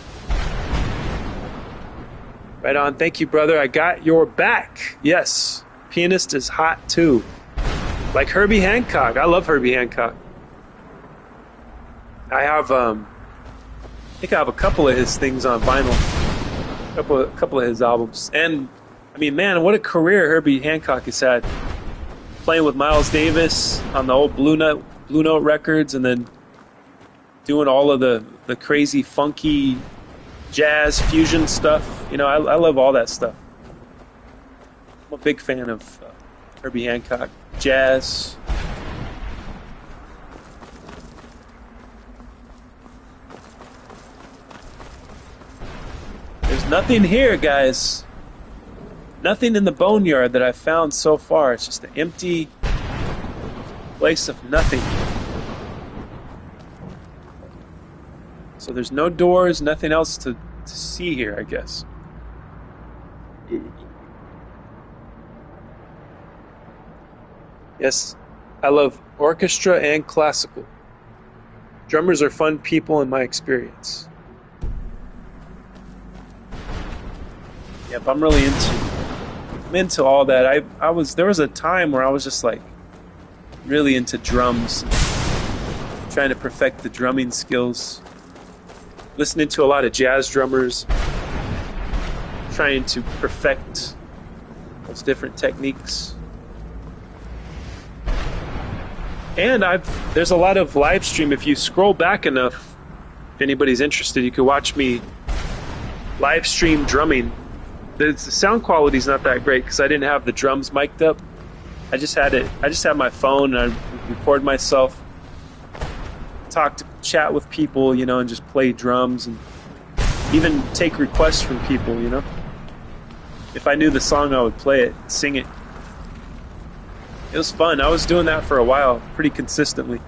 Right on. Thank you, brother. I got your back. Yes. Pianist is hot, too. Like Herbie Hancock. I love Herbie Hancock. I have, I think I have a couple of his things on vinyl. A couple of his albums. And, I mean, man, what a career Herbie Hancock has had. Playing with Miles Davis on the old Blue Note records, and then doing all of the crazy, funky jazz fusion stuff. You know, I love all that stuff. I'm a big fan of Herbie Hancock. Jazz. There's nothing here, guys. Nothing in the boneyard that I've found so far. It's just an empty place of nothing. So there's no doors, nothing else to see here, I guess. Yes, I love orchestra and classical. Drummers are fun people in my experience. Yep, I'm really into all that. There was a time where I was just like really into drums, trying to perfect the drumming skills, listening to a lot of jazz drummers, trying to perfect those different techniques. And there's a lot of live stream. If you scroll back enough, if anybody's interested, you can watch me live stream drumming. The sound quality is not that great because I didn't have the drums mic'd up. I just had my phone, and I record myself, chat with people, you know, and just play drums, and even take requests from people, you know. If I knew the song, I would play it, sing it. It was fun. I was doing that for a while, pretty consistently.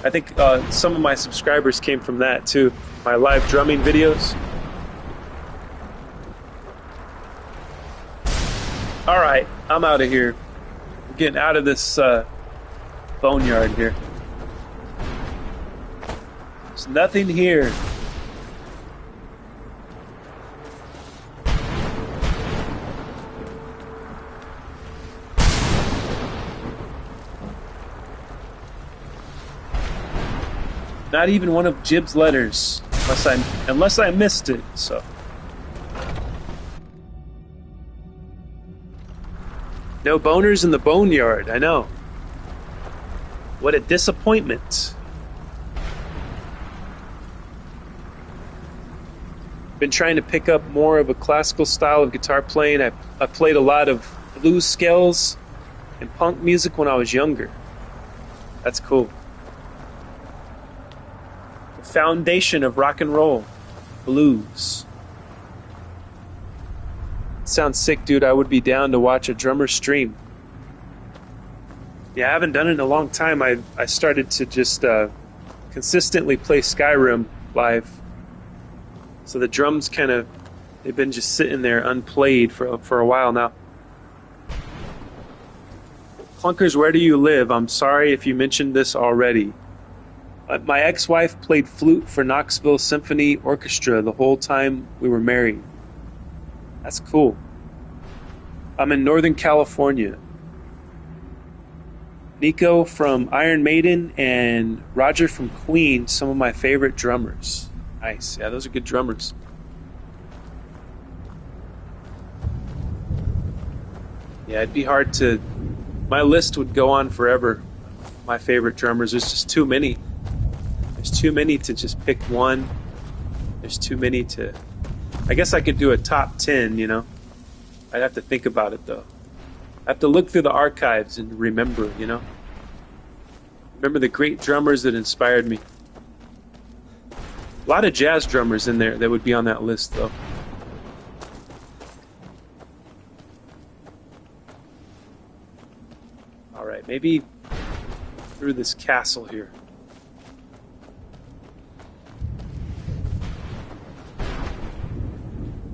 I think some of my subscribers came from that too. My live drumming videos. All right, I'm out of here. I'm getting out of this boneyard here. There's nothing here. Not even one of Jib's letters, unless I missed it. So. No boners in the boneyard, I know. What a disappointment. Been trying to pick up more of a classical style of guitar playing. I played a lot of blues scales and punk music when I was younger. That's cool. The foundation of rock and roll, blues. Sounds sick, dude. I would be down to watch a drummer stream. Yeah, I haven't done it in a long time. I started to just consistently play Skyrim live. So the drums they've been just sitting there unplayed for a while now. Clunkers, where do you live? I'm sorry if you mentioned this already. My ex-wife played flute for Knoxville Symphony Orchestra the whole time we were married. That's cool. I'm in Northern California. Nico from Iron Maiden and Roger from Queen, some of my favorite drummers. Nice. Yeah, those are good drummers. Yeah, it'd be hard to... My list would go on forever. My favorite drummers. There's just too many. There's too many to just pick one. There's too many to... I guess I could do a top 10, you know. I'd have to think about it, though. I have to look through the archives and remember, you know. Remember the great drummers that inspired me. A lot of jazz drummers in there that would be on that list, though. All right, maybe through this castle here.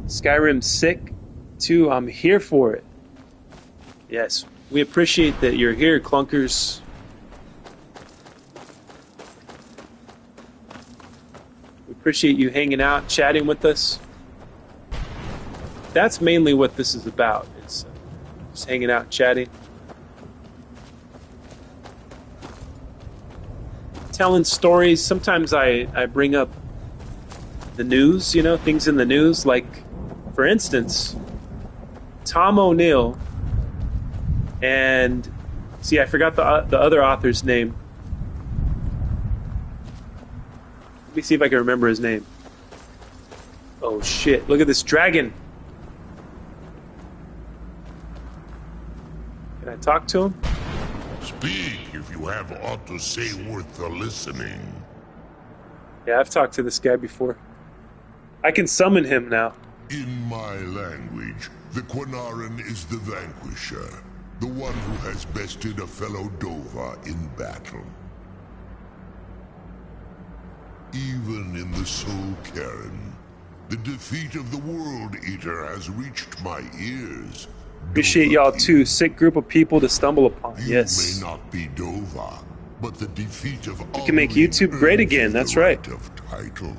Skyrim sick too. I'm here for it. Yes, we appreciate that you're here, Clunkers. We appreciate you hanging out, chatting with us. That's mainly what this is about. It's just hanging out, chatting, telling stories. Sometimes I bring up the news, you know, things in the news. Like, for instance, Tom O'Neill and, see, I forgot the other author's name. Let me see if I can remember his name. Oh shit, look at this dragon. Can I talk to him? Speak if you have aught to say worth the listening. Yeah, I've talked to this guy before. I can summon him now. In my language, the Quanaran is the vanquisher, the one who has bested a fellow Dova in battle. Even in the Soul Cairn, the defeat of the World Eater has reached my ears. Appreciate y'all too. Sick group of people to stumble upon. You Yes. may not be Dova, but the defeat of We can make YouTube great again. That's right. Of title.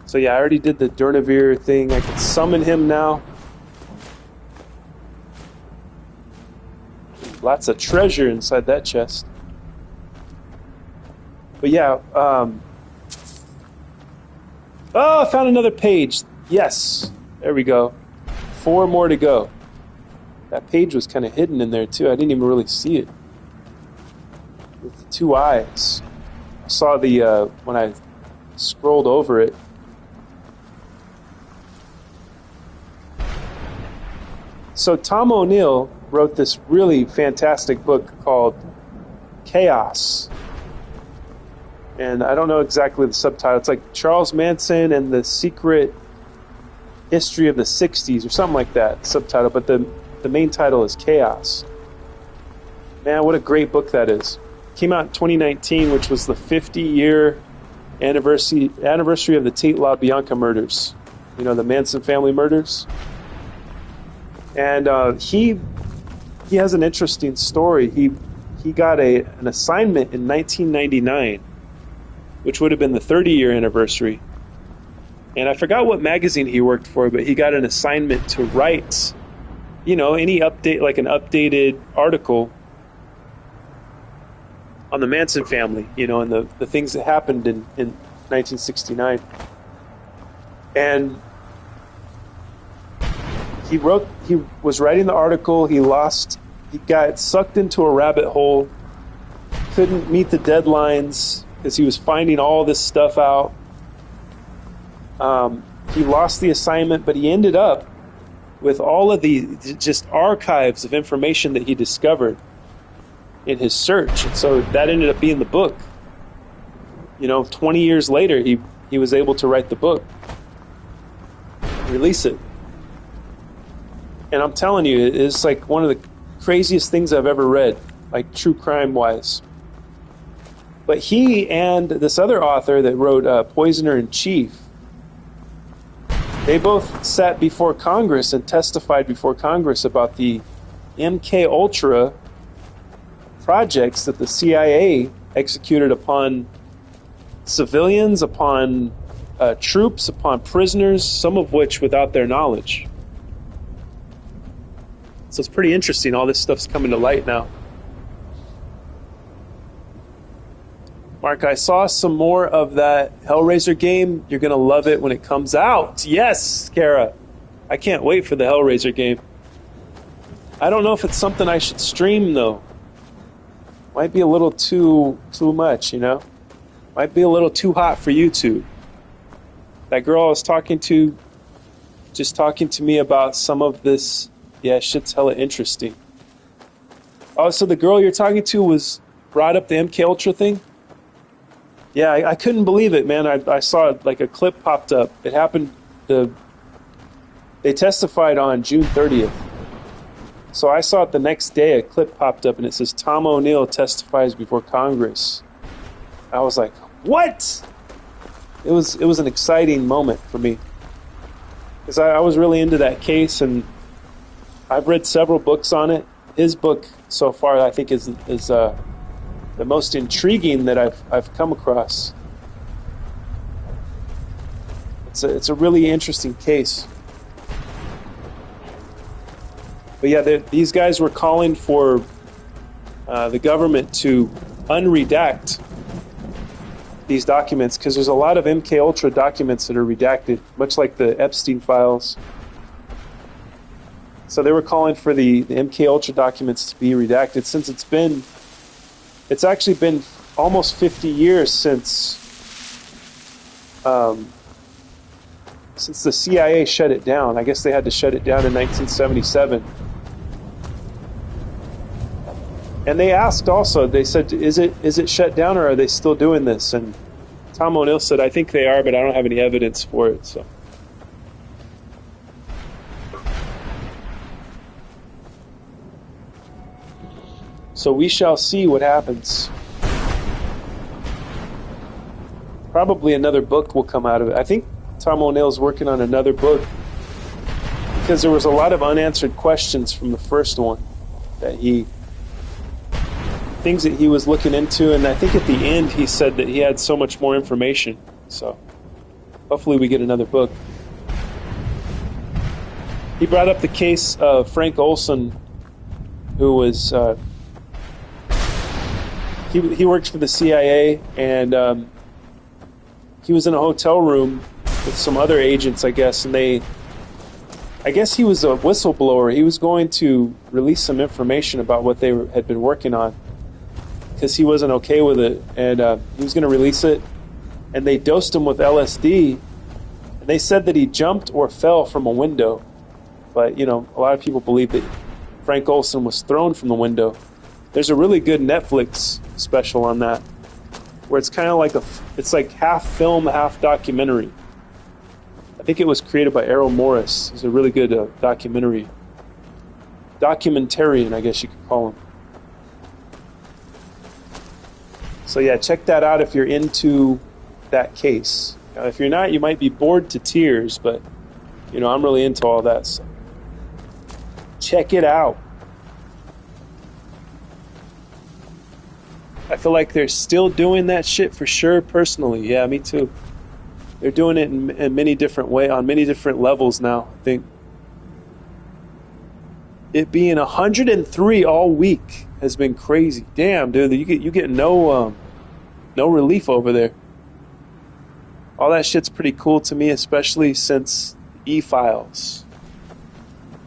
So yeah, I already did the Durnavir thing. I can summon him now. Lots of treasure inside that chest. But yeah, oh, I found another page. Yes, there we go. 4 more to go. That page was kind of hidden in there too. I didn't even really see it. With the 2 eyes. I saw the, when I scrolled over it. So Tom O'Neill wrote this really fantastic book called Chaos. And I don't know exactly the subtitle. It's like Charles Manson and the Secret History of the 60s or something like that, subtitle. But the main title is Chaos. Man, what a great book that is. Came out in 2019, which was the 50-year anniversary of the Tate LaBianca murders. You know, the Manson family murders. And he has an interesting story. He got an assignment in 1999, which would have been the 30-year anniversary. And I forgot what magazine he worked for, but he got an assignment to write, you know, any update, like an updated article on the Manson family, you know, and the things that happened in 1969. And he was writing the article, he got sucked into a rabbit hole, couldn't meet the deadlines because he was finding all this stuff out. He lost the assignment, but he ended up with all of the just archives of information that he discovered in his search. And so that ended up being the book. You know, 20 years later, he was able to write the book, release it. And I'm telling you, it's like one of the craziest things I've ever read, like true crime wise. But he and this other author that wrote Poisoner in Chief, they both sat before Congress and testified before Congress about the MK Ultra projects that the CIA executed upon civilians, upon troops, upon prisoners, some of which without their knowledge. So it's pretty interesting. All this stuff's coming to light now. Mark, I saw some more of that Hellraiser game. You're going to love it when it comes out. Yes, Kara. I can't wait for the Hellraiser game. I don't know if it's something I should stream, though. Might be a little too much, you know? Might be a little too hot for YouTube. That girl I was talking to, just talking to me about some of this. Yeah, shit's hella interesting. Oh, so the girl you're talking to was brought up the MK Ultra thing. Yeah, I couldn't believe it, man. I saw like a clip popped up. It happened. They testified on June 30th. So I saw it the next day. A clip popped up and it says Tom O'Neill testifies before Congress. I was like, what? It was an exciting moment for me because I was really into that case, and I've read several books on it. His book so far, I think, is the most intriguing that I've come across. It's a really interesting case. But yeah, these guys were calling for the government to unredact these documents because there's a lot of MK Ultra documents that are redacted, much like the Epstein files. So they were calling for the MK Ultra documents to be redacted since it's actually been almost 50 years since the CIA shut it down. I guess they had to shut it down in 1977. And they asked also, they said, is it shut down or are they still doing this? And Tom O'Neill said, I think they are, but I don't have any evidence for it. So we shall see what happens. Probably another book will come out of it. I think Tom O'Neill's working on another book because there was a lot of unanswered questions from the first one things that he was looking into, and I think at the end he said that he had so much more information. So hopefully we get another book. He brought up the case of Frank Olson, who was he worked for the CIA, and he was in a hotel room with some other agents, I guess, and I guess he was a whistleblower. He was going to release some information about what they had been working on because he wasn't okay with it, and he was going to release it, and they dosed him with LSD, and they said that he jumped or fell from a window, but a lot of people believe that Frank Olson was thrown from the window. There's a really good Netflix special on that, where it's kind of like it's like half film, half documentary. I think it was created by Errol Morris. It's a really good documentarian, I guess you could call him. So yeah, check that out if you're into that case. If you're not, you might be bored to tears, but I'm really into all that. So check it out. I feel like they're still doing that shit for sure. Personally, yeah, me too. They're doing it in many different ways, on many different levels now. I think it being 103 all week has been crazy. Damn, dude, you get no relief over there. All that shit's pretty cool to me, especially since E-Files.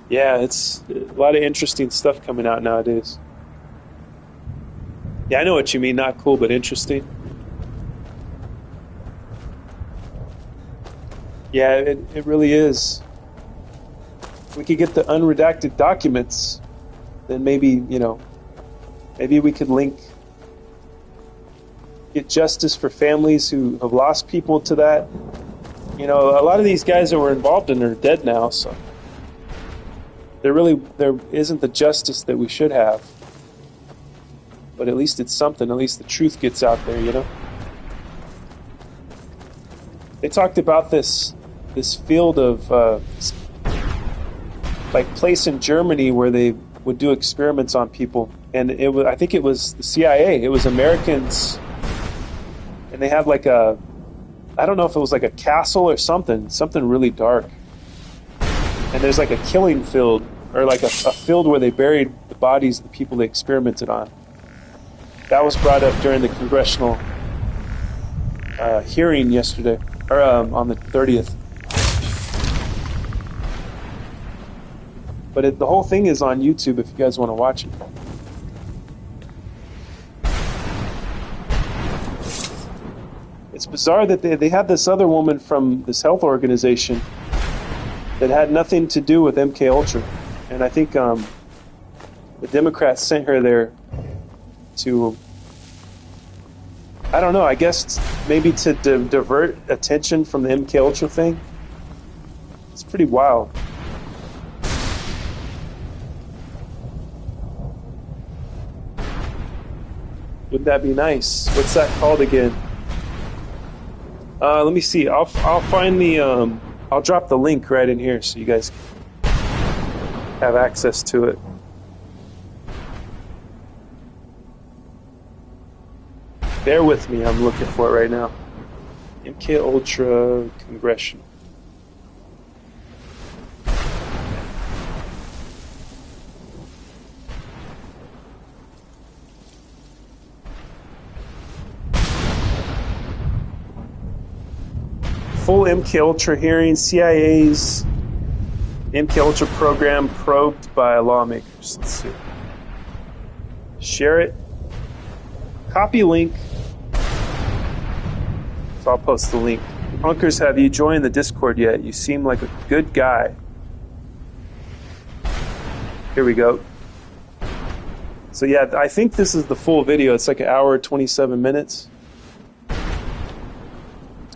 Yeah, it's a lot of interesting stuff coming out nowadays. Yeah, I know what you mean. Not cool, but interesting. Yeah, it really is. If we could get the unredacted documents, then maybe, maybe we could get justice for families who have lost people to that. A lot of these guys that were involved in it are dead now, so there isn't the justice that we should have. But at least it's something. At least the truth gets out there, They talked about this field of place in Germany where they would do experiments on people, and I think it was the CIA. It was Americans, and they had I don't know if it was like a castle or something really dark. And there's like a killing field, or like a field where they buried the bodies of the people they experimented on. That was brought up during the congressional hearing yesterday, or on the 30th. But the whole thing is on YouTube if you guys want to watch it. It's bizarre that they had this other woman from this health organization that had nothing to do with MK Ultra, and I think the Democrats sent her there to I don't know. I guess maybe to divert attention from the MK Ultra thing. It's pretty wild. Wouldn't that be nice? What's that called again? Let me see. I'll find the I'll drop the link right in here so you guys have access to it. Bear with me, I'm looking for it right now. MK Ultra Congressional. Full MK Ultra hearing, CIA's MK Ultra program probed by lawmakers. Let's see. Share it. Copy link. So I'll post the link. Punkers, have you joined the Discord yet? You seem like a good guy. Here we go. So yeah, I think this is the full video. It's like an hour, 27 minutes.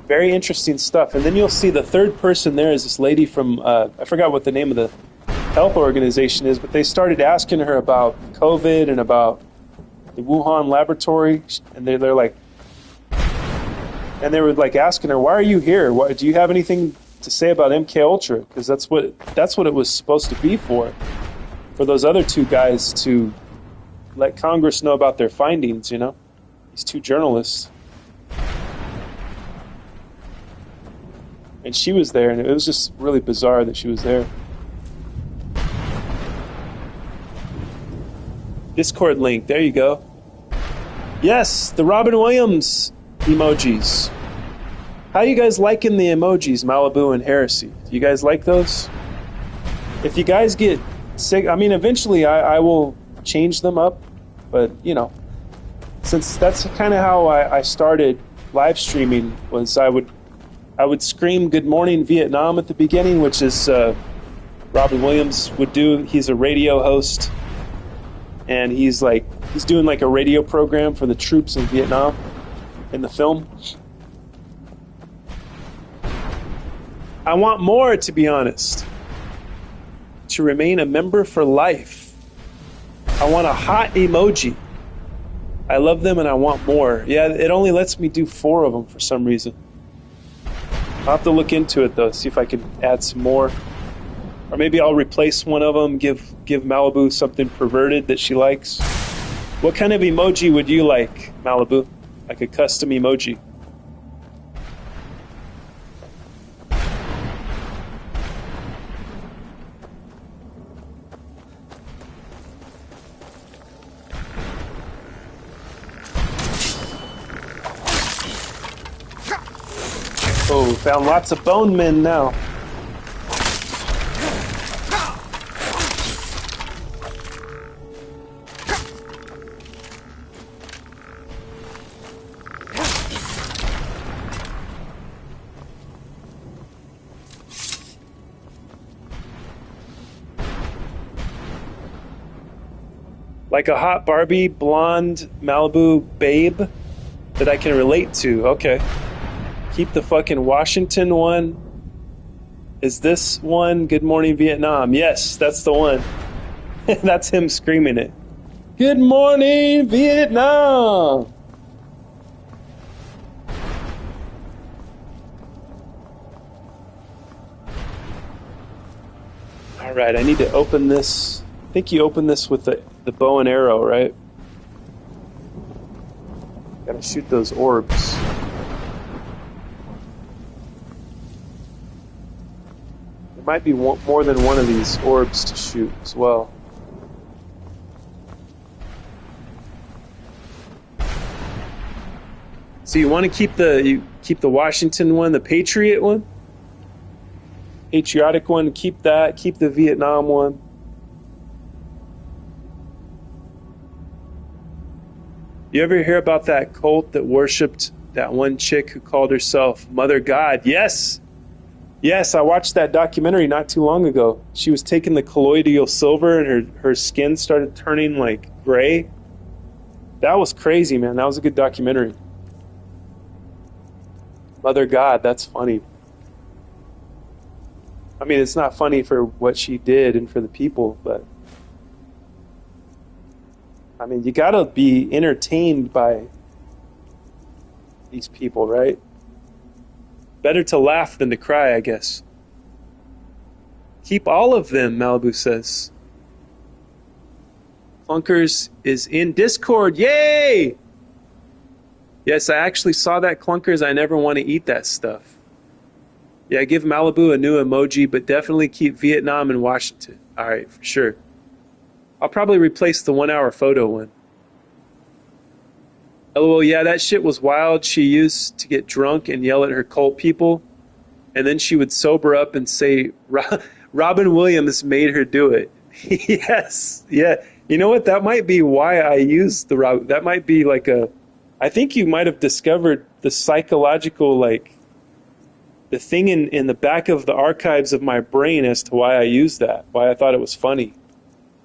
Very interesting stuff. And then you'll see the third person there is this lady from, I forgot what the name of the health organization is, but they started asking her about COVID and about the Wuhan laboratory. And they're like, and they were like asking her, why are you here? Why, do you have anything to say about MK Ultra? Because that's what it was supposed to be for those other two guys to let Congress know about their findings, you know? These two journalists. And she was there, and it was just really bizarre that she was there. Discord link, there you go. Yes, the Robin Williams emojis. How you guys liking the emojis, Malibu and Heresy? Do you guys like those? If you guys get sick, I mean, eventually I will change them up, but, you know, since that's kind of how I started live streaming, was I would scream "Good Morning Vietnam" at the beginning, which is Robin Williams would do. He's a radio host, and he's doing like a radio program for the troops in Vietnam in the film. I want more, to be honest. To remain a member for life. I want a hot emoji. I love them and I want more. Yeah, it only lets me do 4 of them for some reason. I'll have to look into it though, see if I can add some more. Or maybe I'll replace one of them, give Malibu something perverted that she likes. What kind of emoji would you like, Malibu? Like a custom emoji. Oh, found lots of bone men now. Like a hot Barbie, blonde Malibu babe that I can relate to. Okay. Keep the fucking Washington one. Is this one Good Morning Vietnam? Yes, that's the one. That's him screaming it. Good morning, Vietnam! Alright, I need to open this. I think you open this with the bow and arrow, right? Gotta shoot those orbs. Might be more than one of these orbs to shoot as well. So you want to keep the Washington one, the Patriot one, patriotic one. Keep that. Keep the Vietnam one. You ever hear about that cult that worshipped that one chick who called herself Mother God? Yes. Yes, I watched that documentary not too long ago. She was taking the colloidal silver and her skin started turning like gray. That was crazy, man. That was a good documentary. Mother God, that's funny. I mean, it's not funny for what she did and for the people, but I mean, you gotta be entertained by these people, right? Better to laugh than to cry, I guess. Keep all of them, Malibu says. Clunkers is in Discord. Yay! Yes, I actually saw that, Clunkers. I never want to eat that stuff. Yeah, give Malibu a new emoji, but definitely keep Vietnam and Washington. All right, for sure. I'll probably replace the 1 hour photo one. LOL, yeah, that shit was wild. She used to get drunk and yell at her cult people, and then she would sober up and say, Robin Williams made her do it. Yes, yeah. You know what? That might be why I used the that might be like I think you might have discovered the psychological, like, the thing in the back of the archives of my brain as to why I used that, why I thought it was funny.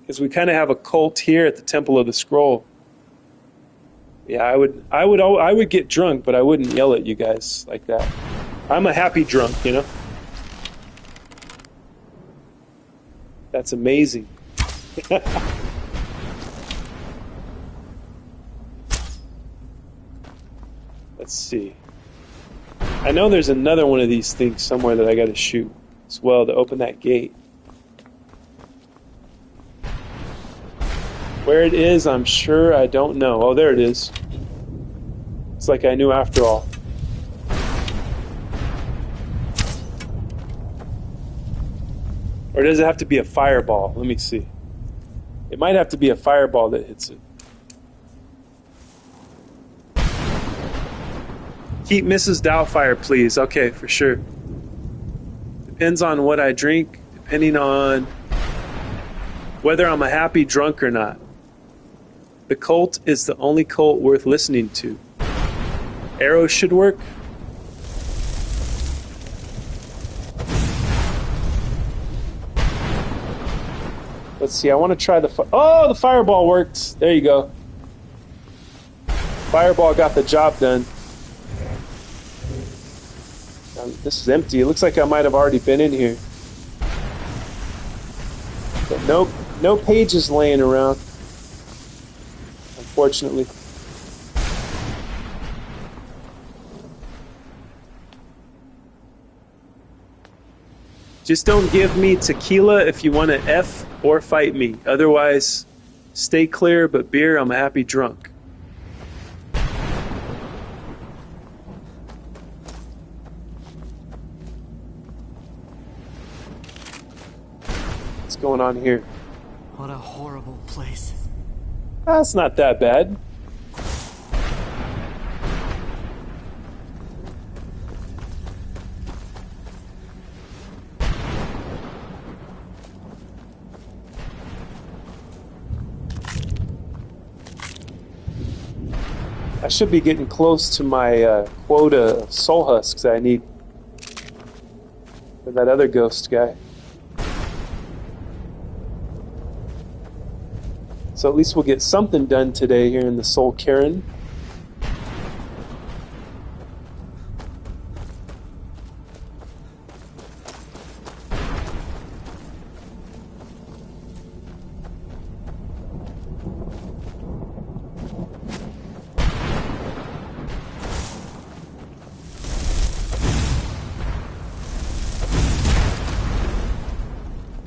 Because we kind of have a cult here at the Temple of the Scroll. Yeah, I would get drunk, but I wouldn't yell at you guys like that. I'm a happy drunk, you know? That's amazing. Let's see. I know there's another one of these things somewhere that I got to shoot as well to open that gate. Where it is, I'm sure I don't know. Oh, there it is. It's like I knew after all. Or does it have to be a fireball? Let me see. It might have to be a fireball that hits it. Keep Mrs. Doubtfire, please. Okay, for sure. Depends on what I drink, depending on whether I'm a happy drunk or not. The cult is the only cult worth listening to. Arrows should work. Let's see, I want to try oh, the fireball worked. There you go. Fireball got the job done. This is empty. It looks like I might have already been in here. But no pages laying around, unfortunately. Just don't give me tequila if you want to F or fight me. Otherwise, stay clear, but beer, I'm a happy drunk. What's going on here? What a horrible place. That's not that bad. I should be getting close to my quota of soul husks that I need for that other ghost guy. So at least we'll get something done today here in the Soul Cairn.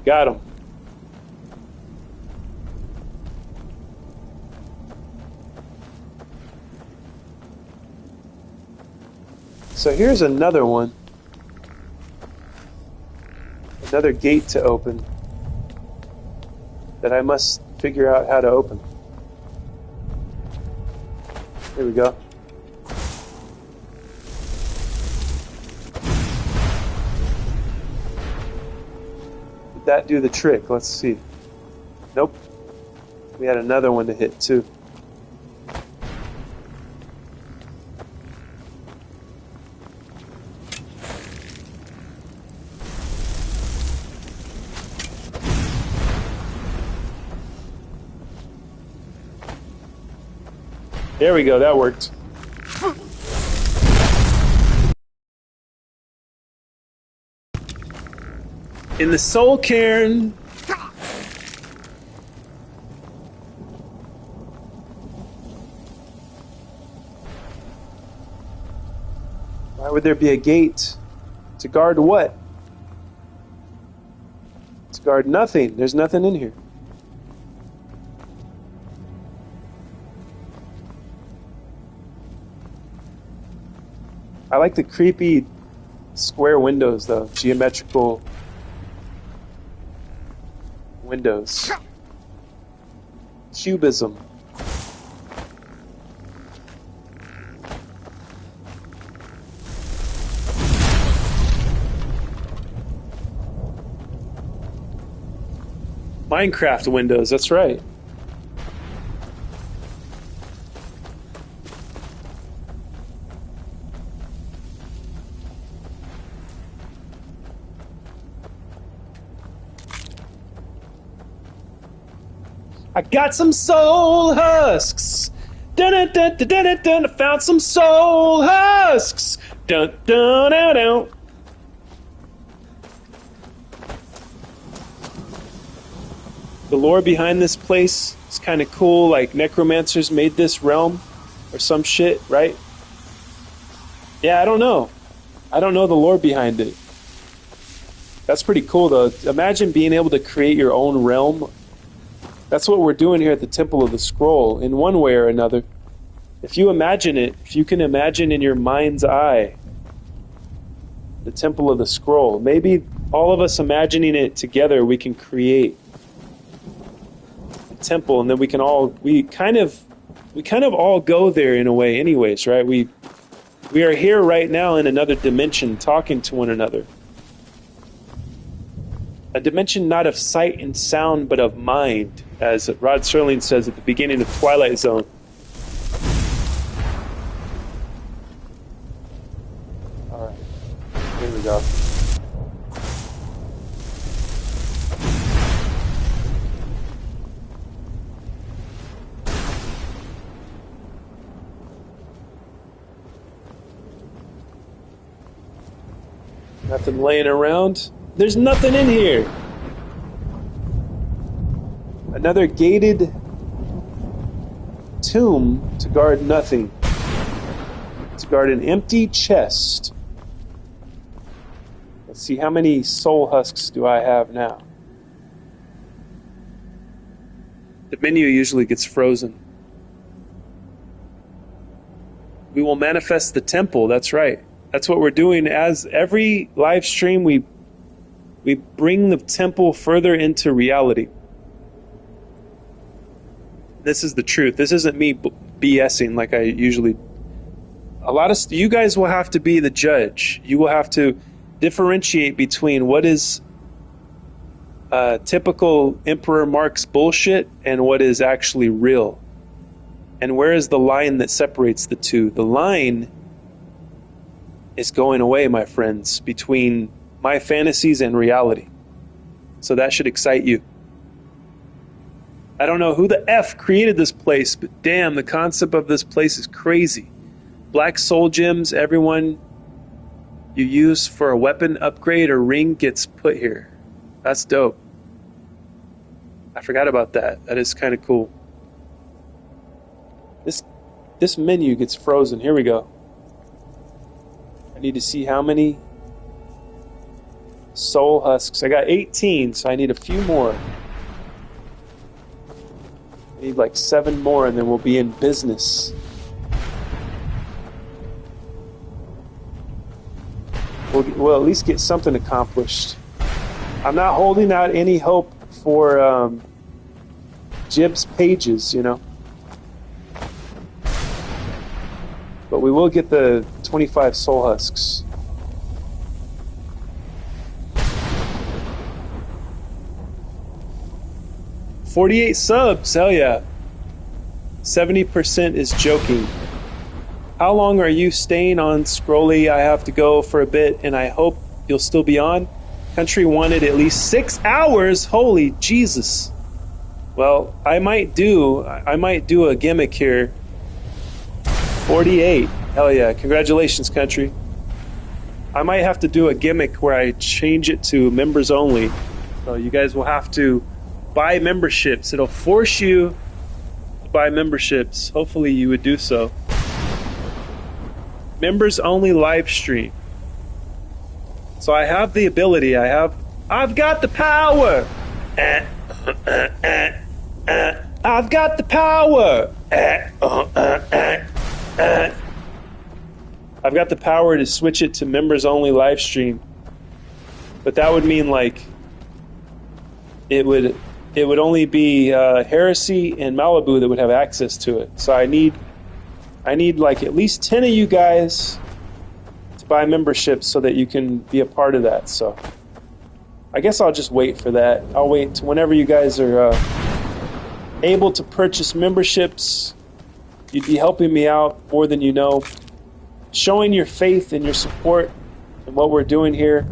Got him. So here's another one. Another gate to open that I must figure out how to open. Here we go. Did that do the trick? Let's see. Nope. We had another one to hit too. There we go, that worked. In the soul cairn. Why would there be a gate? To guard what? To guard nothing. There's nothing in here. I like the creepy square windows, though. Geometrical windows. Cubism. Minecraft windows, that's right. I got some soul husks. Dun dun dun dun dun dun. I found some soul husks. Dun dun dun dun. The lore behind this place is kind of cool. Like necromancers made this realm, or some shit, right? Yeah, I don't know. I don't know the lore behind it. That's pretty cool, though. Imagine being able to create your own realm. That's what we're doing here at the Temple of the Scroll, in one way or another. If you imagine it, if you can imagine in your mind's eye the Temple of the Scroll, maybe all of us imagining it together, we can create a temple, and then we kind of all go there in a way anyways, right? We are here right now in another dimension talking to one another. A dimension not of sight and sound, but of mind, as Rod Serling says at the beginning of Twilight Zone. All right, here we go. Nothing laying around. There's nothing in here. Another gated tomb to guard nothing. To guard an empty chest. Let's see, how many soul husks do I have now? The menu usually gets frozen. We will manifest the temple, that's right. That's what we're doing. As every live stream, we bring the temple further into reality. This is the truth. This isn't me BSing like I usually. You guys will have to be the judge. You will have to differentiate between what is typical Emperor Mark's bullshit and what is actually real. And where is the line that separates the two? The line is going away, my friends, between my fantasies and reality. So that should excite you. I don't know who the F created this place, but damn, the concept of this place is crazy. Black soul gems, everyone you use for a weapon upgrade or ring gets put here. That's dope. I forgot about that. That is kind of cool. This menu gets frozen. Here we go. I need to see how many soul husks. I got 18, so I need a few more. I need like 7 more, and then we'll be in business. We'll at least get something accomplished. I'm not holding out any hope for Jib's pages, you know. But we will get the 25 soul husks. $48 subs, hell yeah. 70% is joking. How long are you staying on, Scrolly? I have to go for a bit, and I hope you'll still be on. Country wanted at least 6 hours. Holy Jesus. Well, I might do a gimmick here. 48. Hell yeah. Congratulations, country. I might have to do a gimmick where I change it to members only. So you guys will have to buy memberships. It'll force you to buy memberships. Hopefully you would do so. Members only live stream. So I have the ability. I've got the power. I've got the power. I've got the power to switch it to members only live stream. But that would mean like it would only be Heresy and Malibu that would have access to it. So I need like at least 10 of you guys to buy memberships so that you can be a part of that. So I guess I'll just wait for that. I'll wait to whenever you guys are able to purchase memberships. You'd be helping me out more than you know. Showing your faith and your support in what we're doing here.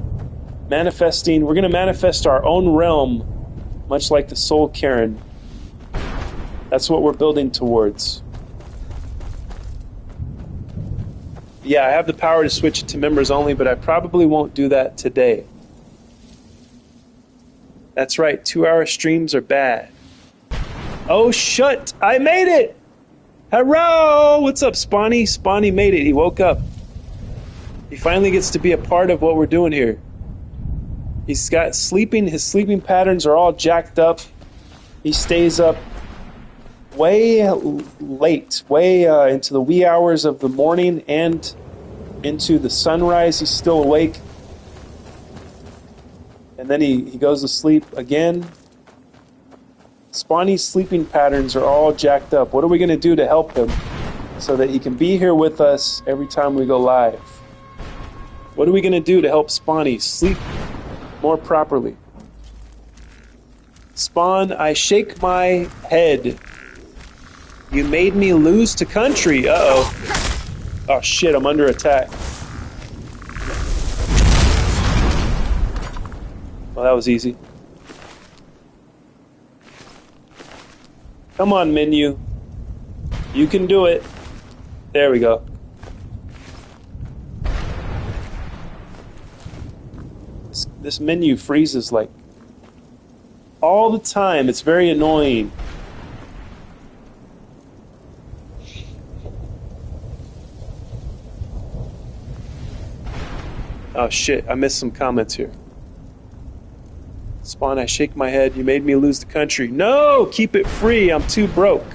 Manifesting. We're going to manifest our own realm, much like the Soul Cairn. That's what we're building towards. Yeah, I have the power to switch it to members only, but I probably won't do that today. That's right, 2-hour streams are bad. Oh, shut! I made it! Hello! What's up, Spawny? Spawny made it. He woke up. He finally gets to be a part of what we're doing here. He's got sleeping. His sleeping patterns are all jacked up. He stays up way late, way into the wee hours of the morning and into the sunrise. He's still awake. And then he goes to sleep again. Spawny's sleeping patterns are all jacked up. What are we going to do to help him so that he can be here with us every time we go live? What are we going to do to help Spawny sleep more properly? Spawn, I shake my head. You made me lose to country. Uh-oh. Oh, shit, I'm under attack. Well, that was easy. Come on, menu. You can do it. There we go. This menu freezes like all the time. It's very annoying. Oh shit, I missed some comments here. Spawn, I shake my head. You made me lose the country. No! Keep it free. I'm too broke.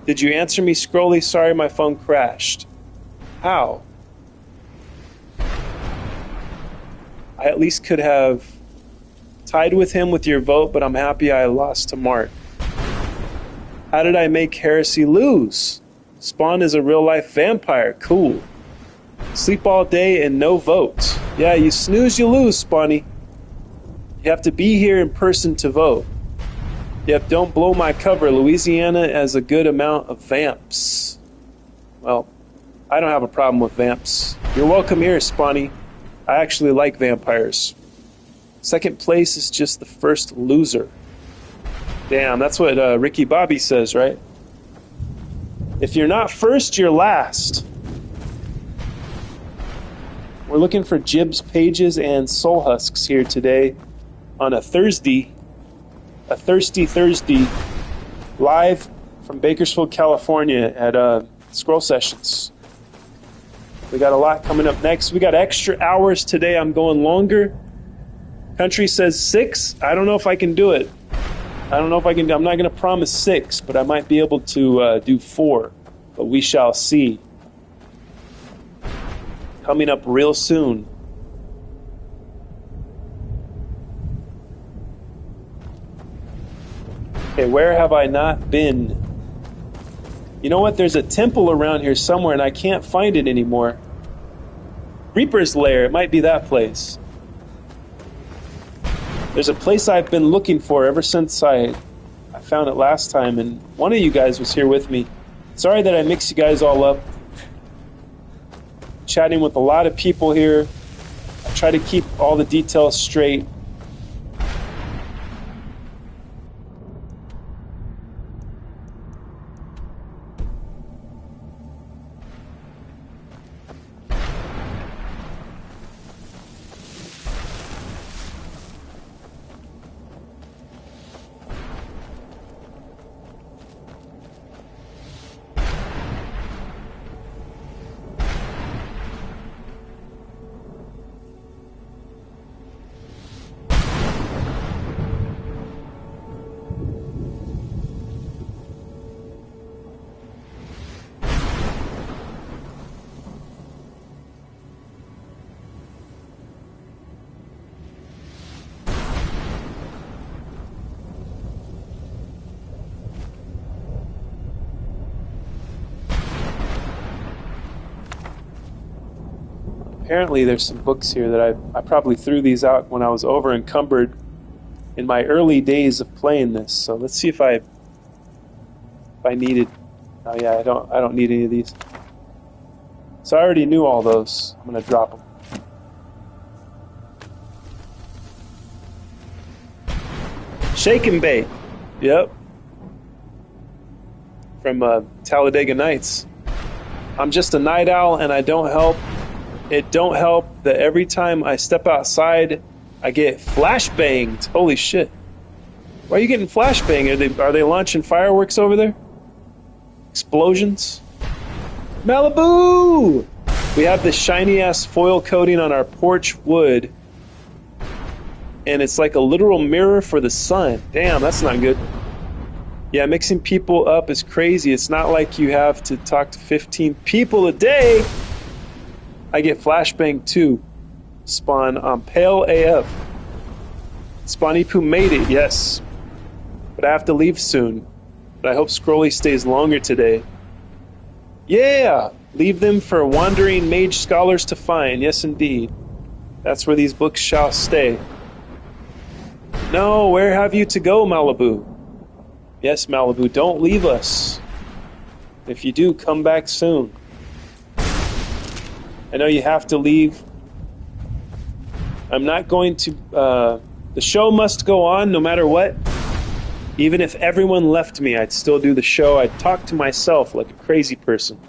Did you answer me, Scrolly? Sorry, my phone crashed. How? I at least could have tied with him with your vote, but I'm happy I lost to Mark. How did I make Heresy lose? Spawn is a real-life vampire. Cool. Sleep all day and no votes. Yeah, you snooze, you lose, Spawny. You have to be here in person to vote. Yep, don't blow my cover. Louisiana has a good amount of vamps. Well, I don't have a problem with vamps. You're welcome here, Spawny. I actually like vampires. Second place is just the first loser. Damn, that's what Ricky Bobby says, right? If you're not first, you're last. We're looking for Jibs, Pages, and Soul Husks here today on a Thursday, Thirsty Thursday, live from Bakersfield, California at Scroll Sessions. We got a lot coming up next. We got extra hours today. I'm going longer. Country says 6. I don't know if I can do it. I'm not going to promise 6, but I might be able to do 4. But we shall see. Coming up real soon. Okay, where have I not been? You know what? There's a temple around here somewhere, and I can't find it anymore. Reaper's Lair. It might be that place. There's a place I've been looking for ever since I found it last time, and one of you guys was here with me. Sorry that I mixed you guys all up. Chatting with a lot of people here. I try to keep all the details straight. apparently there's some books here that I probably threw these out when I was over encumbered in my early days of playing this. So let's see if I needed. Oh yeah, I don't need any of these. So I already knew all those. I'm gonna drop them. Shake and bake. Yep. From Talladega Nights. I'm just a night owl and I don't help. It don't help that every time I step outside, I get flashbanged. Holy shit. Why are you getting flashbanged? Are they launching fireworks over there? Explosions? Malibu! We have this shiny ass foil coating on our porch wood. And it's like a literal mirror for the sun. Damn, that's not good. Yeah, mixing people up is crazy. It's not like you have to talk to 15 people a day. I get flashbang too. Spawn on Pale AF. Spawny Poo made it, yes. But I have to leave soon. But I hope Scrolly stays longer today. Yeah! Leave them for wandering mage scholars to find. Yes, indeed. That's where these books shall stay. No, where have you to go, Malibu? Yes, Malibu, don't leave us. If you do, come back soon. I know you have to leave. I'm not going to... the show must go on no matter what. Even if everyone left me, I'd still do the show. I'd talk to myself like a crazy person.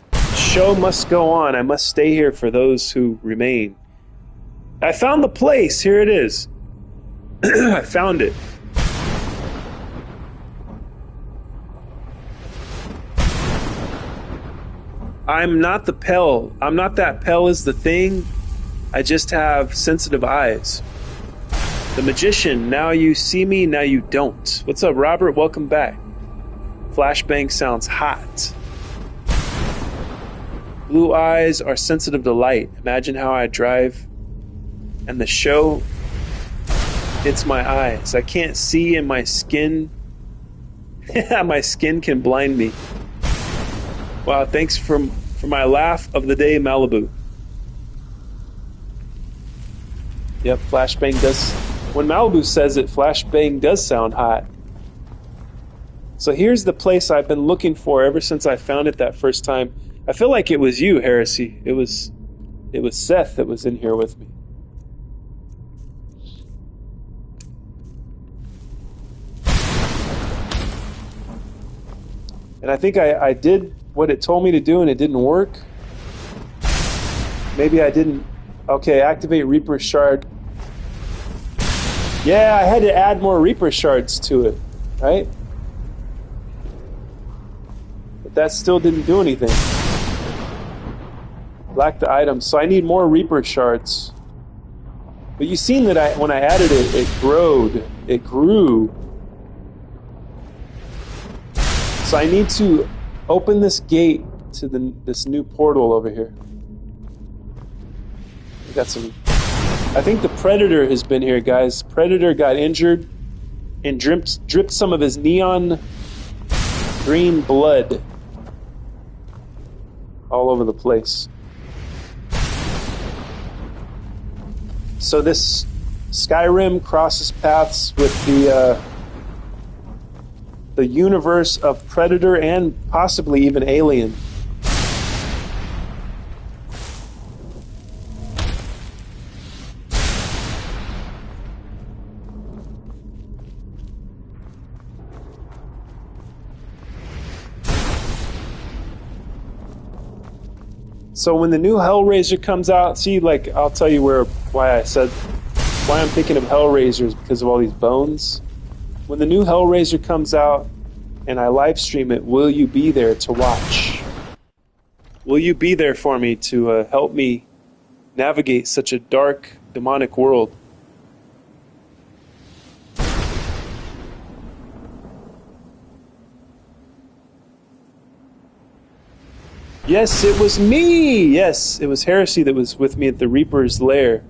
The show must go on. I must stay here for those who remain. I found the place. Here it is. I found it. I'm not the Pell. I'm not that Pell is the thing. I just have sensitive eyes. The magician. Now you see me, now you don't. What's up, Robert? Welcome back. Flashbang sounds hot. Blue eyes are sensitive to light. Imagine how I drive and the show hits my eyes. I can't see and my skin my skin can blind me. Wow, thanks for my laugh of the day, Malibu. Yep, flashbang does. When Malibu says it, flashbang does sound hot. So here's the place I've been looking for ever since I found it that first time. I feel like it was you, Heresy. It was Seth that was in here with me. And I think I did what it told me to do and it didn't work. Maybe I didn't. Okay, activate Reaper Shard. Yeah, I had to add more Reaper Shards to it, right? But that still didn't do anything. Lack the items, so I need more Reaper Shards. But you've seen that when I added it, it growed. It grew. So I need to open this gate to this new portal over here. We got some. I think the Predator has been here, guys. Predator got injured and dripped some of his neon green blood all over the place. So this Skyrim crosses paths with the universe of Predator and possibly even Alien. So when the new Hellraiser comes out, see, like, I'll tell you why I'm thinking of Hellraiser is because of all these bones. When the new Hellraiser comes out and I live stream it, will you be there to watch? Will you be there for me to help me navigate such a dark, demonic world? Yes, it was me! Yes, it was Heresy that was with me at the Reaper's lair.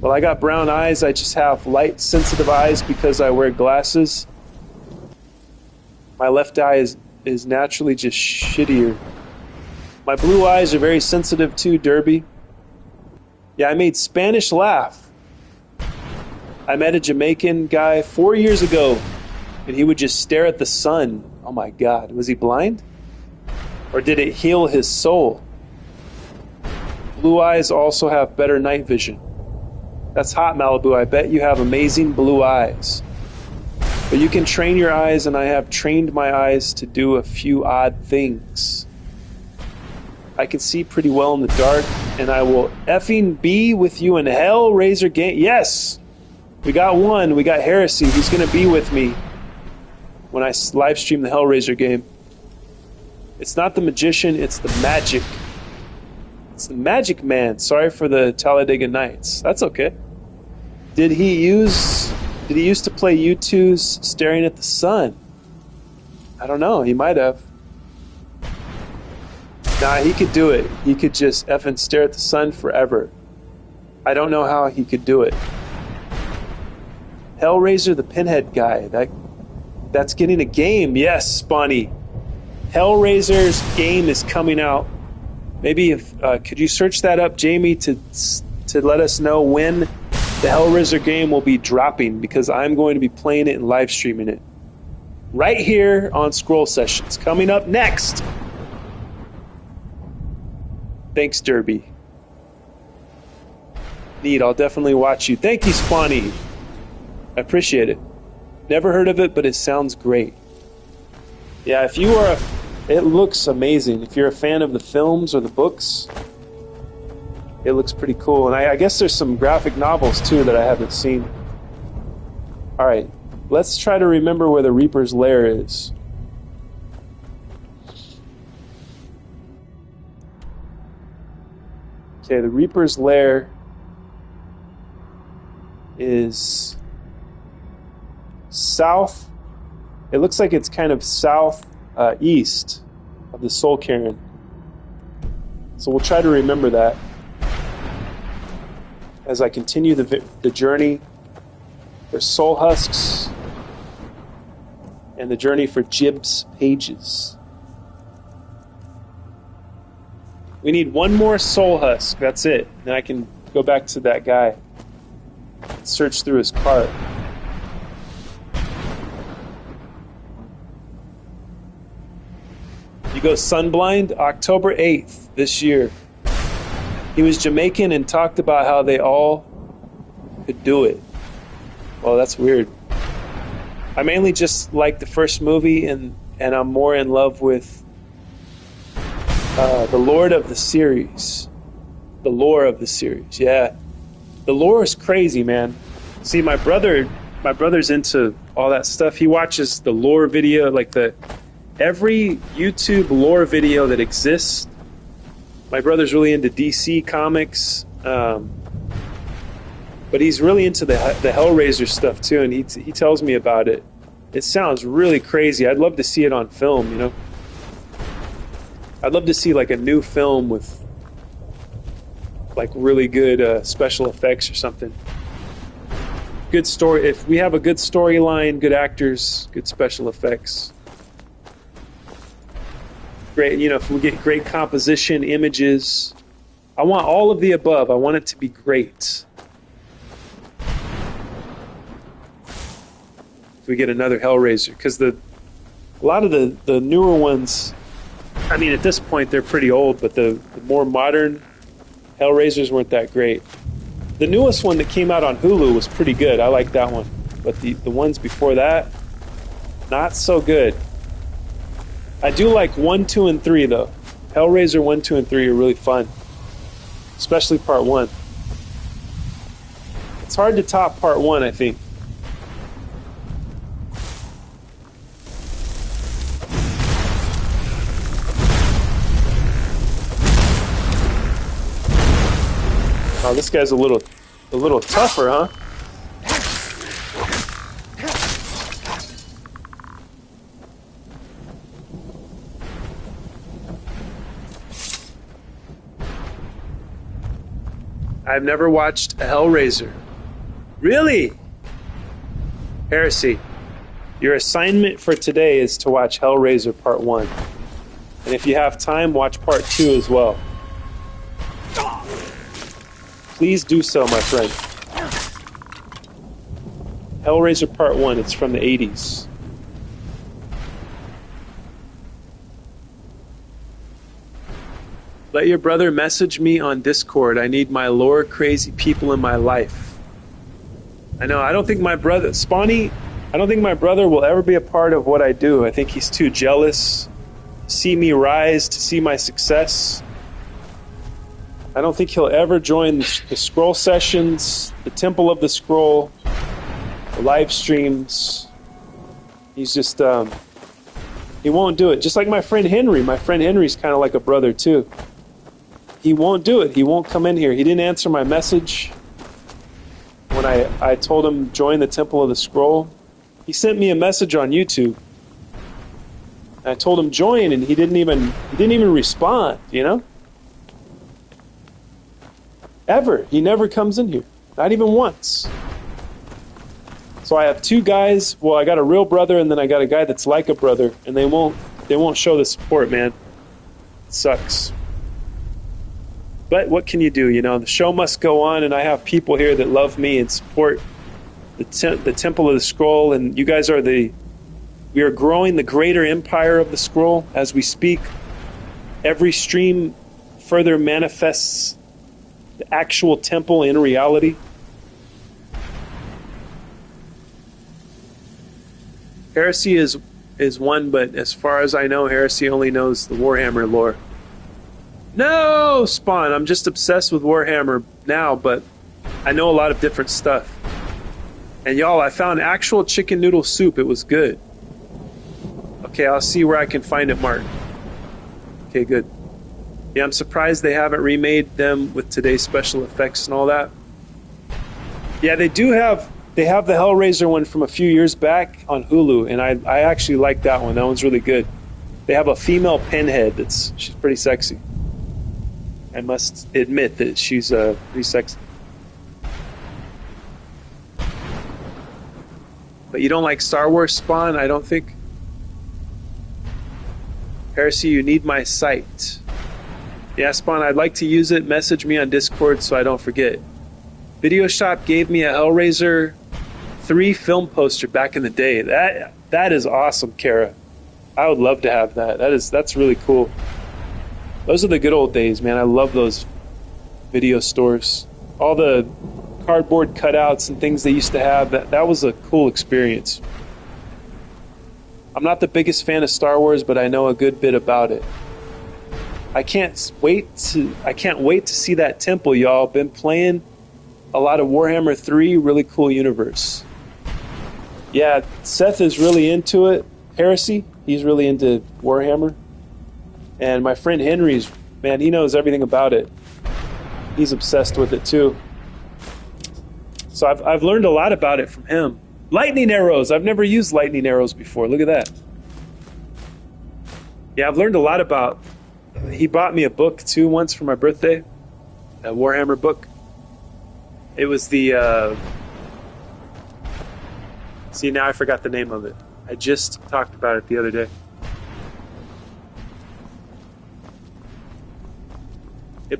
Well, I got brown eyes. I just have light-sensitive eyes because I wear glasses. My left eye is naturally just shittier. My blue eyes are very sensitive too, Derby. Yeah, I made Spanish laugh. I met a Jamaican guy 4 years ago, and he would just stare at the sun. Oh my God, was he blind? Or did it heal his soul? Blue eyes also have better night vision. That's hot, Malibu. I bet you have amazing blue eyes. But you can train your eyes, and I have trained my eyes to do a few odd things. I can see pretty well in the dark, and I will effing be with you in Hellraiser game. Yes! We got one. We got Heresy. He's going to be with me when I live stream the Hellraiser game. It's not the magician, it's the magic. It's the magic man. Sorry for the Talladega Nights. That's okay. Did he used to play U2's Staring at the Sun? I don't know. He might have. Nah, he could do it. He could just effing stare at the sun forever. I don't know how he could do it. Hellraiser, the Pinhead guy. That's getting a game. Yes, Spawny. Hellraiser's game is coming out. Maybe if could you search that up, Jamie, to let us know when the Hellraiser game will be dropping, because I'm going to be playing it and live streaming it right here on Scroll Sessions. Coming up next. Thanks, Derby. Neat. I'll definitely watch you. Thank you, Spawny. I appreciate it. Never heard of it, but it sounds great. Yeah, if you are it looks amazing. If you're a fan of the films or the books, it looks pretty cool. And I guess there's some graphic novels, too, that I haven't seen. Alright, let's try to remember where the Reaper's Lair is. Okay, the Reaper's Lair is south. It looks like it's kind of south east of the Soul Cairn. So we'll try to remember that as I continue the journey for Soul Husks and the journey for Jib's Pages. We need one more Soul Husk. That's it. Then I can go back to that guy and search through his cart. You go Sunblind, October 8th this year. He was Jamaican and talked about how they all could do it. Well, that's weird. I mainly just like the first movie, and I'm more in love with the lore of the series. The lore of the series, yeah. The lore is crazy, man. See, my brother's into all that stuff. He watches the lore video, like every YouTube lore video that exists. My brother's really into DC comics, but he's really into the Hellraiser stuff too, and he tells me about it. It sounds really crazy. I'd love to see it on film, you know? I'd love to see like a new film with like really good special effects or something. Good story. If we have a good storyline, good actors, good special effects. Great, you know, if we get great composition, images. I want all of the above. I want it to be great. If we get another Hellraiser, because a lot of the newer ones, I mean, at this point they're pretty old, but the more modern Hellraisers weren't that great. The newest one that came out on Hulu was pretty good. I like that one, but the ones before that, not so good. I do like 1, 2, and 3 though. Hellraiser 1, 2, and 3 are really fun, especially part 1. It's hard to top part 1, I think. Oh, this guy's a little tougher, huh? I've never watched a Hellraiser. Really? Heresy. Your assignment for today is to watch Hellraiser Part 1. And if you have time, watch part 2 as well. Please do so, my friend. Hellraiser Part 1, it's from the 80s. Let your brother message me on Discord. I need my lore crazy people in my life. I know, I don't think my brother, Spawny, I don't think my brother will ever be a part of what I do. I think he's too jealous to see me rise, to see my success. I don't think he'll ever join the scroll sessions, the Temple of the Scroll, the live streams. He's just, he won't do it. Just like my friend Henry. My friend Henry's kind of like a brother too. He won't do it. He won't come in here. He didn't answer my message when I told him join the Temple of the Scroll. He sent me a message on YouTube. I told him join, and he didn't even respond. You know, ever. He never comes in here, not even once. So I have two guys. Well, I got a real brother, and then I got a guy that's like a brother, and they won't show the support, man. It sucks. But what can you do? You know, the show must go on, and I have people here that love me and support the Temple of the Scroll, and you guys are we are growing the greater empire of the Scroll as we speak. Every stream further manifests the actual temple in reality. Heresy is one, but as far as I know, Heresy only knows the Warhammer lore. No, Spawn, I'm just obsessed with Warhammer now, but I know a lot of different stuff. And y'all, I found actual chicken noodle soup. It was good. Okay, I'll see where I can find it, Mark. Okay, good. Yeah, I'm surprised they haven't remade them with today's special effects and all that. Yeah, they have the Hellraiser one from a few years back on Hulu, and I actually like that one. That one's really good. They have a female pinhead she's pretty sexy. I must admit that she's pretty sexy. But you don't like Star Wars, Spawn, I don't think? Heresy, you need my site. Yeah, Spawn, I'd like to use it. Message me on Discord so I don't forget. Video Shop gave me a Hellraiser 3 film poster back in the day. That is awesome, Kara. I would love to have that. That's really cool. Those are the good old days, man. I love those video stores. All the cardboard cutouts and things they used to have. That was a cool experience. I'm not the biggest fan of Star Wars, but I know a good bit about it. I can't wait to see that temple, y'all. Been playing a lot of Warhammer 3, really cool universe. Yeah, Seth is really into it. Heresy, he's really into Warhammer. And my friend Henry's, man, he knows everything about it. He's obsessed with it too. So I've learned a lot about it from him. Lightning arrows. I've never used lightning arrows before. Look at that. Yeah, I've learned a lot about. He bought me a book too once for my birthday, a Warhammer book. It was the. See, now I forgot the name of it. I just talked about it the other day.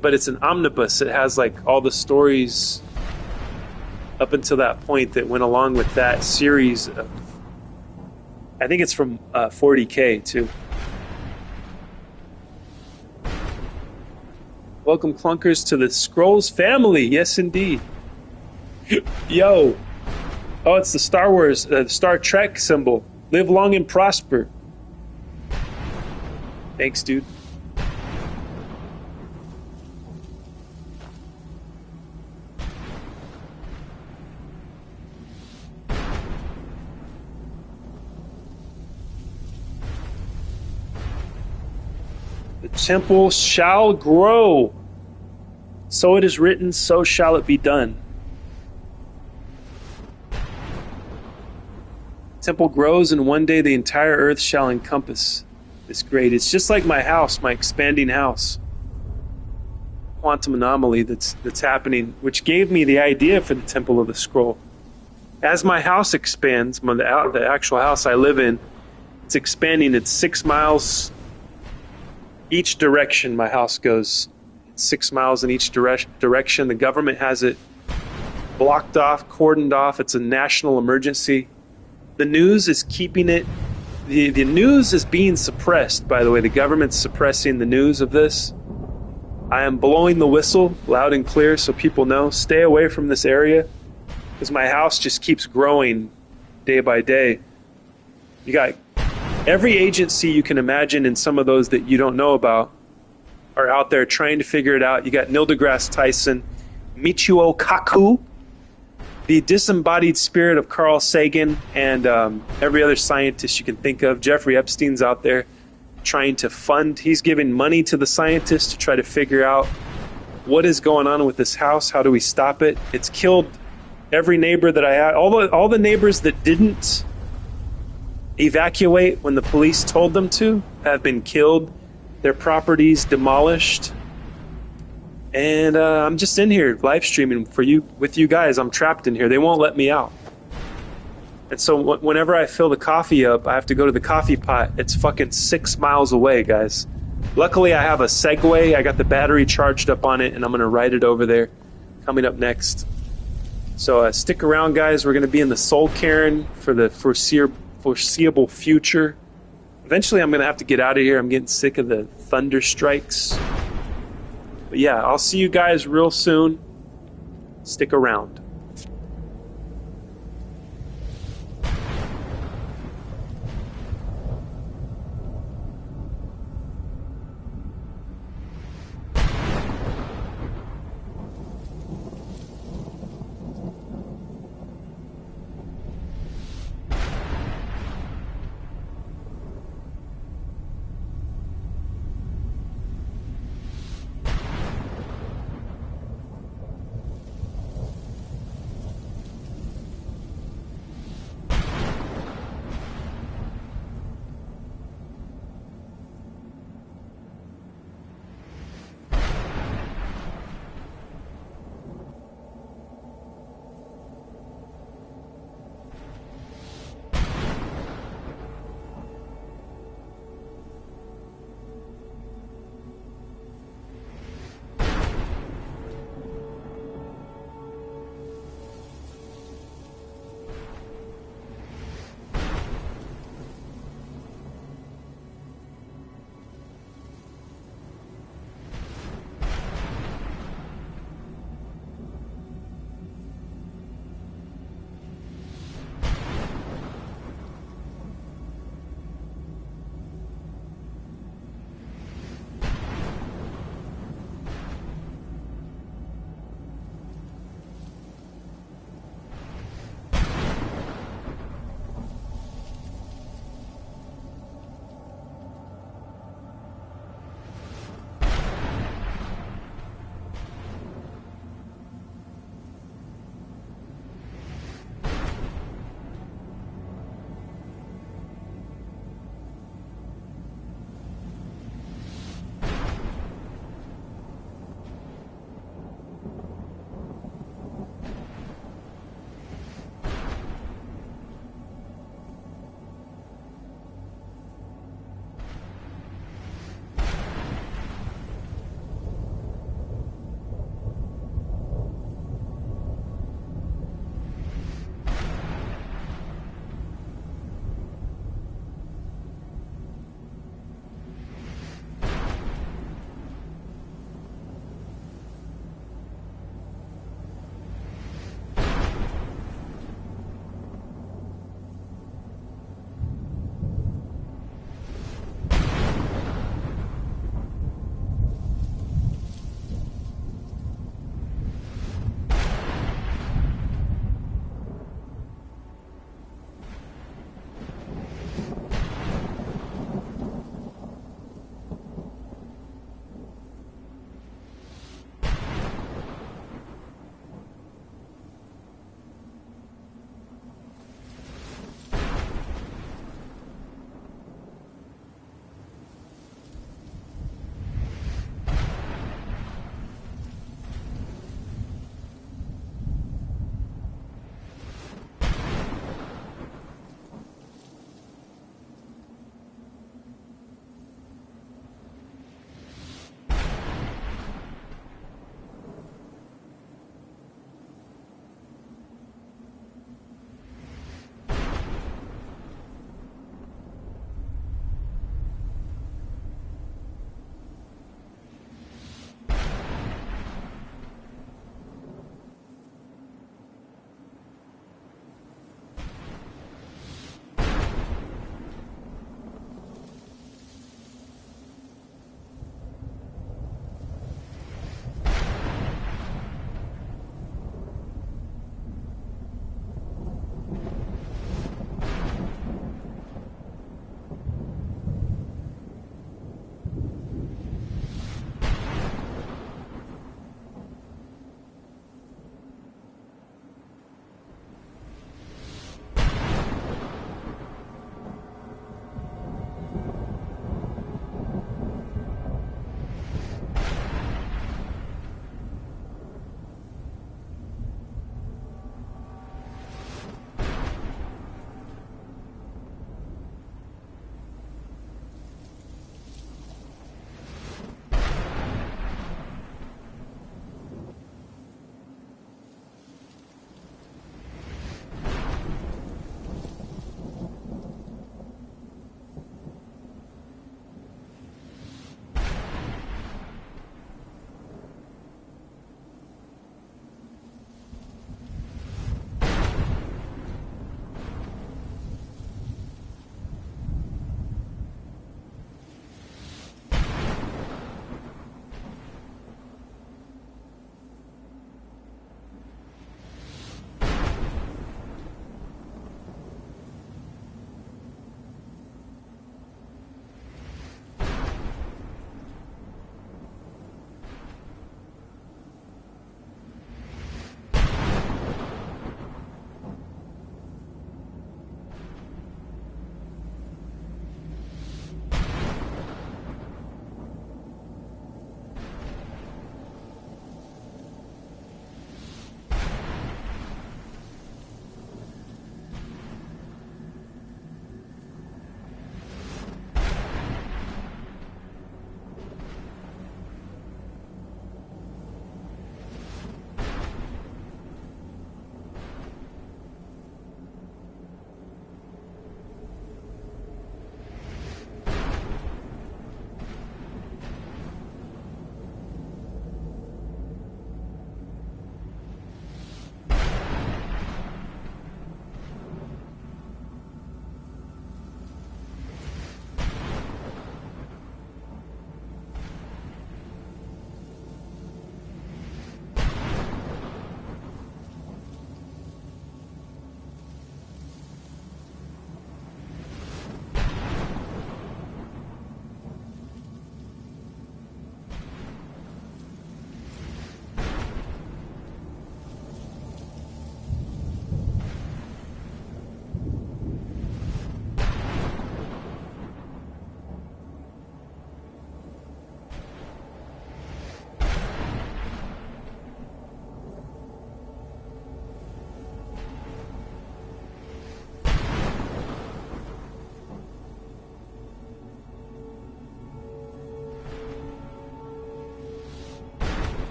But it's an omnibus. It has like all the stories up until that point that went along with that series of, I think it's from 40K too. Welcome, clunkers, to the Scrolls family. Yes, indeed. Yo. Oh, it's the Star Wars, Star Trek symbol. Live long and prosper. Thanks, dude. The temple shall grow. So it is written, so shall it be done. Temple grows, and one day the entire earth shall encompass this great. It's just like my house, my expanding house. Quantum anomaly that's happening, which gave me the idea for the Temple of the Scroll. As my house expands, the actual house I live in, it's expanding. It's 6 miles each direction my house goes. 6 miles in each direction. The government has it blocked off, cordoned off. It's a national emergency. The news is keeping it. The news is being suppressed, by the way. The government's suppressing the news of this. I am blowing the whistle loud and clear so people know. Stay away from this area because my house just keeps growing day by day. You got every agency you can imagine and some of those that you don't know about are out there trying to figure it out. You got Neil deGrasse Tyson, Michio Kaku, the disembodied spirit of Carl Sagan, and every other scientist you can think of. Jeffrey Epstein's out there trying to fund. He's giving money to the scientists to try to figure out what is going on with this house. How do we stop it? It's killed every neighbor that I had. All the neighbors that didn't evacuate when the police told them to have been killed. Their properties demolished. And I'm just in here live streaming with you guys. I'm trapped in here. They won't let me out. And so whenever I fill the coffee up, I have to go to the coffee pot. It's fucking 6 miles away, guys. Luckily, I have a Segway. I got the battery charged up on it, and I'm going to ride it over there coming up next. So stick around, guys. We're going to be in the Soul Cairn for the foreseeable future. Eventually, I'm going to have to get out of here. I'm getting sick of the thunder strikes. But yeah, I'll see you guys real soon. Stick around.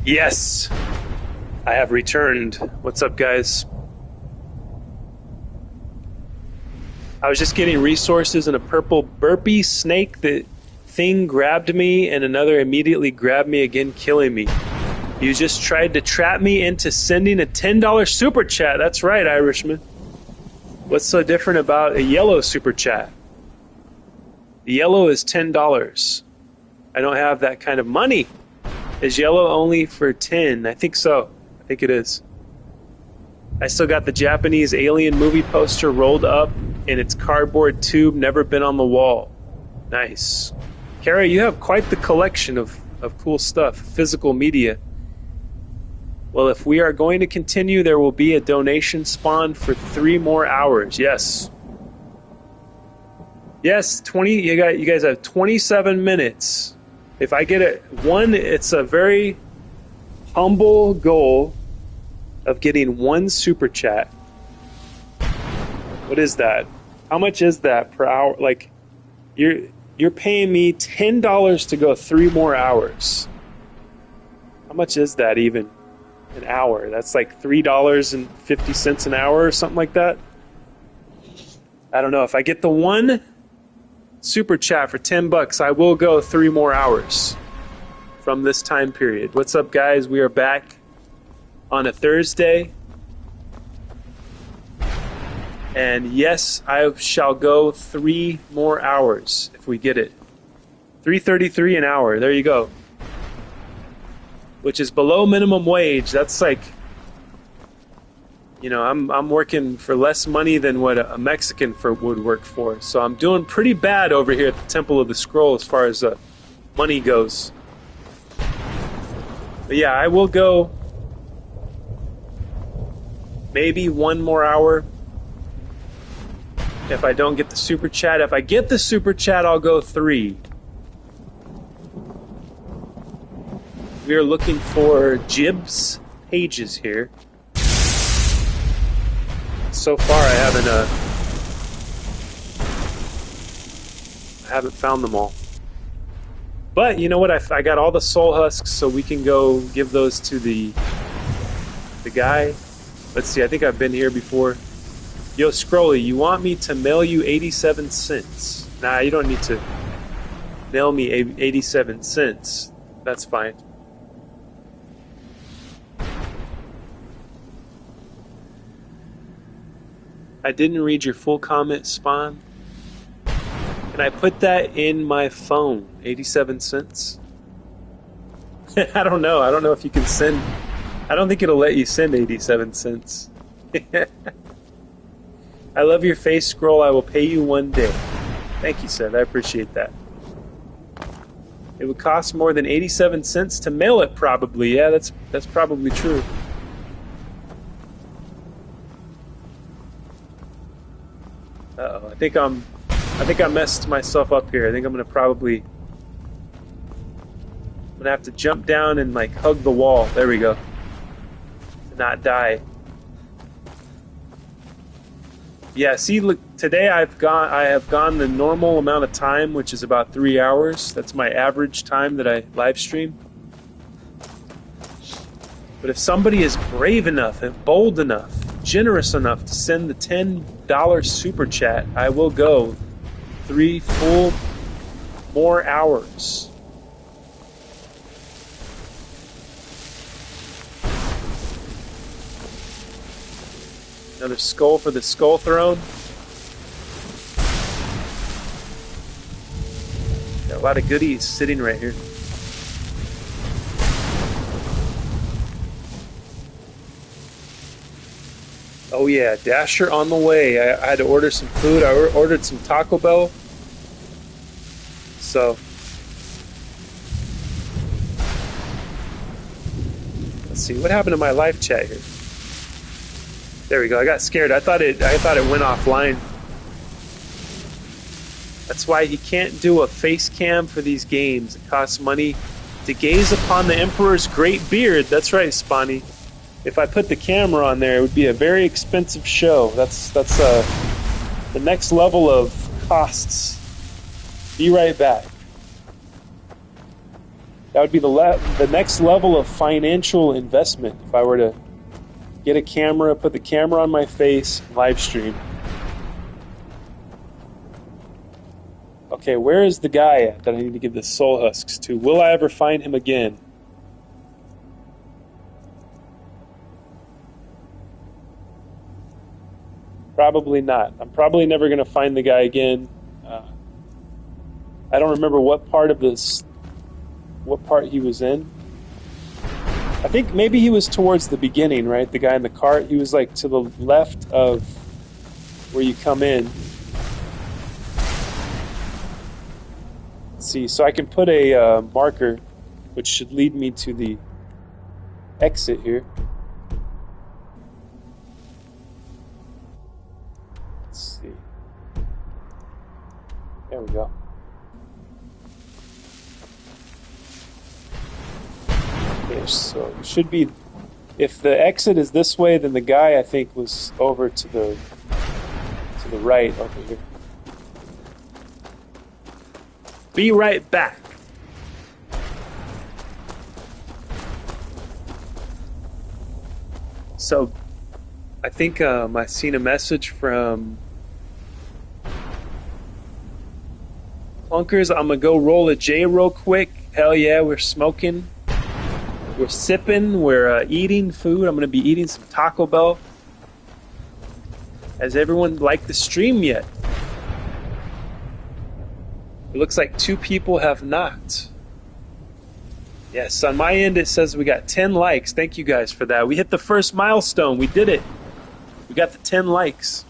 Yes, I have returned. What's up, guys? I was just getting resources and a purple burpee snake. The thing grabbed me and another immediately grabbed me again, killing me. You just tried to trap me into sending a $10 super chat. That's right, Irishman. What's so different about a yellow super chat? The yellow is $10. I don't have that kind of money. Is yellow only for 10? I think so. I think it is. I still got the Japanese Alien movie poster rolled up in its cardboard tube, never been on the wall. Nice. Kara, you have quite the collection of cool stuff, physical media. Well, if we are going to continue, there will be a donation spawn for 3 more hours. Yes. Yes, 20. You guys have 27 minutes. If I get it one, it's a very humble goal of getting 1 super chat. What is that? How much is that per hour? Like, you're paying me $10 to go 3 more hours. How much is that even? An hour? That's like $3.50 an hour or something like that. I don't know. If I get the 1 super chat for $10, I will go 3 more hours from this time period. What's up, guys? We are back on a Thursday. And yes, I shall go 3 more hours if we get it. $3.33 an hour. There you go. Which is below minimum wage. That's like, you know, I'm working for less money than what a Mexican would work for. So I'm doing pretty bad over here at the Temple of the Scroll as far as money goes. But yeah, I will go maybe 1 more hour if I don't get the super chat. If I get the super chat, I'll go 3. We are looking for Jib's pages here. So far, I haven't found them all. But you know what? I got all the soul husks, so we can go give those to the guy. Let's see. I think I've been here before. Yo, Scrolly, you want me to mail you 87 cents? Nah, you don't need to mail me 87 cents. That's fine. I didn't read your full comment, Spawn. Can I put that in my phone? 87 cents? I don't know. I don't know if you can send... I don't think it'll let you send 87 cents. I love your face, Scroll. I will pay you one day. Thank you, Seth. I appreciate that. It would cost more than 87 cents to mail it, probably. Yeah, that's probably true. Uh-oh, I think I messed myself up here. I think I'm gonna have to jump down and like hug the wall. There we go. To not die. Yeah, see, look, today I have gone the normal amount of time, which is about 3 hours. That's my average time that I live stream. But if somebody is brave enough and bold enough, generous enough to send the $10 super chat, I will go 3 full more hours. Another skull for the skull throne. Got a lot of goodies sitting right here. Oh yeah, Dasher on the way. I had to order some food. I ordered some Taco Bell. So let's see what happened to my live chat here. There we go. I got scared. I thought it went offline. That's why he can't do a face cam for these games. It costs money to gaze upon the Emperor's great beard. That's right, Spawny. If I put the camera on there, it would be a very expensive show. That's the next level of costs. Be right back. That would be the next level of financial investment if I were to get a camera, put the camera on my face, live stream. Okay, where is the guy at that I need to give the soul husks to? Will I ever find him again? Probably not. I'm probably never going to find the guy again. I don't remember what part he was in. I think maybe he was towards the beginning, right? The guy in the cart. He was like to the left of where you come in. Let's see, so I can put a marker, which should lead me to the exit here. Let's see. There we go. Okay, so it should be, if the exit is this way, then the guy I think was over to the right over here. Be right back. So, I think I seen a message from Plunkers. I'm gonna go roll a J real quick. Hell yeah, we're smoking. We're sipping. We're eating food. I'm gonna be eating some Taco Bell. Has everyone liked the stream yet? It looks like 2 people have not. Yes, on my end it says we got 10 likes. Thank you guys for that. We hit the first milestone. We did it. We got the 10 likes.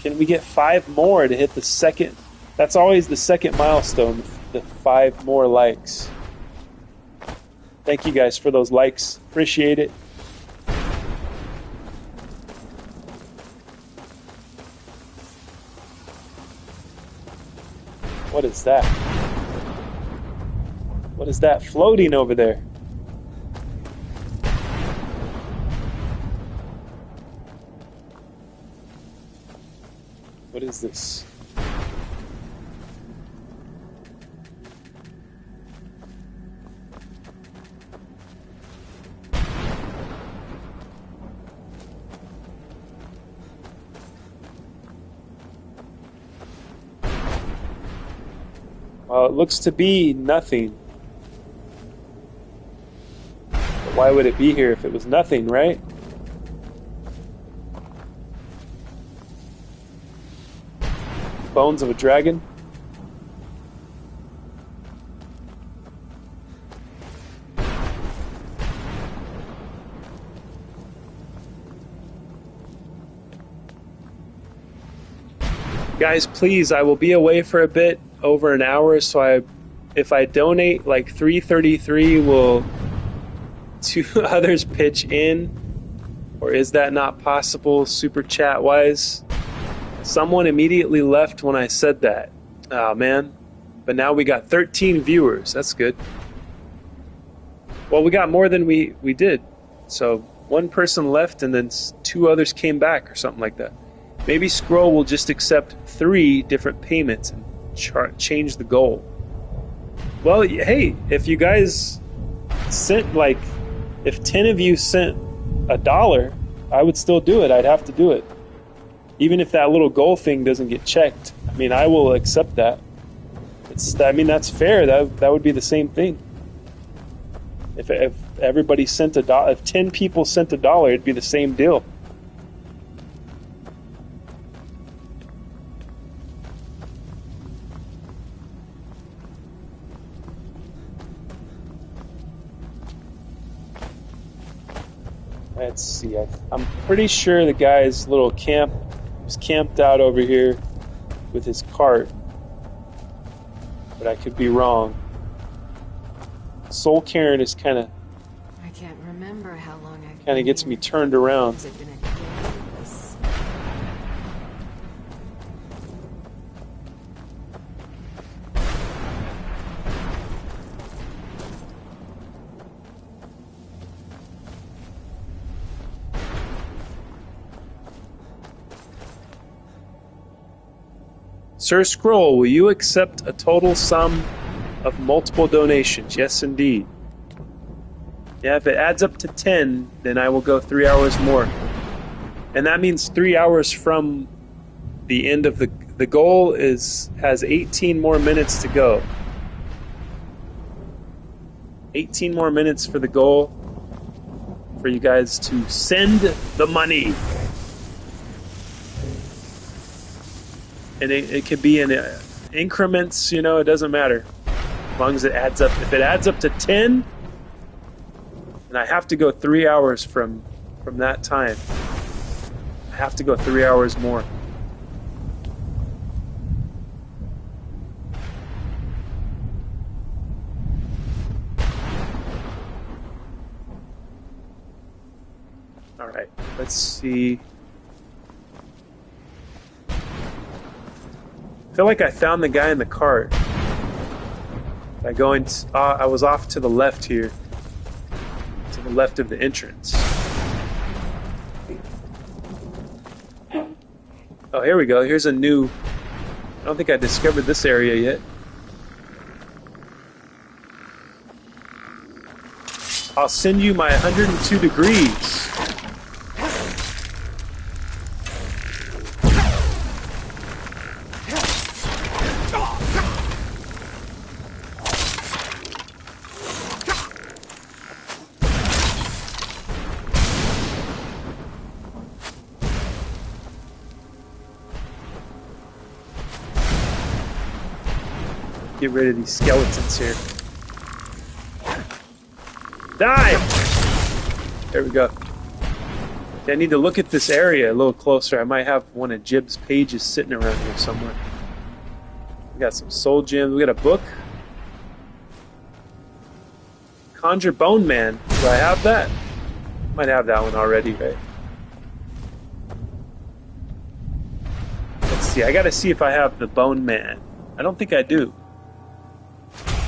Can we get 5 more to hit the second? That's always the second milestone, the 5 more likes. Thank you guys for those likes. Appreciate it. What is that? What is that floating over there? What is this? Well, it looks to be nothing. But why would it be here if it was nothing, right? Bones of a dragon? Guys, please, I will be away for a bit, over an hour, so if I donate like 333, will 2 others pitch in? Or is that not possible, super chat wise? Someone immediately left when I said that. Oh man. But now we got 13 viewers. That's good. Well, we got more than we did. So 1 person left and then 2 others came back or something like that. Maybe Scroll will just accept 3 different payments and change the goal. Well, hey, if you guys sent like, if 10 of you sent $1, I would still do it. I'd have to do it. Even if that little goal thing doesn't get checked. I mean, I will accept that. I mean, that's fair. That would be the same thing. If everybody sent $1, if 10 people sent $1, it'd be the same deal. Let's see. I'm pretty sure the guy's little camp was camped out over here with his cart, but I could be wrong. Soul Karen is kind of remember how long I've kind of gets me turned around. Has it been a day? Sir Scroll, will you accept a total sum of multiple donations. Yes, indeed. Yeah, if it adds up to 10, then I will go 3 hours more. And that means 3 hours from the end of the goal has 18 more minutes to go. 18 more minutes for the goal, for you guys to send the money. And it could be in increments, you know, it doesn't matter. As long as it adds up. If it adds up to 10, then I have to go 3 hours from that time. I have to go 3 hours more. All right, let's see. I feel like I found the guy in the cart. By going, I was off to the left here, to the left of the entrance. Oh, here we go. Here's a new. I don't think I discovered this area yet. I'll send you my 102 degrees. Get rid of these skeletons here. Die! There we go. Okay, I need to look at this area a little closer. I might have one of Jib's pages sitting around here somewhere. We got some soul gems. We got a book. Conjure Bone Man. Do I have that? Might have that one already, right? Let's see. I gotta see if I have the Bone Man. I don't think I do.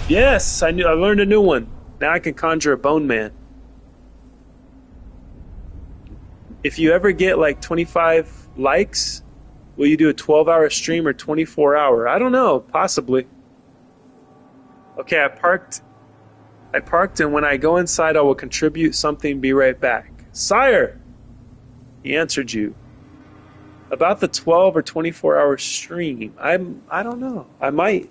Yes, I learned a new one. Now I can conjure a Bone Man. If you ever get like 25 likes, will you do a 12-hour stream or 24-hour? I don't know, possibly. Okay, I parked, and when I go inside, I will contribute something. Be right back. Sire, he answered you. About the 12 or 24-hour stream, I don't know. I might.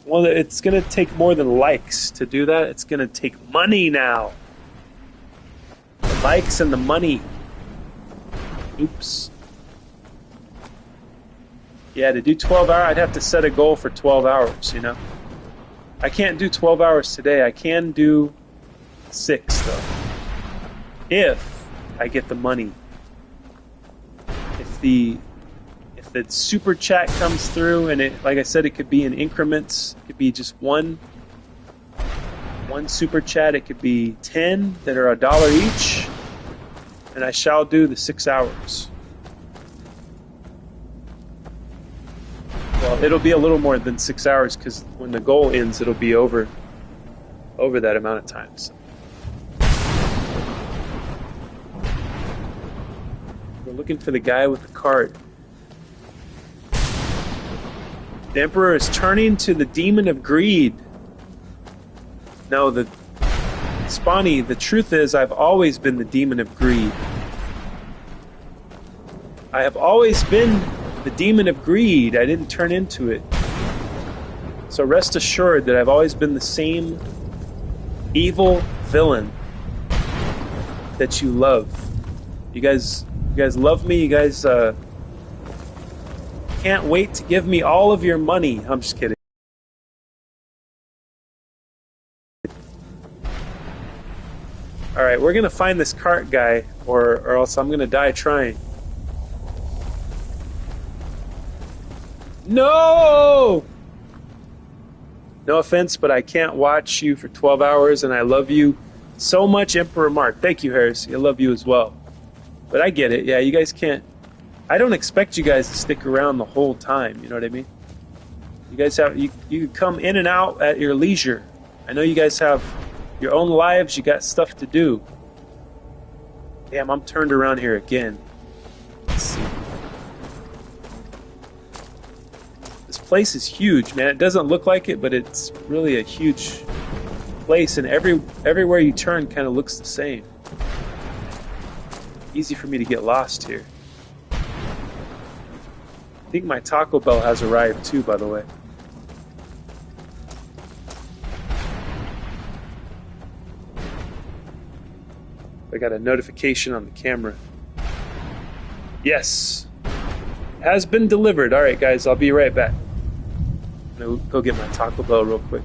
Well, it's going to take more than likes to do that. It's going to take money now. The likes and the money. Oops. Yeah, to do 12 hours, I'd have to set a goal for 12 hours, you know. I can't do 12 hours today. I can do 6, though. If I get the money. If the super chat comes through, and it, like I said, it could be in increments. It could be just one super chat. It could be 10 that are $1 each, and I shall do the 6 hours. Well, it'll be a little more than 6 hours because when the goal ends, it'll be over that amount of time. So. We're looking for the guy with the cart. The Emperor is turning to the demon of greed. No, Spawny, the truth is I've always been the demon of greed. I have always been the demon of greed. I didn't turn into it. So rest assured that I've always been the same evil villain that you love. You guys love me. You guys can't wait to give me all of your money. I'm just kidding. Alright, we're gonna find this cart guy, or else I'm gonna die trying. No! No offense, but I can't watch you for 12 hours, and I love you so much, Emperor Mark. Thank you, Heresy. I love you as well. But I get it. Yeah, you guys can't... I don't expect you guys to stick around the whole time, you know what I mean? You guys have... You come in and out at your leisure. I know you guys have your own lives, you got stuff to do. Damn, I'm turned around here again. Let's see. This place is huge, man. It doesn't look like it, but it's really a huge place, and everywhere you turn kind of looks the same. Easy for me to get lost here. I think my Taco Bell has arrived too, by the way. I got a notification on the camera. Yes. Has been delivered. All right, guys, I'll be right back. I'm gonna go get my Taco Bell real quick.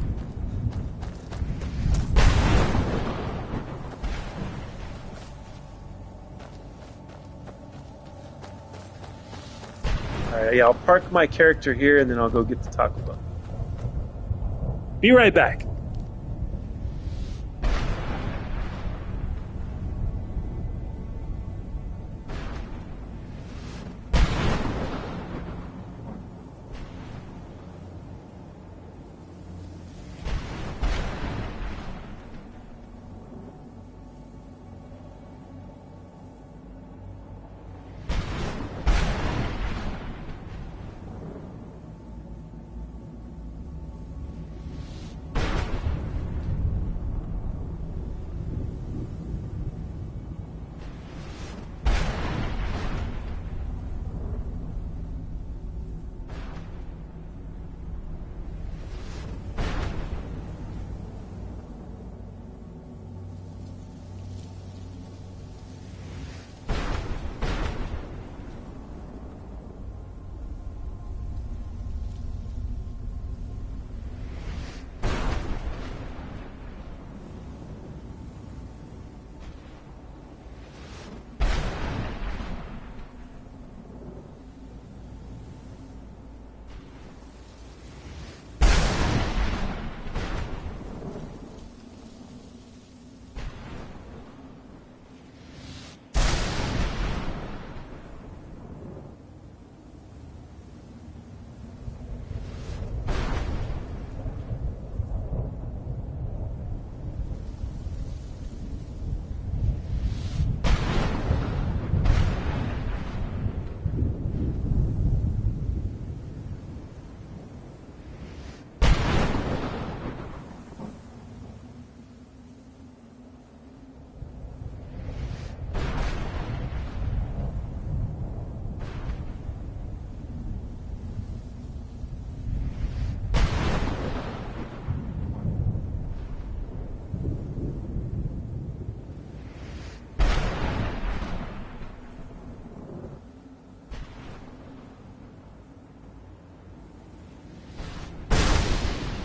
Alright, yeah, I'll park my character here and then I'll go get the Taco Bell. Be right back.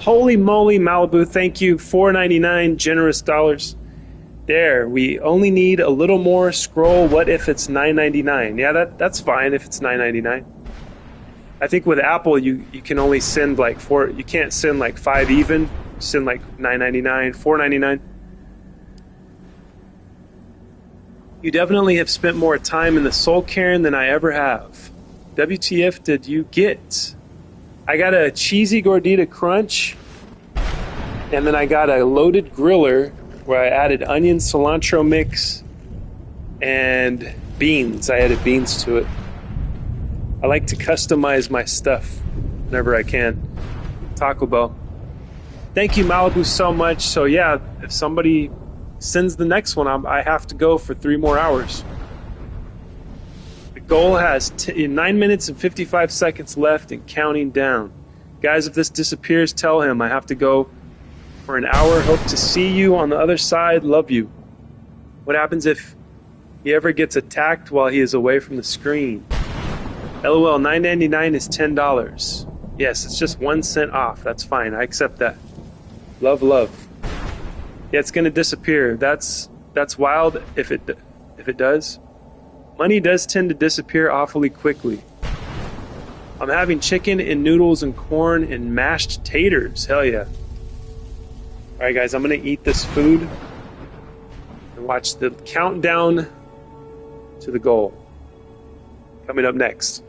Holy moly, Malibu, thank you. $4.99, generous dollars. There, we only need a little more scroll. What if it's $9.99? Yeah, that's fine if it's $9.99. I think with Apple, you can only send like four. You can't send like 5 even. Send like $9.99, $4.99. You definitely have spent more time in the Soul Cairn than I ever have. WTF did you get? I got a cheesy gordita crunch, and then I got a loaded griller where I added onion cilantro mix and beans. I added beans to it. I like to customize my stuff whenever I can. Taco Bell. Thank you, Malibu, so much. So yeah, if somebody sends the next one, I have to go for 3 more hours. The goal has 9 minutes and 55 seconds left and counting down. Guys, if this disappears, tell him I have to go for an hour. Hope to see you on the other side. Love you. What happens if he ever gets attacked while he is away from the screen? LOL, $9.99 is $10. Yes, it's just 1 cent off. That's fine. I accept that. Love, love. Yeah, it's gonna disappear. That's wild if it does. Money does tend to disappear awfully quickly. I'm having chicken and noodles and corn and mashed taters. Hell yeah. Alright guys, I'm gonna eat this food and watch the countdown to the goal. Coming up next.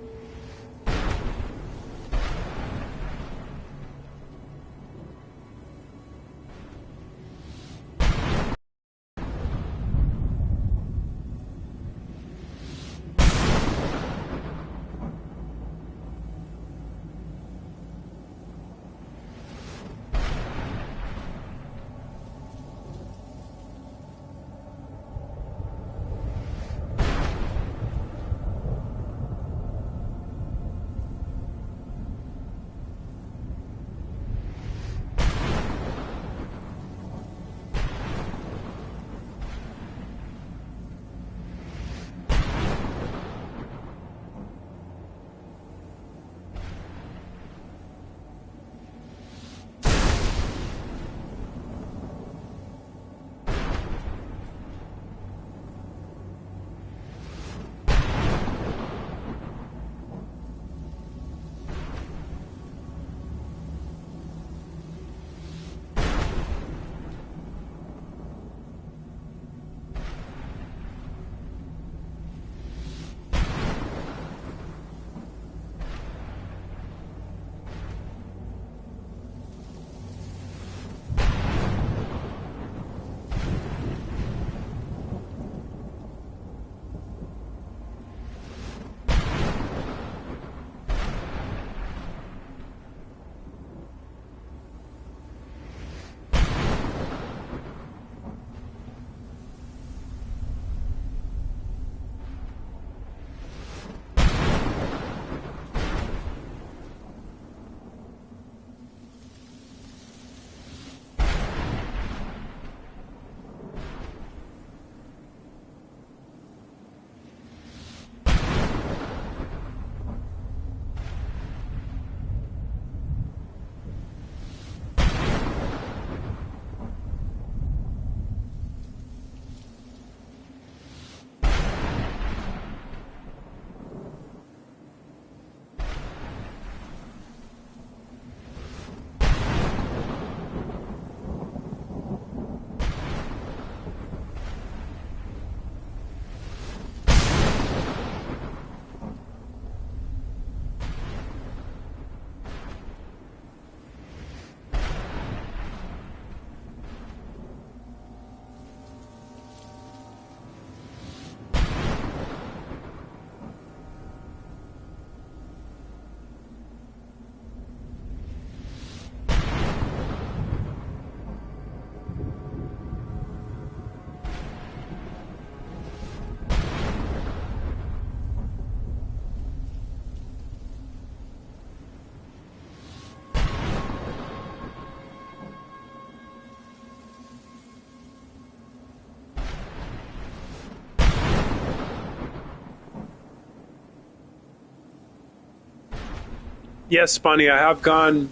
Yes, Bunny, I have gone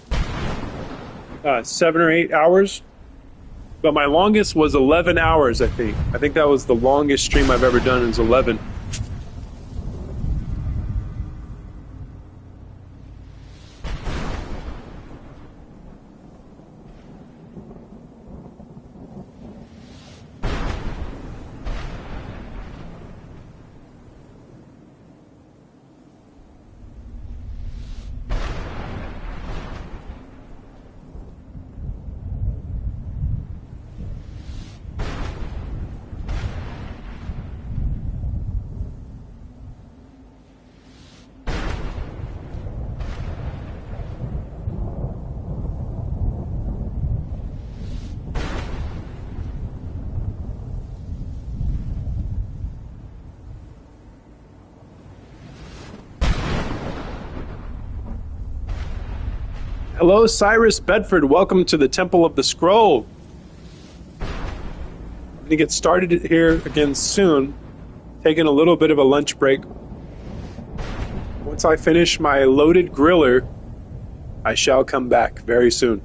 7 or 8 hours, but my longest was 11 hours, I think. I think that was the longest stream I've ever done is 11. Hello, Cyrus Bedford. Welcome to the Temple of the Scroll. I'm going to get started here again soon. Taking a little bit of a lunch break. Once I finish my loaded griller, I shall come back very soon.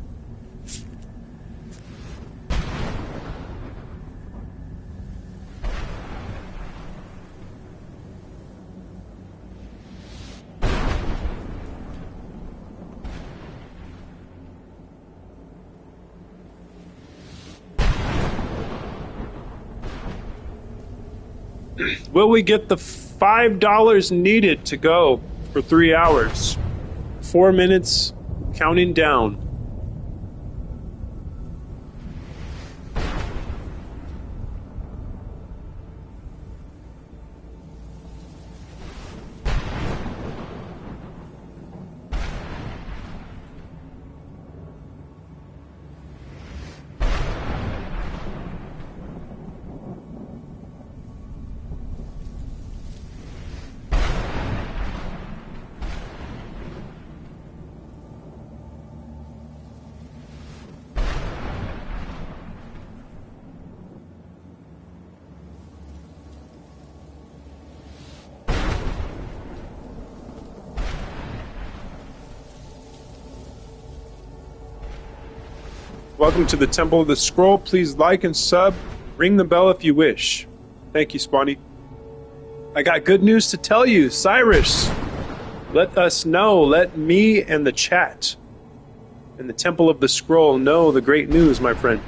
Will we get the $5 needed to go for 3 hours? 4 minutes, counting down. Welcome to the Temple of the Scroll. Please like and sub. Ring the bell if you wish. Thank you, Spawny. I got good news to tell you. Cyrus, let us know. Let me and the chat and the Temple of the Scroll know the great news, my friend.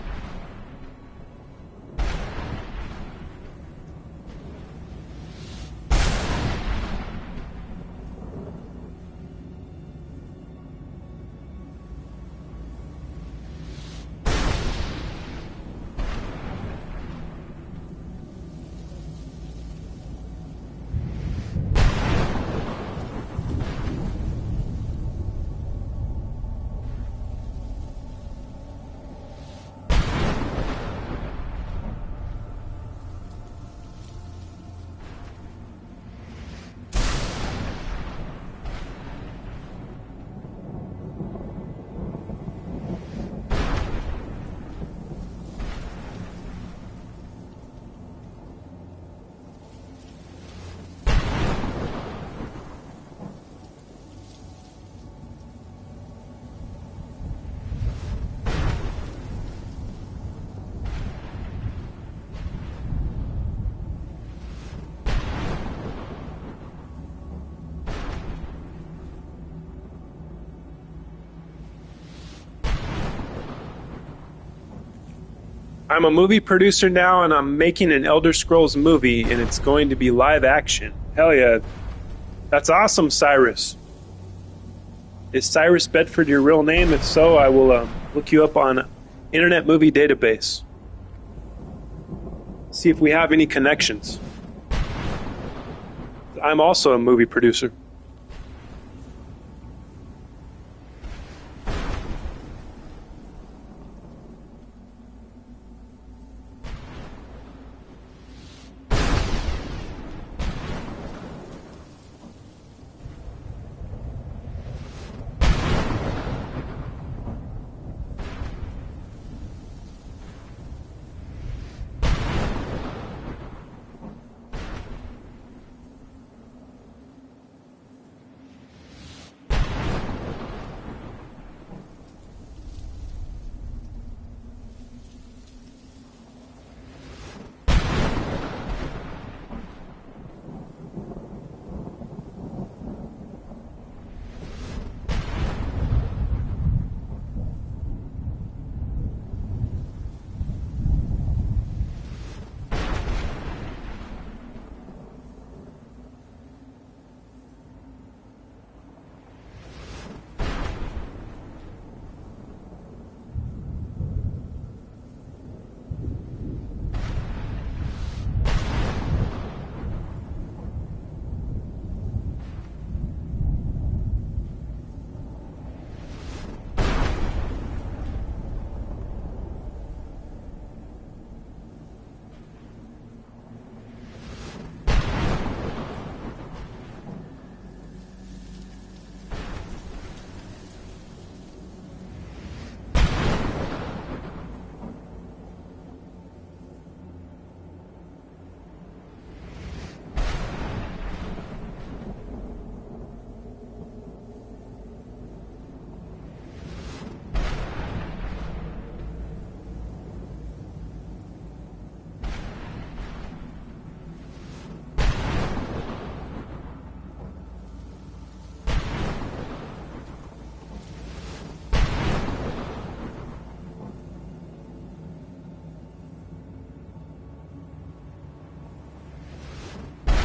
I'm a movie producer now, and I'm making an Elder Scrolls movie, and it's going to be live action. Hell yeah. That's awesome, Cyrus. Is Cyrus Bedford your real name? If so, I will look you up on Internet Movie Database. See if we have any connections. I'm also a movie producer.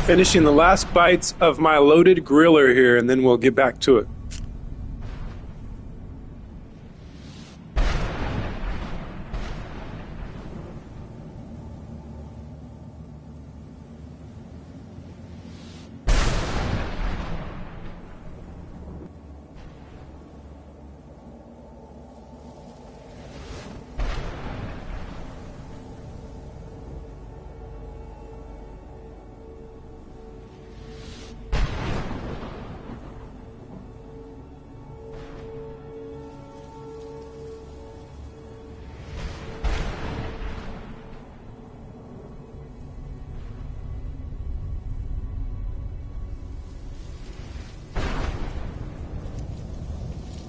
Finishing the last bites of my loaded griller here, and then we'll get back to it.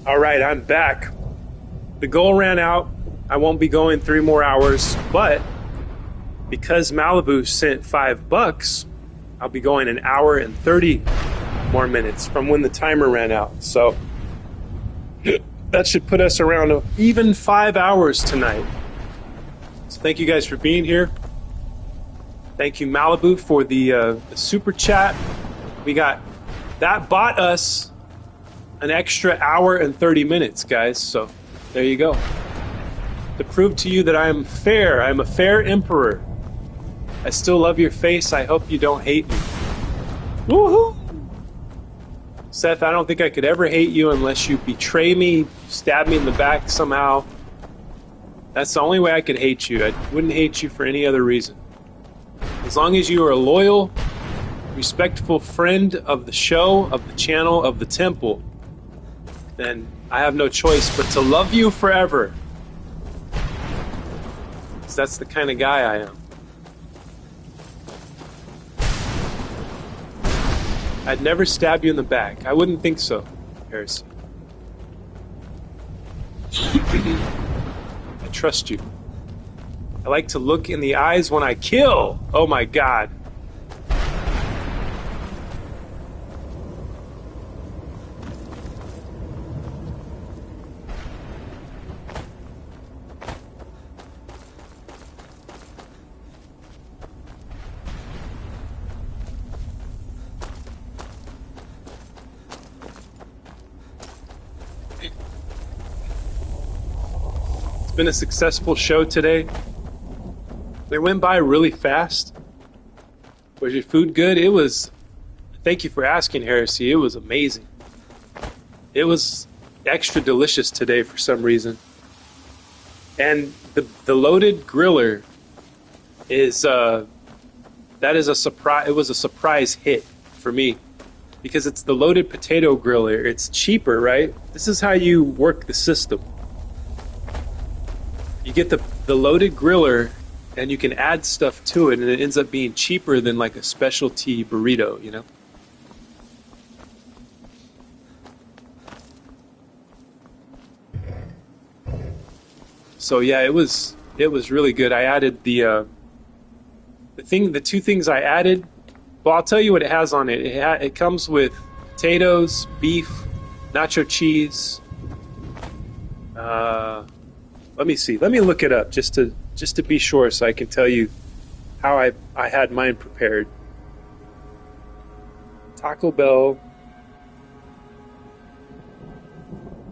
All right, I'm back. The goal ran out. I won't be going 3 more hours, but because Malibu sent $5, I'll be going 1 hour and 30 more minutes from when the timer ran out. So that should put us around even 5 hours tonight. So thank you guys for being here. Thank you, Malibu, for the super chat. We got that bought us an extra 1 hour and 30 minutes, guys. So there you go. To prove to you that I am fair. I'm a fair emperor. I still love your face. I hope you don't hate me. Woohoo! Seth, I don't think I could ever hate you unless you betray me, stab me in the back somehow. That's the only way I could hate you. I wouldn't hate you for any other reason. As long as you are a loyal, respectful friend of the show, of the channel, of the temple, then I have no choice but to love you forever. Because that's the kind of guy I am. I'd never stab you in the back. I wouldn't think so, Harrison. I trust you. I like to look in the eyes when I kill. Oh my God. It's been a successful show today. They went by really fast. Was your food good? It was. Thank you for asking, Heresy. It was amazing. It was extra delicious today for some reason. And the loaded griller is that is a surprise. It was a surprise hit for me because it's the loaded potato griller. It's cheaper, right? This is how you work the system. You get the loaded griller, and you can add stuff to it, and it ends up being cheaper than like a specialty burrito, you know? So yeah, it was really good. I added the two things I added. Well, I'll tell you what it has on it. It comes with potatoes, beef, nacho cheese. Let me see. Let me look it up just to be sure, so I can tell you how I had mine prepared. Taco Bell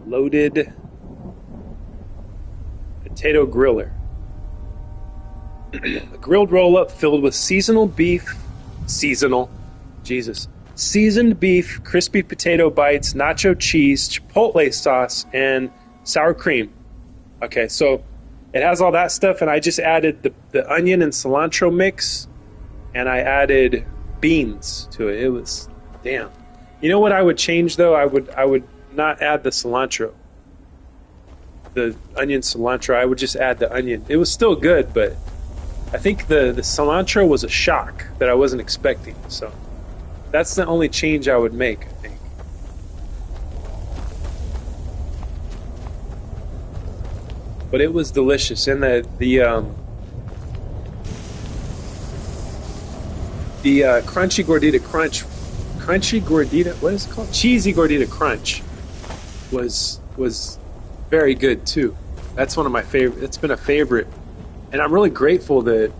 loaded potato griller. A grilled roll-up filled with seasoned beef, crispy potato bites, nacho cheese, chipotle sauce, and sour cream. Okay, so it has all that stuff, and I just added the onion and cilantro mix, and I added beans to it. It was, damn. You know what I would change, though? I would not add the cilantro. The onion cilantro, I would just add the onion. It was still good, but I think the cilantro was a shock that I wasn't expecting. So that's the only change I would make, I think. But it was delicious, and the crunchy gordita what is it called? Cheesy gordita crunch was very good too. That's one of my favorite. It's been a favorite, and I'm really grateful that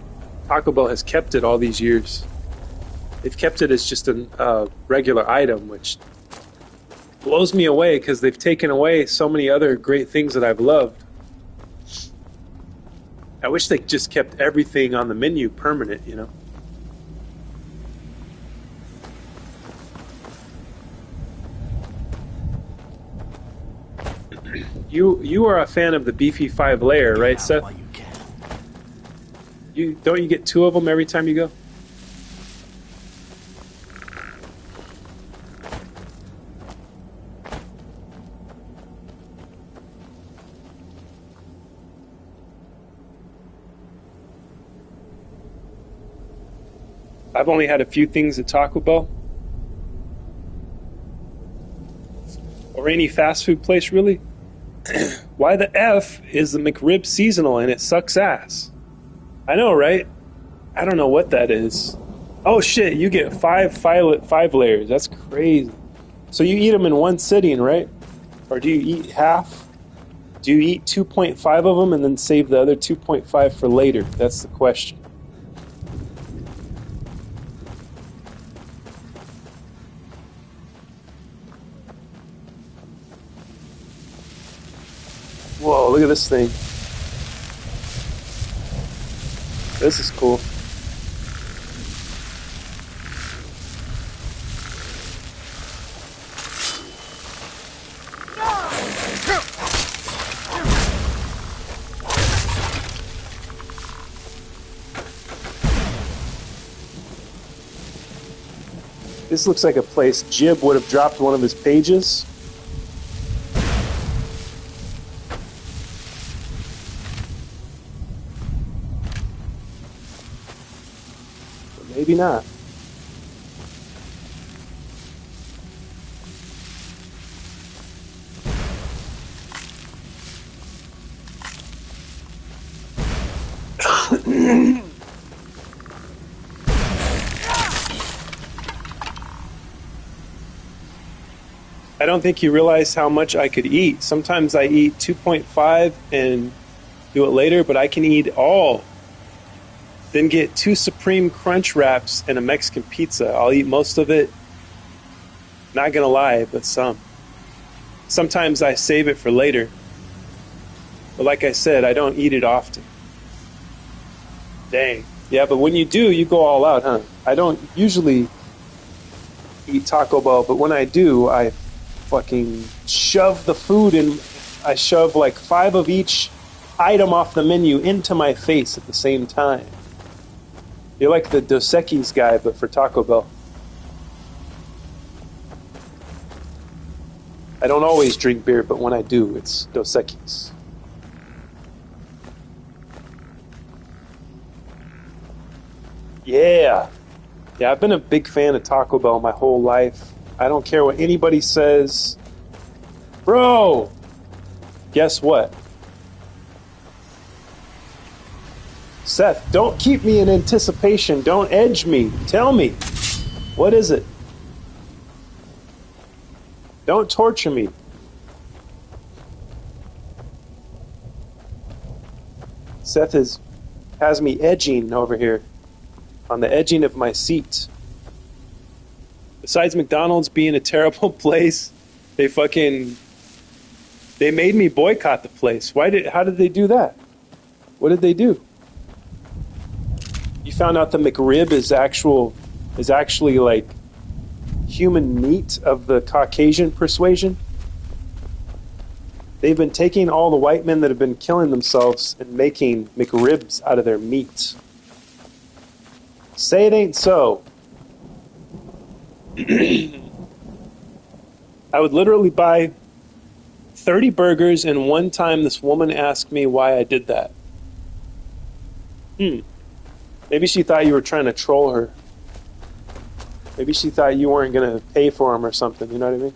Taco Bell has kept it all these years. They've kept it as just a regular item, which blows me away because they've taken away so many other great things that I've loved. I wish they just kept everything on the menu permanent, you know? You are a fan of the beefy 5-layer, right, Seth? Don't you get 2 of them every time you go? I've only had a few things at Taco Bell. Or any fast food place, really. Why the F is the McRib seasonal and it sucks ass? I know, right? I don't know what that is. Oh shit, you get 5 layers. That's crazy. So you eat them in one sitting, right? Or do you eat half? Do you eat 2.5 of them and then save the other 2.5 for later? That's the question. Whoa, look at this thing. This is cool. This looks like a place Jib would have dropped one of his pages. But maybe not. I don't think you realize how much I could eat. Sometimes I eat 2.5 and do it later, but I can eat all. Then get 2 Supreme Crunch wraps and a Mexican pizza. I'll eat most of it. Not gonna lie, but some. Sometimes I save it for later. But like I said, I don't eat it often. Dang. Yeah, but when you do, you go all out, huh? I don't usually eat Taco Bell, but when I do, I fucking shove the food in. I shove like 5 of each item off the menu into my face at the same time. You're like the Dos Equis guy, but for Taco Bell. I don't always drink beer, but when I do, it's Dos Equis. Yeah. Yeah, I've been a big fan of Taco Bell my whole life. I don't care what anybody says. Bro! Guess what? Seth, don't keep me in anticipation. Don't edge me. Tell me. What is it? Don't torture me. Seth has me edging over here. On the edging of my seat. Besides McDonald's being a terrible place, they made me boycott the place. How did they do that? What did they do? You found out the McRib is actually like human meat of the Caucasian persuasion? They've been taking all the white men that have been killing themselves and making McRibs out of their meat. Say it ain't so. I would literally buy 30 burgers, and one time this woman asked me why I did that. Maybe she thought you were trying to troll her. Maybe she thought you weren't going to pay for them or something, you know what I mean?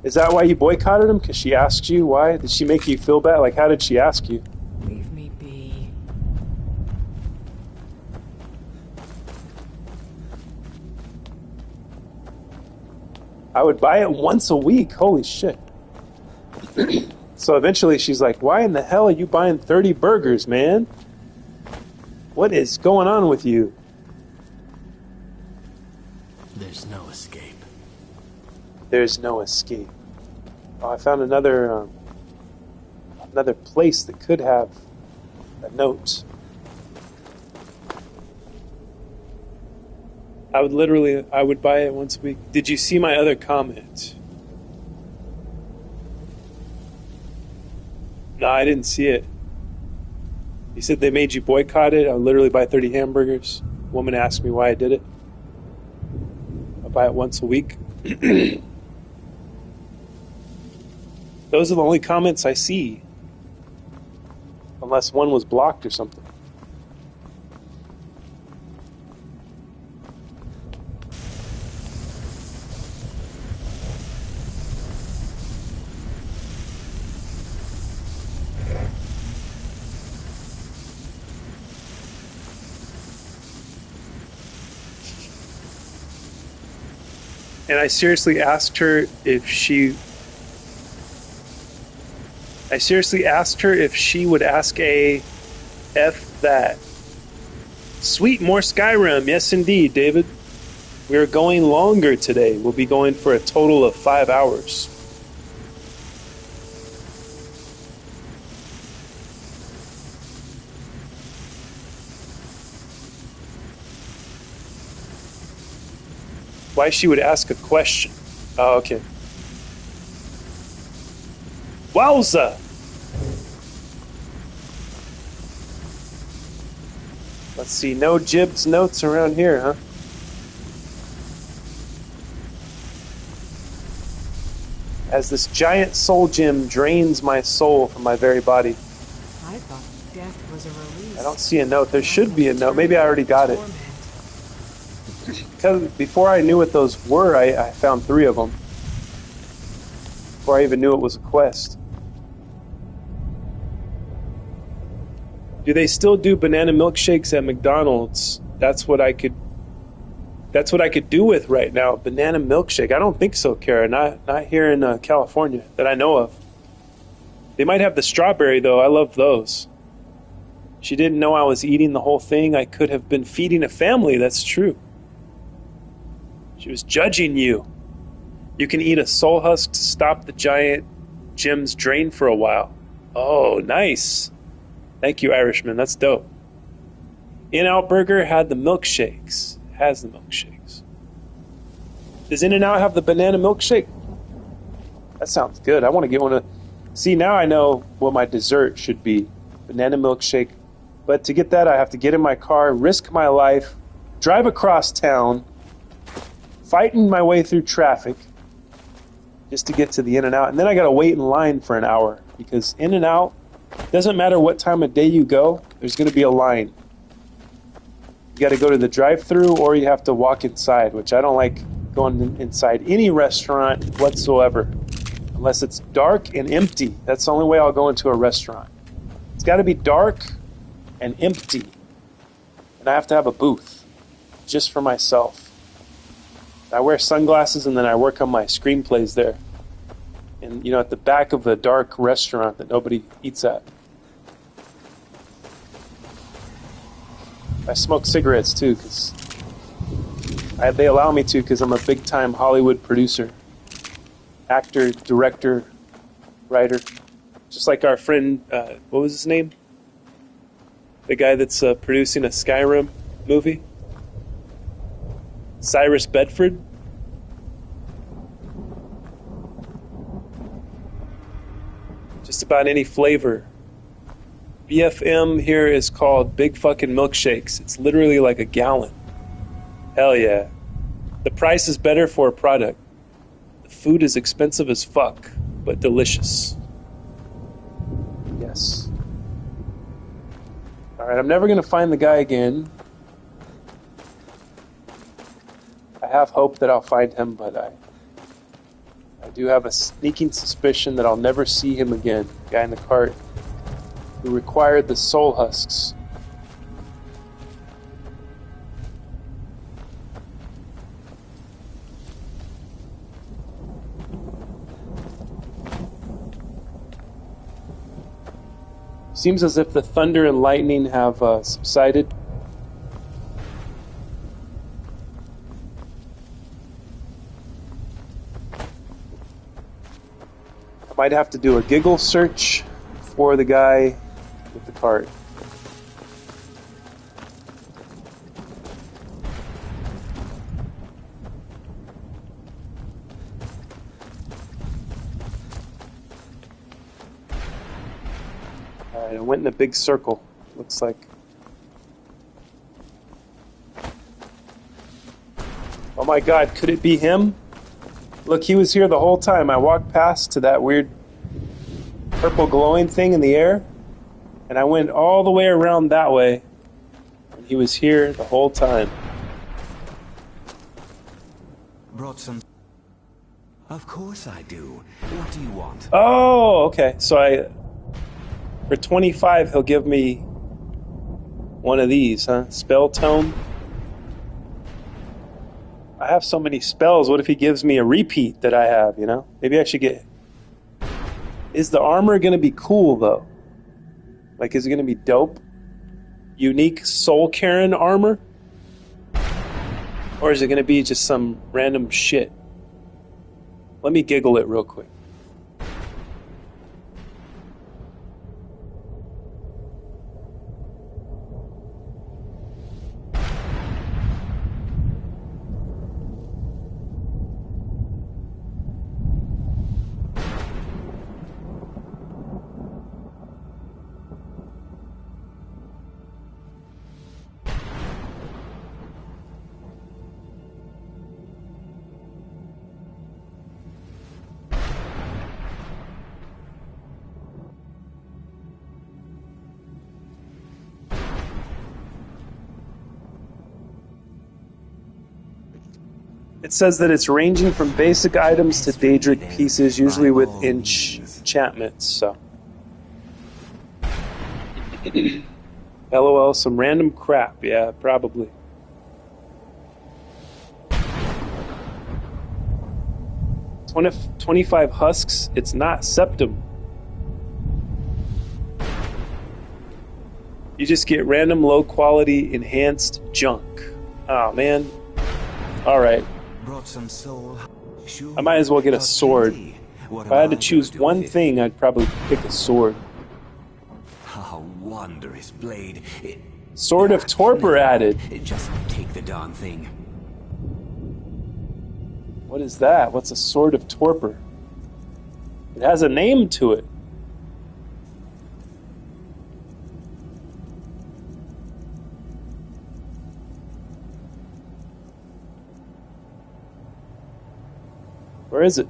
Is that why you boycotted them? Because she asked you why? Did she make you feel bad? Like, how did she ask you? Leave me be. I would buy it once a week. Holy shit. So eventually she's like, why in the hell are you buying 30 burgers, man? What is going on with you? There's no escape. There's no escape. Oh, I found another place that could have a note. I would buy it once a week. Did you see my other comment? No, I didn't see it. You said they made you boycott it. I would literally buy 30 hamburgers. A woman asked me why I did it. I buy it once a week. Those are the only comments I see. Unless one was blocked or something. And I seriously asked her if she would ask a F that. Sweet, more Skyrim. Yes, indeed, David. We are going longer today. We'll be going for a total of 5 hours. Why she would ask a question. Oh, okay. Wowza! Let's see, no Jibs notes around here, huh? As this giant soul gem drains my soul from my very body. I thought death was a release. I don't see a note. There should be a note. Maybe I already got it. Because before I knew what those were, I found 3 of them. Before I even knew it was a quest. Do they still do banana milkshakes at McDonald's? That's what I could do with right now. Banana milkshake. I don't think so, Kara. Not here in California that I know of. They might have the strawberry though. I love those. She didn't know I was eating the whole thing. I could have been feeding a family. That's true. She was judging you. You can eat a soul husk to stop the giant gem's drain for a while. Oh, nice. Thank you, Irishman. That's dope. In-N-Out Burger had the milkshakes. Has the milkshakes. Does In-N-Out have the banana milkshake? That sounds good. I want to get one of... See, now I know what my dessert should be. Banana milkshake. But to get that, I have to get in my car, risk my life, drive across town, fighting my way through traffic just to get to the In-N-Out. And then I got to wait in line for an hour because In-N-Out, doesn't matter what time of day you go, there's going to be a line. You got to go to the drive-thru or you have to walk inside, which I don't like going inside any restaurant whatsoever unless it's dark and empty. That's the only way I'll go into a restaurant. It's got to be dark and empty. And I have to have a booth just for myself. I wear sunglasses and then I work on my screenplays there. And, you know, at the back of a dark restaurant that nobody eats at. I smoke cigarettes too, because they allow me to because I'm a big-time Hollywood producer. Actor, director, writer. Just like our friend, what was his name? The guy that's producing a Skyrim movie? Cyrus Bedford? Just about any flavor. BFM here is called Big Fucking Milkshakes. It's literally like a gallon. Hell yeah. The price is better for a product. The food is expensive as fuck, but delicious. Yes. Alright, I'm never going to find the guy again. I have hope that I'll find him, but I do have a sneaking suspicion that I'll never see him again. The guy in the cart who required the soul husks. Seems as if the thunder and lightning have subsided. I might have to do a giggle search for the guy with the cart. Alright, I went in a big circle, looks like. Oh my god, could it be him? Look, he was here the whole time. I walked past to that weird purple glowing thing in the air, and I went all the way around that way, and he was here the whole time. Brought some... Of course I do. What do you want? Oh, okay. So for 25, he'll give me one of these, huh? Spell tome. I have so many spells. What if he gives me a repeat that I have, you know? Maybe I should get... Is the armor going to be cool, though? Like, is it going to be dope? Unique Soul Karen armor? Or is it going to be just some random shit? Let me giggle it real quick. It says that it's ranging from basic items to Daedric pieces, usually with enchantments, so. LOL, some random crap, yeah, probably. $25 25 husks, it's not septum. You just get random low quality enhanced junk. Oh man. Alright. I might as well get a sword. If I had to choose one thing, I'd probably pick a sword. Oh, wondrous blade. Sword of Torpor added. Just take the darn thing. What is that? What's a Sword of Torpor? It has a name to it. Where is it?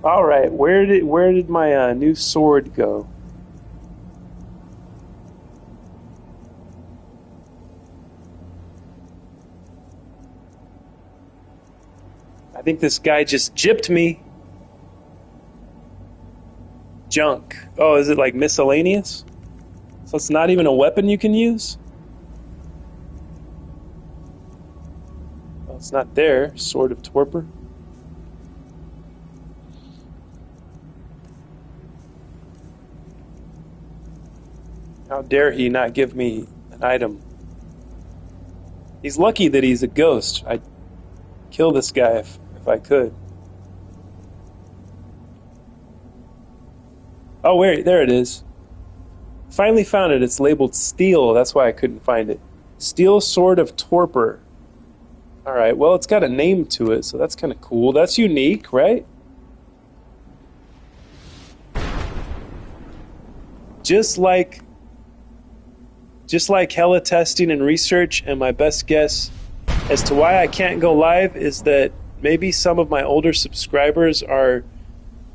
All right, where did my new sword go? I think this guy just gypped me. Junk. Oh, is it like miscellaneous? So it's not even a weapon you can use? Well, it's not there. Sword of Torpor. How dare he not give me an item? He's lucky that he's a ghost. I'd kill this guy if I could. Oh, wait, there it is. Finally found it. It's labeled steel. That's why I couldn't find it. Steel Sword of Torpor. Alright, well, it's got a name to it, so that's kind of cool. That's unique, right? Just like hella testing and research, and my best guess as to why I can't go live is that maybe some of my older subscribers are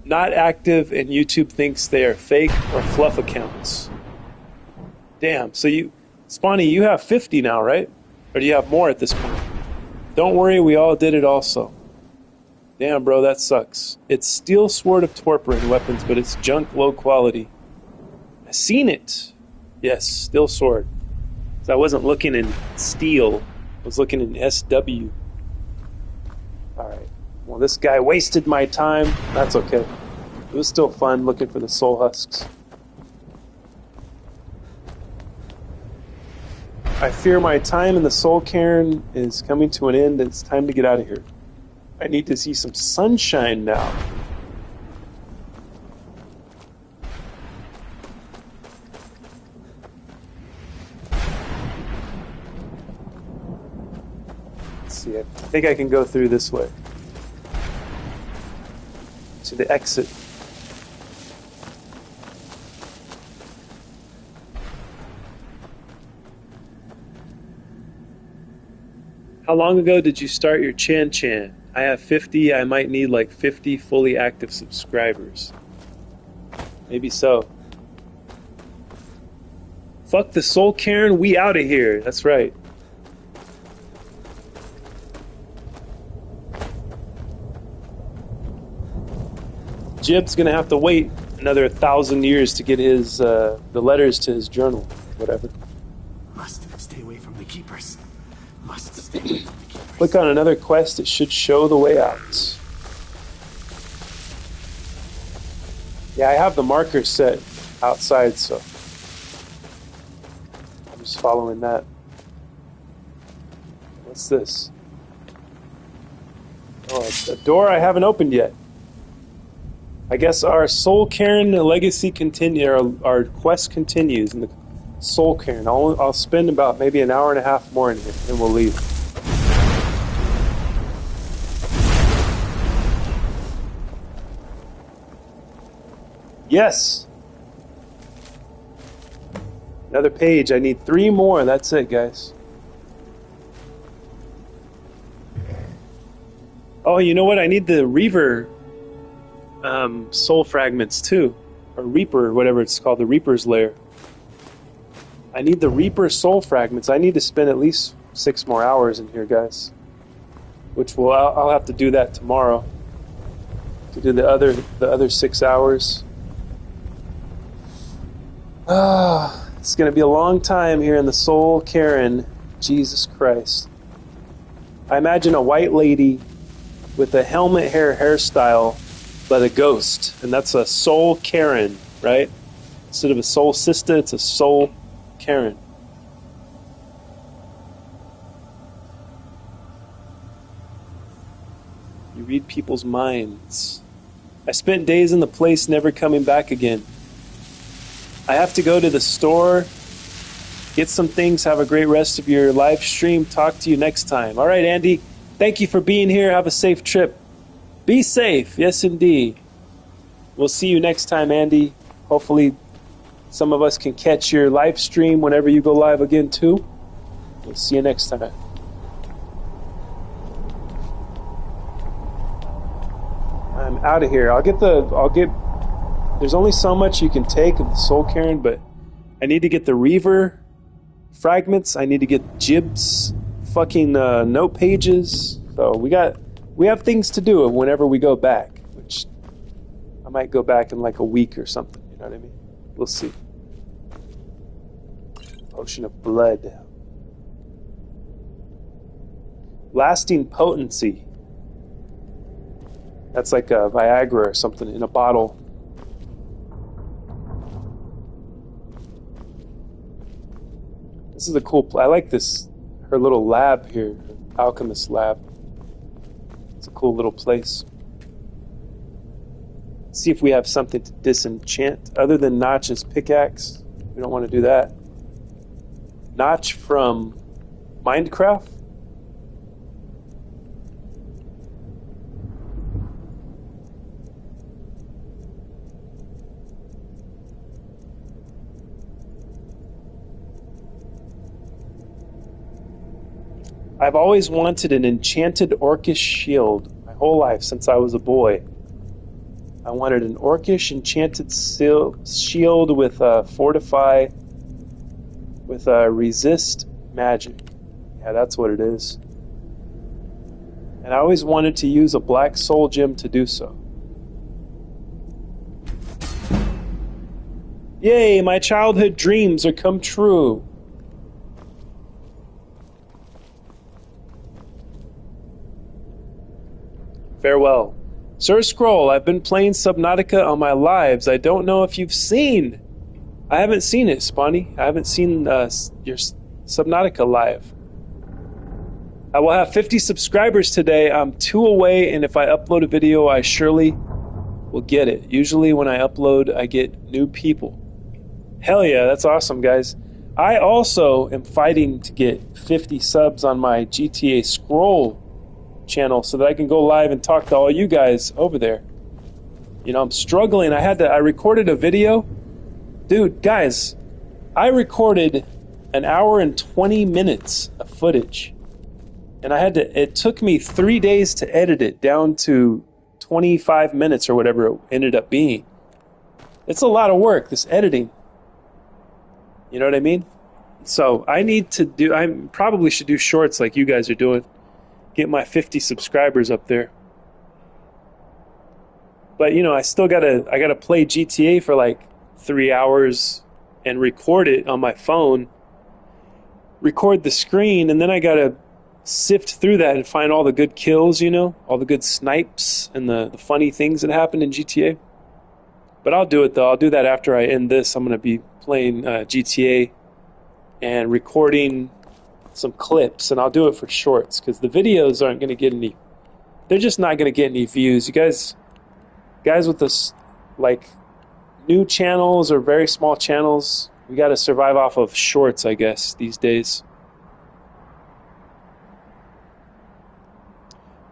not active and YouTube thinks they are fake or fluff accounts. Damn, so Spawny, you have 50 now, right? Or do you have more at this point? Don't worry, we all did it also. Damn, bro, that sucks. It's Steel Sword of Torpor in weapons, but it's junk low quality. Seen it. Yes, steel sword. So I wasn't looking in steel. I was looking in SW. Alright. Well, this guy wasted my time. That's okay. It was still fun looking for the soul husks. I fear my time in the soul cairn is coming to an end. It's time to get out of here. I need to see some sunshine now. Let's see, I think I can go through this way. To the exit. How long ago did you start your Chan? I have 50. I might need like 50 fully active subscribers. Maybe so. Fuck the soul cairn. We out of here. That's right. Jib's gonna have to wait another 1,000 years to get his the letters to his journal, whatever. Must stay away from the keepers. Must stay away from the keepers. Click on another quest. It should show the way out. Yeah, I have the markers set outside, so I'm just following that. What's this? Oh, it's a door I haven't opened yet. I guess our Soul Cairn legacy our quest continues in the Soul Cairn. I'll spend about maybe an hour and a half more in here, and we'll leave. Yes! Another page. I need 3 more. That's it, guys. Oh, you know what? I need the Reaver soul fragments too, or Reaper, whatever it's called, the Reaper's lair. I need the Reaper soul fragments. I need to spend at least 6 more hours in here, guys. Which I'll have to do that tomorrow. To do the other 6 hours. It's gonna be a long time here in the Soul Cairn. Jesus Christ. I imagine a white lady with a helmet hair hairstyle, but a ghost, and that's a Soul Cairn, right? Instead of a Soul Sister, it's a Soul Cairn. You read people's minds. I spent days in the place, never coming back again. I have to go to the store, get some things, have a great rest of your live stream. Talk to you next time. All right, Andy, thank you for being here. Have a safe trip. Be safe. Yes, indeed. We'll see you next time, Andy. Hopefully some of us can catch your live stream whenever you go live again, too. We'll see you next time. I'm out of here. There's only so much you can take of the Soul Cairn, but I need to get the Reaver fragments. I need to get Jib's fucking note pages. So we have things to do whenever we go back, which I might go back in like a week or something. You know what I mean? We'll see. Potion of blood. Lasting potency. That's like a Viagra or something in a bottle. This is a cool I like this, her little lab here, alchemist lab. It's a cool little place. Let's see if we have something to disenchant other than Notch's pickaxe. We don't want to do that. Notch from Minecraft. I've always wanted an enchanted orcish shield my whole life since I was a boy. I wanted an orcish enchanted shield with fortify, with resist magic. Yeah, that's what it is. And I always wanted to use a black soul gem to do so. Yay, my childhood dreams are come true. Farewell. Sir Scroll, I've been playing Subnautica on my lives. I don't know if you've seen. I haven't seen it, Spawny. I haven't seen your Subnautica live. I will have 50 subscribers today. I'm 2 away, and if I upload a video, I surely will get it. Usually when I upload, I get new people. Hell yeah, that's awesome, guys. I also am fighting to get 50 subs on my GTA Scroll channel so that I can go live and talk to all you guys over there. You know, I'm struggling. I recorded a video. Dude, guys, I recorded an hour and 20 minutes of footage. And it took me 3 days to edit it down to 25 minutes or whatever it ended up being. It's a lot of work, this editing. You know what I mean? So I probably should do shorts like you guys are doing. Get my 50 subscribers up there. But you know, I gotta play GTA for like 3 hours and record it on my phone. Record the screen, and then I gotta sift through that and find all the good kills, you know, all the good snipes and the funny things that happen in GTA. But I'll do it though. I'll do that after I end this. I'm gonna be playing GTA and recording some clips, and I'll do it for shorts because the videos aren't going to get any. They're just not going to get any views. You guys with this like new channels or very small channels, we got to survive off of shorts, I guess, these days.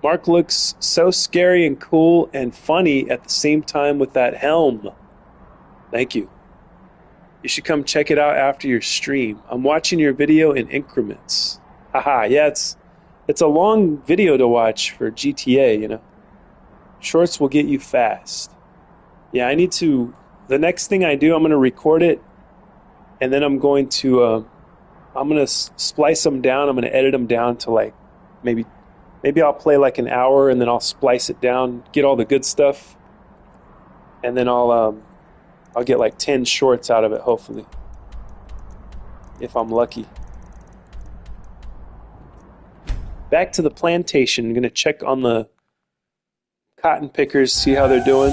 Mark looks so scary and cool and funny at the same time with that helm. Thank you. You should come check it out after your stream. I'm watching your video in increments. Haha, yeah, it's a long video to watch for GTA, you know. Shorts will get you fast. Yeah, the next thing I do, I'm going to record it, and then I'm going to splice them down. I'm going to edit them down to like, maybe I'll play like an hour, and then I'll splice it down, get all the good stuff, and then I'll get like 10 shorts out of it, hopefully, if I'm lucky. Back to the plantation. I'm going to check on the cotton pickers, see how they're doing.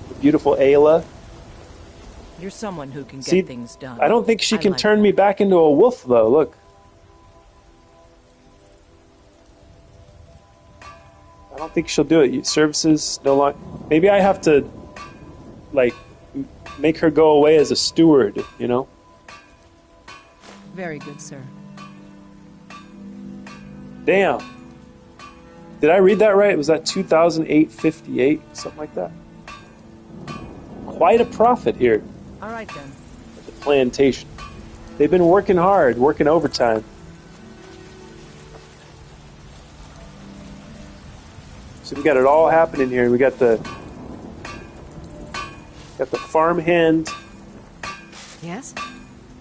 The beautiful Ayla. You're someone who can get things done. I don't think she can turn me back into a wolf, though. Look. I don't think she'll do it. Services no longer. Maybe I have to, like, make her go away as a steward, you know? Very good, sir. Damn. Did I read that right? Was that 2008-58? Something like that? Quite a profit here. All right, then. At the plantation. They've been working hard, working overtime. So we got it all happening here. We got the farmhand. Yes?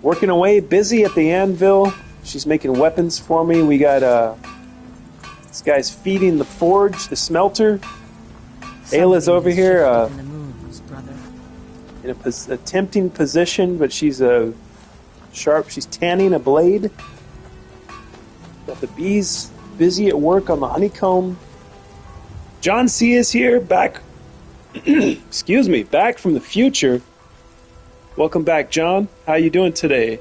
Working away, busy at the anvil. She's making weapons for me. We got this guy's feeding the forge, the smelter. Ayla's over here in the moons, brother. In a tempting position, but she's sharp. She's tanning a blade. Got the bees busy at work on the honeycomb. John C. is here, back. Excuse me, back from the future. Welcome back, John. How you doing today?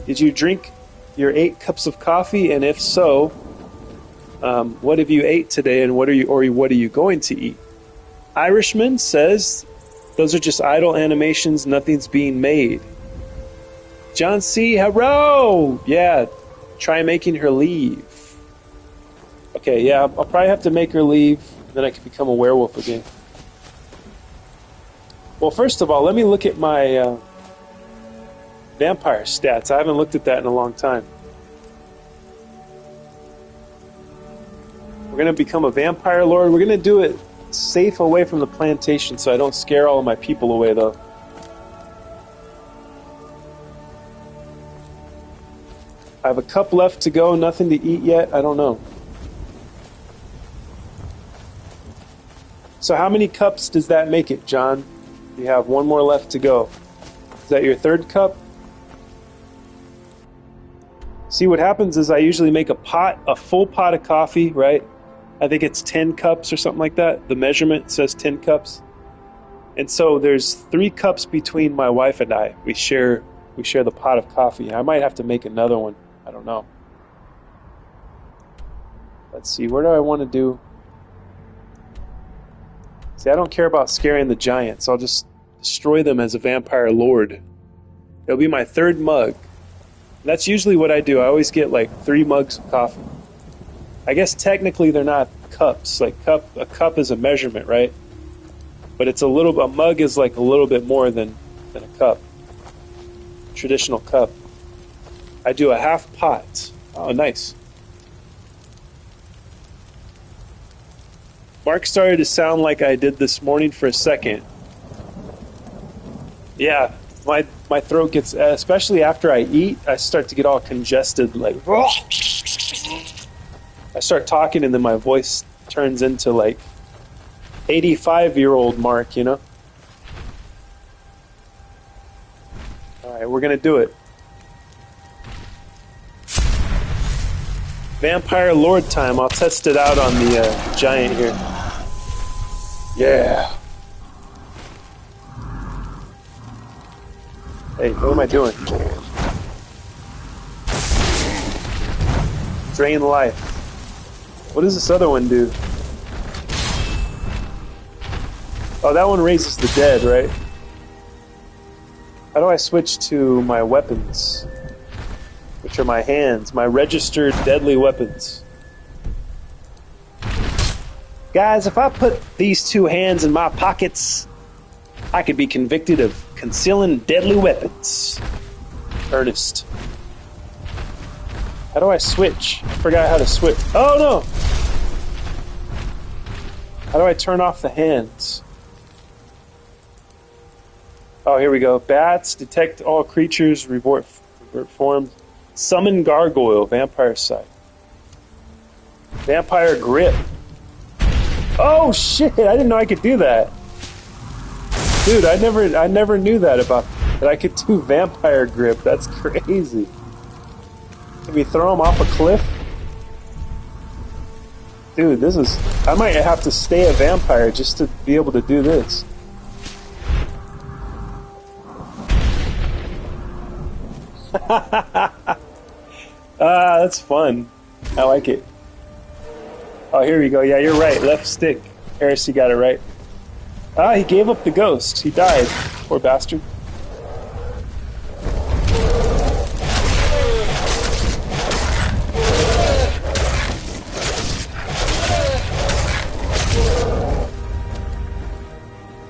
Did you drink your 8 cups of coffee? And if so, what have you ate today, and what are you going to eat? Irishman says, those are just idle animations. Nothing's being made. John C. Hello. Yeah, try making her leave. Okay, yeah, I'll probably have to make her leave. Then I can become a werewolf again. Well, first of all, let me look at my vampire stats. I haven't looked at that in a long time. We're going to become a vampire lord. We're going to do it safe away from the plantation so I don't scare all of my people away, though. I have a cup left to go. Nothing to eat yet. I don't know. So how many cups does that make it, John? You have one more left to go. Is that your third cup? See, what happens is I usually make a full pot of coffee, right? I think it's 10 cups or something like that. The measurement says 10 cups. And so there's 3 cups between my wife and I. We share the pot of coffee. I might have to make another one. I don't know. Let's see, where do I want to do? See, I don't care about scaring the giants. I'll just destroy them as a vampire lord. It'll be my 3rd mug. That's usually what I do. I always get like 3 mugs of coffee. I guess technically they're not cups. Like a cup is a measurement, right? But it's a mug is like a little bit more than a cup. Traditional cup. I do a half pot. Oh, nice. Mark started to sound like I did this morning for a second. Yeah, my throat gets, especially after I eat, I start to get all congested, like, I start talking and then my voice turns into like 85-year-old Mark, you know? All right, we're going to do it. Vampire Lord time. I'll test it out on the giant here. Yeah. Hey, what am I doing? Drain life. What does this other one do? Oh, that one raises the dead, right? How do I switch to my weapons? Which are my hands, my registered deadly weapons. Guys, if I put these 2 hands in my pockets, I could be convicted of concealing deadly weapons. Ernest. How do I switch? I forgot how to switch. Oh no! How do I turn off the hands? Oh, here we go. Bats, detect all creatures, revert form. Summon gargoyle, vampire sight. Vampire grip. Oh shit! I didn't know I could do that. Dude, I never knew that I could do vampire grip. That's crazy. Can we throw him off a cliff? Dude, I might have to stay a vampire just to be able to do this. That's fun. I like it. Oh, here we go. Yeah, you're right. Left stick. Heresy got it right. He gave up the ghost. He died. Poor bastard.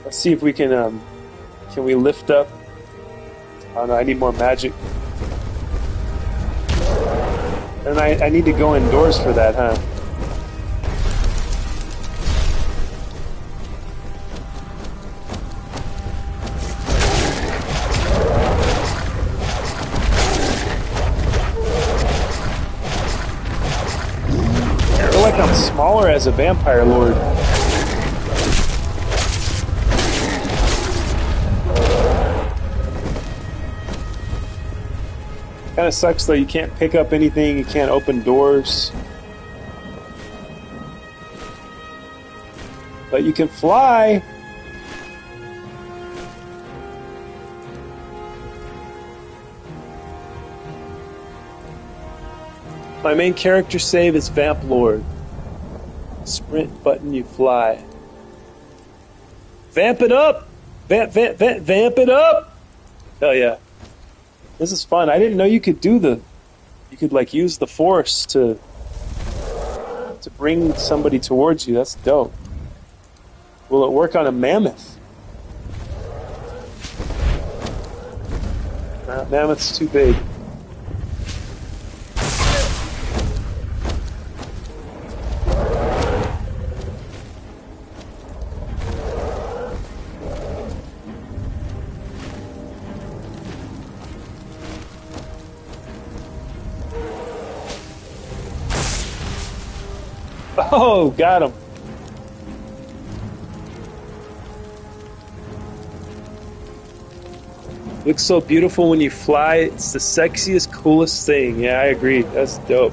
Let's see if we can we lift up? Oh no, I need more magic. And I need to go indoors for that, huh? I feel like I'm smaller as a vampire lord. Kind of sucks though, you can't pick up anything, you can't open doors. But you can fly! My main character save is Vamp Lord. Sprint button, you fly. Vamp it up! Vamp it up! Hell yeah. This is fun. I didn't know you could you could like use the force to bring somebody towards you. That's dope. Will it work on a mammoth? Mammoth's too big. Oh, got him. Looks so beautiful when you fly. It's the sexiest, coolest thing. Yeah, I agree. That's dope.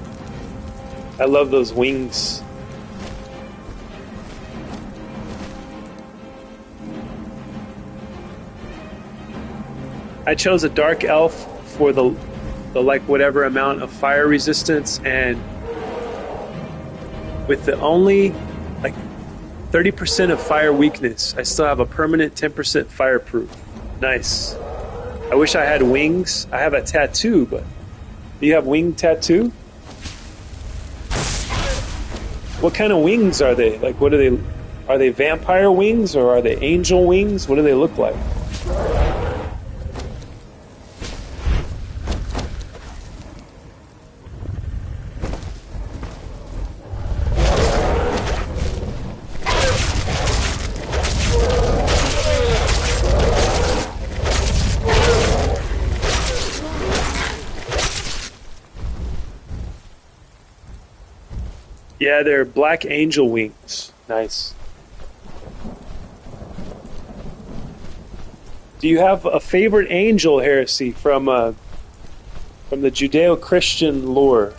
I love those wings. I chose a dark elf for the like whatever amount of fire resistance, and with the only like 30% of fire weakness, I still have a permanent 10% fireproof. Nice. I wish I had wings. I have a tattoo, but do you have wing tattoo? What kind of wings are they? Like, what are they? Are they vampire wings or are they angel wings? What do they look like? Yeah, they're black angel wings. Nice. Do you have a favorite angel, Heresy, from the Judeo-Christian lore?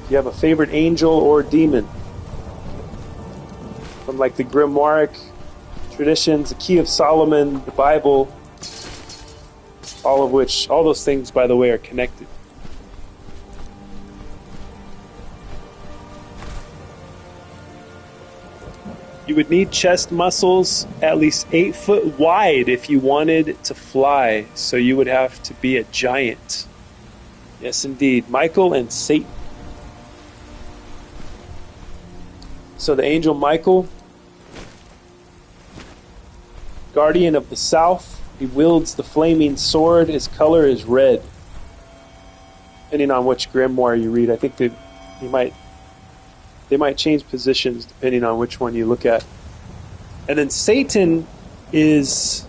Do you have a favorite angel or demon? From like the Grimoire traditions, the Key of Solomon, the Bible, all those things, by the way, are connected. You would need chest muscles at least 8 foot wide if you wanted to fly, so you would have to be a giant. Yes, indeed. Michael and Satan. So the angel Michael, guardian of the south, he wields the flaming sword. His color is red. Depending on which grimoire you read, I think they might change positions depending on which one you look at. And then Satan is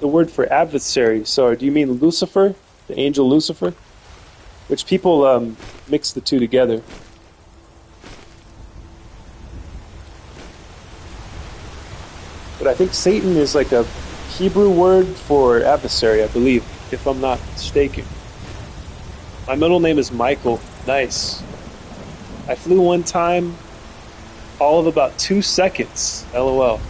the word for adversary. So do you mean Lucifer, the angel Lucifer? Which people mix the two together. But I think Satan is like a Hebrew word for adversary, I believe, if I'm not mistaken. My middle name is Michael. Nice. I flew one time, all of about 2 seconds. LOL.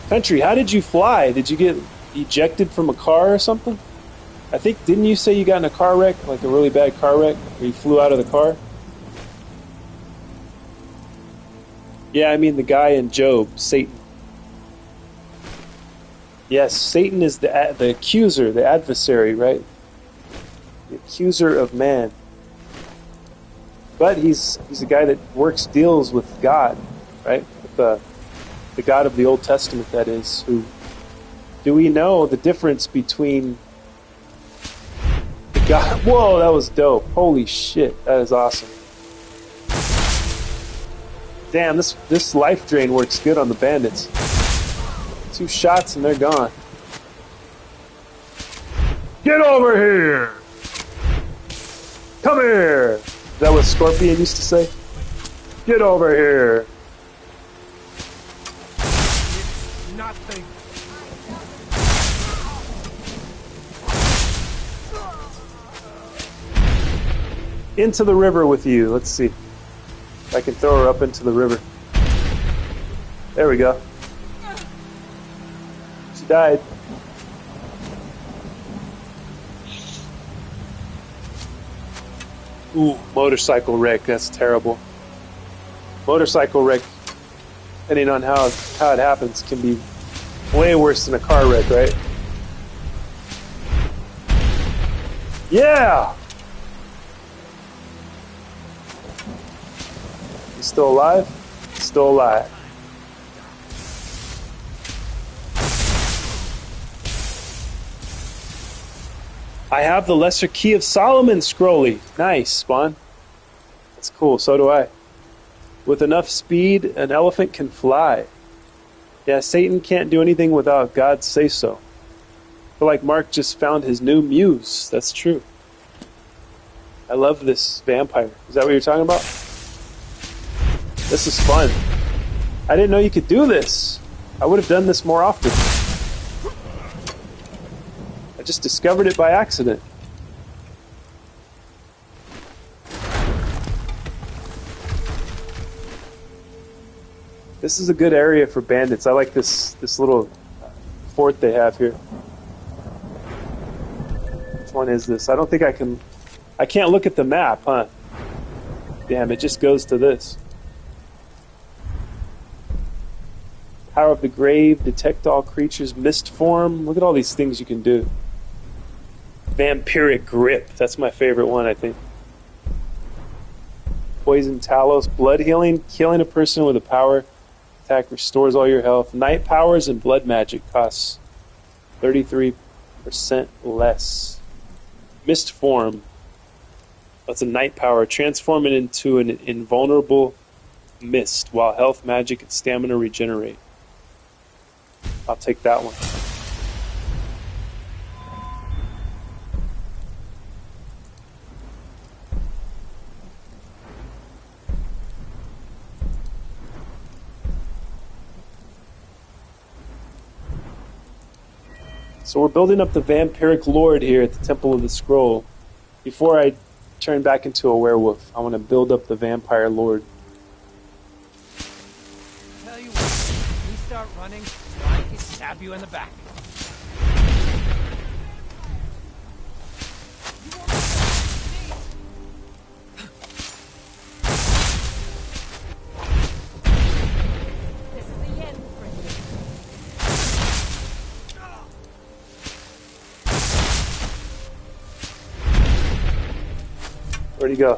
Country, how did you fly? Did you get ejected from a car or something? I think, didn't you say you got in a car wreck, like a really bad car wreck, where you flew out of the car? Yeah, I mean the guy in Job, Satan. Yes, Satan is the accuser, the adversary, right? The accuser of man. But he's a guy that works deals with God, right? With the God of the Old Testament, that is. Who do we know the difference between the God? Whoa, that was dope! Holy shit, that is awesome. Damn, this life drain works good on the bandits. 2 shots and they're gone. Get over here! Come here! Is that what Scorpion used to say? Get over here! It's nothing. Into the river with you. Let's see if I can throw her up into the river. There we go. She died. Ooh, motorcycle wreck. That's terrible. Motorcycle wreck, depending on how it happens, can be way worse than a car wreck, right? Yeah! You still alive? Still alive. I have the Lesser Key of Solomon, Scrolly. Nice, Spawn. That's cool, so do I. With enough speed, an elephant can fly. Yeah, Satan can't do anything without God's say-so. I feel like Mark just found his new muse. That's true. I love this vampire. Is that what you're talking about? This is fun. I didn't know you could do this. I would have done this more often. I just discovered it by accident. This is a good area for bandits. I like this little fort they have here. Which one is this? I don't think I can... I can't look at the map, huh? Damn, it just goes to this. Power of the Grave, detect all creatures, mist form. Look at all these things you can do. Vampiric Grip. That's my favorite one, I think. Poison Talos, blood healing. Killing a person with a power attack restores all your health. Night powers and blood magic costs 33% less. Mist form. That's a night power. Transform it into an invulnerable mist while health, magic, and stamina regenerate. I'll take that one. So we're building up the vampiric lord here at the Temple of the Scroll. Before I turn back into a werewolf, I want to build up the vampire lord. Tell you what, if we start running, I can stab you in the back. Where'd he go?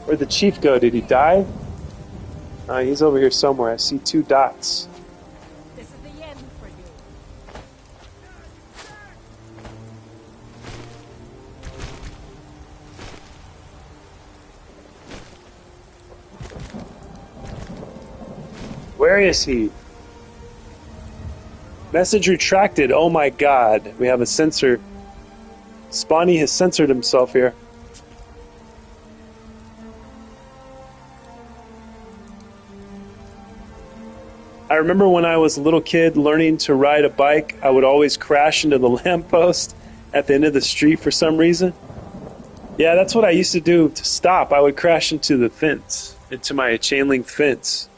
Where'd the chief go? Did he die? He's over here somewhere. I see 2 dots. This is the end for you. Where is he? Message retracted. Oh my god. We have a censor. Spawny has censored himself here. I remember when I was a little kid learning to ride a bike, I would always crash into the lamppost at the end of the street for some reason. Yeah, that's what I used to do to stop. I would crash into the fence, into my chain link fence.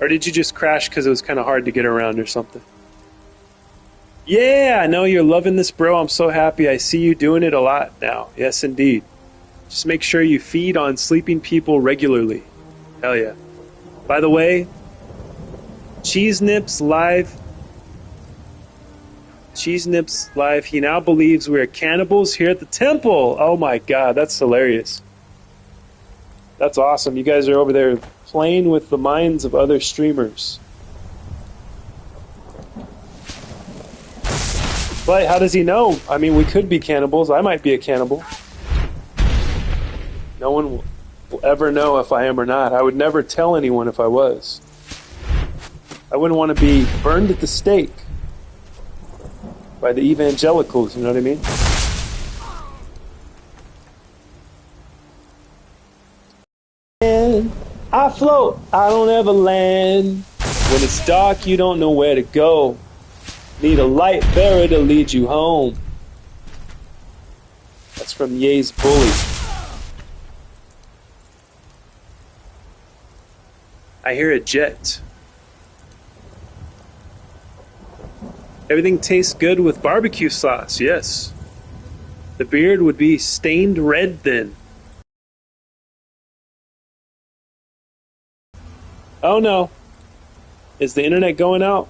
Or did you just crash because it was kind of hard to get around or something? Yeah, I know you're loving this, bro. I'm so happy. I see you doing it a lot now. Yes, indeed. Just make sure you feed on sleeping people regularly. Hell yeah. By the way, Cheese Nips Live. Cheese Nips Live. He now believes we are cannibals here at the temple. Oh my god, that's hilarious. That's awesome. You guys are over there playing with the minds of other streamers. But how does he know? I mean, we could be cannibals. I might be a cannibal. No one will ever know if I am or not. I would never tell anyone if I was. I wouldn't want to be burned at the stake by the evangelicals, you know what I mean? I float, I don't ever land. When it's dark, you don't know where to go. Need a light bearer to lead you home. That's from Ye's Bully. I hear a jet. Everything tastes good with barbecue sauce, yes. The beard would be stained red then. Oh no. Is the internet going out?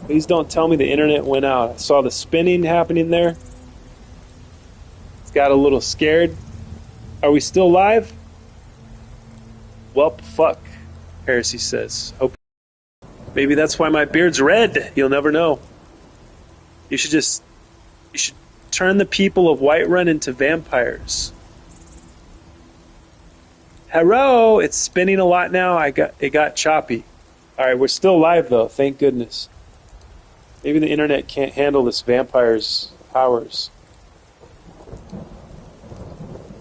Please don't tell me the internet went out. I saw the spinning happening there. It's got a little scared. Are we still live? Welp, fuck, Heresy says. Hope. Maybe that's why my beard's red. You'll never know. You should turn the people of Whiterun into vampires. Hello, it's spinning a lot now. It got choppy. Alright, we're still live though, thank goodness. Maybe the internet can't handle this vampire's powers.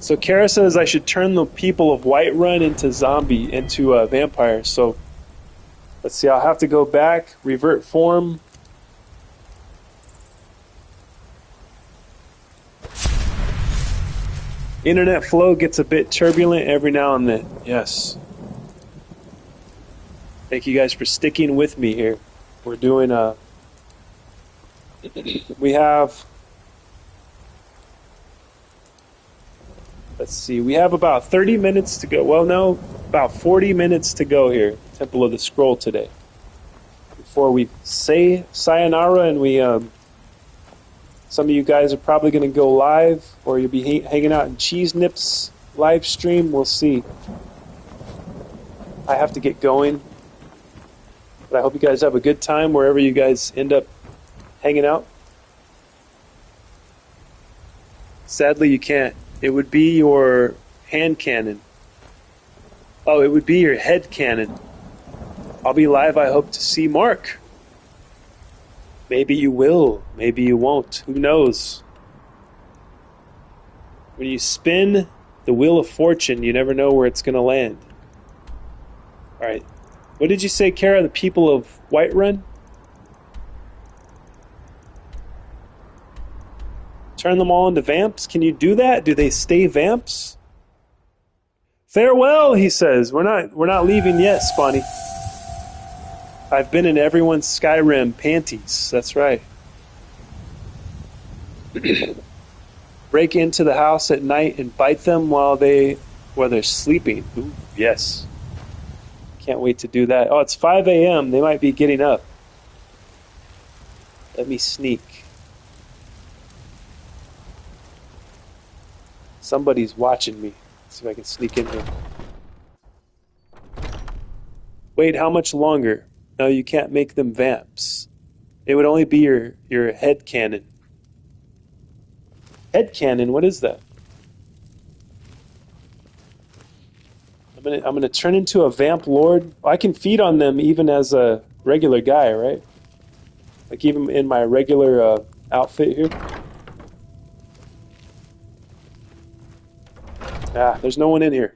So Kara says I should turn the people of Whiterun into vampires. So let's see, I'll have to go back, revert form. Internet flow gets a bit turbulent every now and then. Yes. Thank you guys for sticking with me here. We're doing we have, let's see, we have about 30 minutes to go. Well, no, about 40 minutes to go here, Temple of the Scroll today. Before we say sayonara and we, some of you guys are probably going to go live, or you'll be hanging out in Cheese Nips live stream. We'll see. I have to get going. But I hope you guys have a good time wherever you guys end up hanging out. Sadly, you can't. It would be your hand cannon. Oh, it would be your head cannon. I'll be live, I hope, to see Mark. Maybe you will. Maybe you won't. Who knows? When you spin the Wheel of Fortune, you never know where it's going to land. Alright. What did you say, Kara? The people of Whiterun? Turn them all into vamps? Can you do that? Do they stay vamps? Farewell, he says. We're not leaving yet, Spawny. I've been in everyone's Skyrim panties. That's right. Break into the house at night and bite them while they're sleeping. Ooh, yes. Can't wait to do that. Oh, it's 5 a.m. They might be getting up. Let me sneak. Somebody's watching me. Let's see if I can sneak in here. Wait, how much longer? No, you can't make them vamps. It would only be your head cannon. Head cannon? What is that? I'm gonna turn into a vamp lord. I can feed on them even as a regular guy, right? Like even in my regular outfit here. Ah, there's no one in here.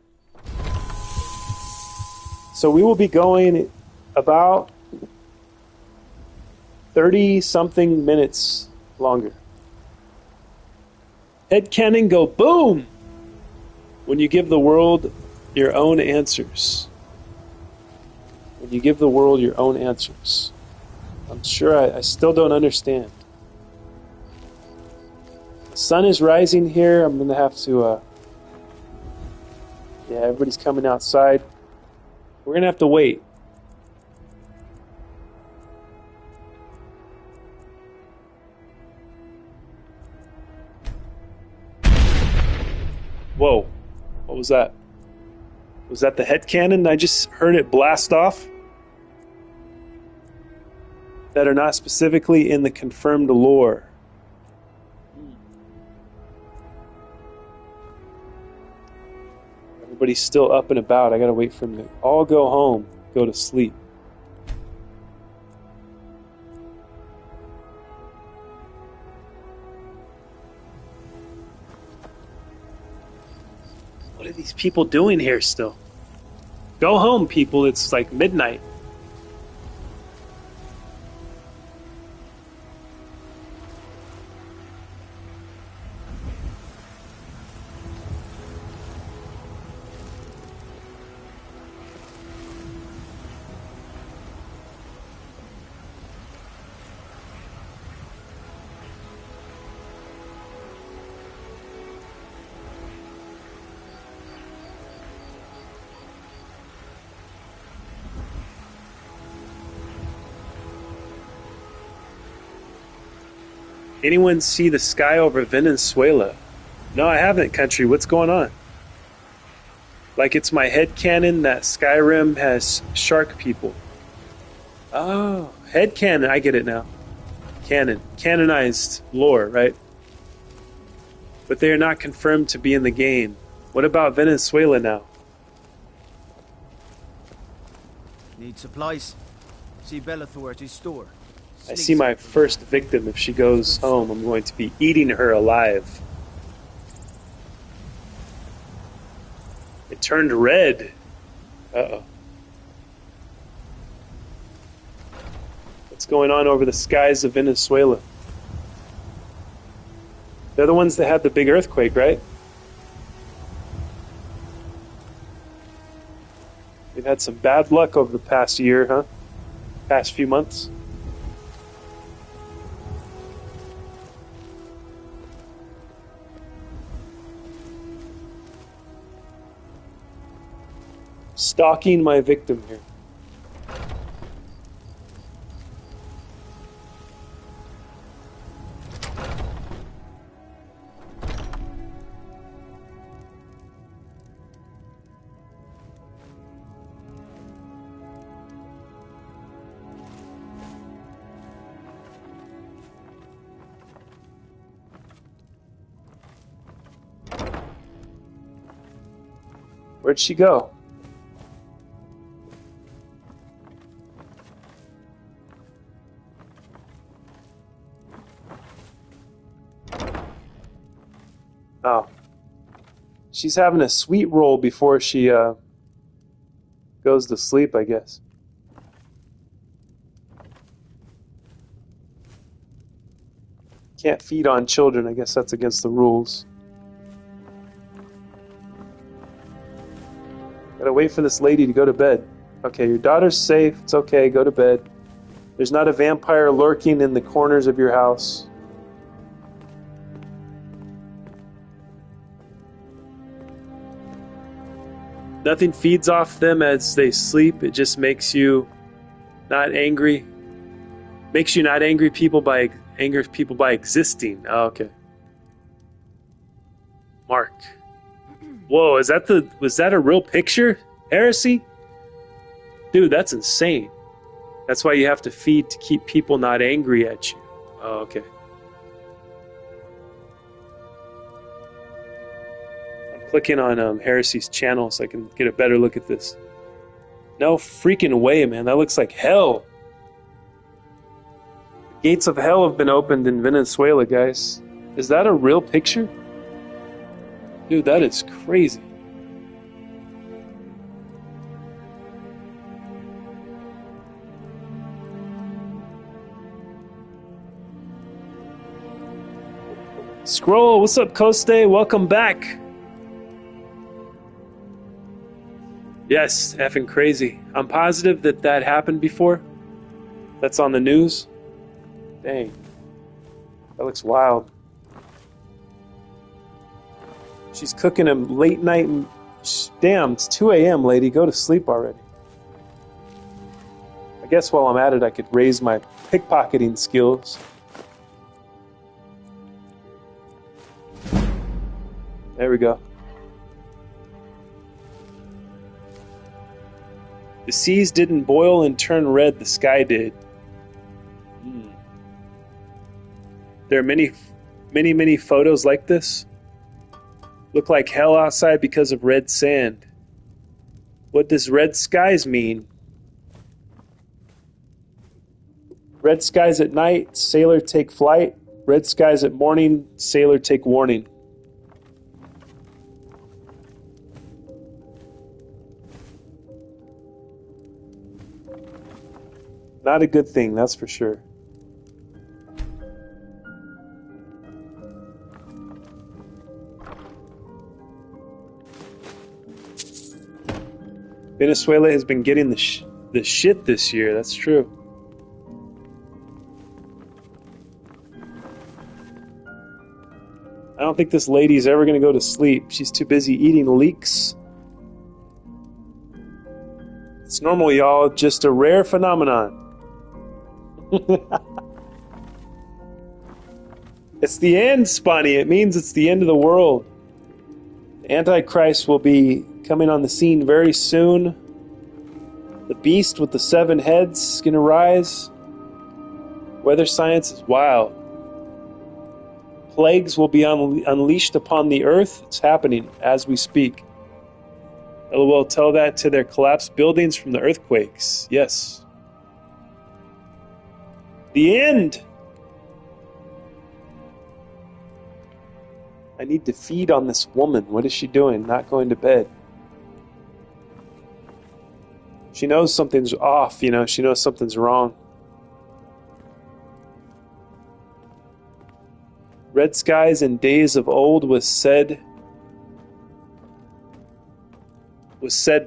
So we will be going about 30-something minutes longer. Head cannon go boom when you give the world your own answers. When you give the world your own answers. I'm sure I still don't understand. The sun is rising here. I'm going to have to... yeah, everybody's coming outside. We're going to have to wait. Whoa. What was that? Was that the head cannon? I just heard it blast off. That are not specifically in the confirmed lore. Everybody's still up and about. I gotta wait for them to all go home, go to sleep. What are these people doing here still? Go home, people. It's like midnight. Anyone see the sky over Venezuela? No, I haven't, country. What's going on? Like it's my head canon that Skyrim has shark people. Oh, head canon. I get it now. Canon. Canonized lore, right? But they are not confirmed to be in the game. What about Venezuela now? Need supplies? See Bellathor at his store. I see my first victim. If she goes home, I'm going to be eating her alive. It turned red. Uh-oh. What's going on over the skies of Venezuela? They're the ones that had the big earthquake, right? We've had some bad luck over the past year, huh? Past few months. Stalking my victim here. Where'd she go? Oh. She's having a sweet roll before she goes to sleep, I guess. Can't feed on children. I guess that's against the rules. Gotta wait for this lady to go to bed. Okay, your daughter's safe. It's okay. Go to bed. There's not a vampire lurking in the corners of your house. Nothing feeds off them as they sleep. It just makes you not angry. Makes you not angry people by existing. Oh, okay. Mark. Whoa, was that a real picture? Heresy? Dude, that's insane. That's why you have to feed to keep people not angry at you. Oh, okay. I'm clicking on Heresy's channel so I can get a better look at this. No freaking way, man. That looks like hell. The gates of hell have been opened in Venezuela, guys. Is that a real picture? Dude, that is crazy. Scroll, what's up, Koste? Welcome back. Yes, effing crazy. I'm positive that happened before. That's on the news. Dang. That looks wild. She's cooking a late night. Damn, it's 2 a.m., lady. Go to sleep already. I guess while I'm at it, I could raise my pickpocketing skills. There we go. The seas didn't boil and turn red, the sky did. There are many photos like this. Look like hell outside because of red sand. What does red skies mean? Red skies at night, sailor take flight. Red skies at morning, sailor take warning. Not a good thing, that's for sure. Venezuela has been getting the shit this year, that's true. I don't think this lady's ever going to go to sleep. She's too busy eating leeks. It's normal, y'all, just a rare phenomenon. It's the end, Spunny. It means it's the end of the world. The Antichrist will be coming on the scene very soon. The beast with the 7 heads is going to rise. Weather science is wild. Plagues will be unleashed upon the earth. It's happening as we speak. LOL, tell that to their collapsed buildings from the earthquakes. Yes. The end! I need to feed on this woman. What is she doing? Not going to bed. She knows something's off, you know. She knows something's wrong. Red skies in days of old was said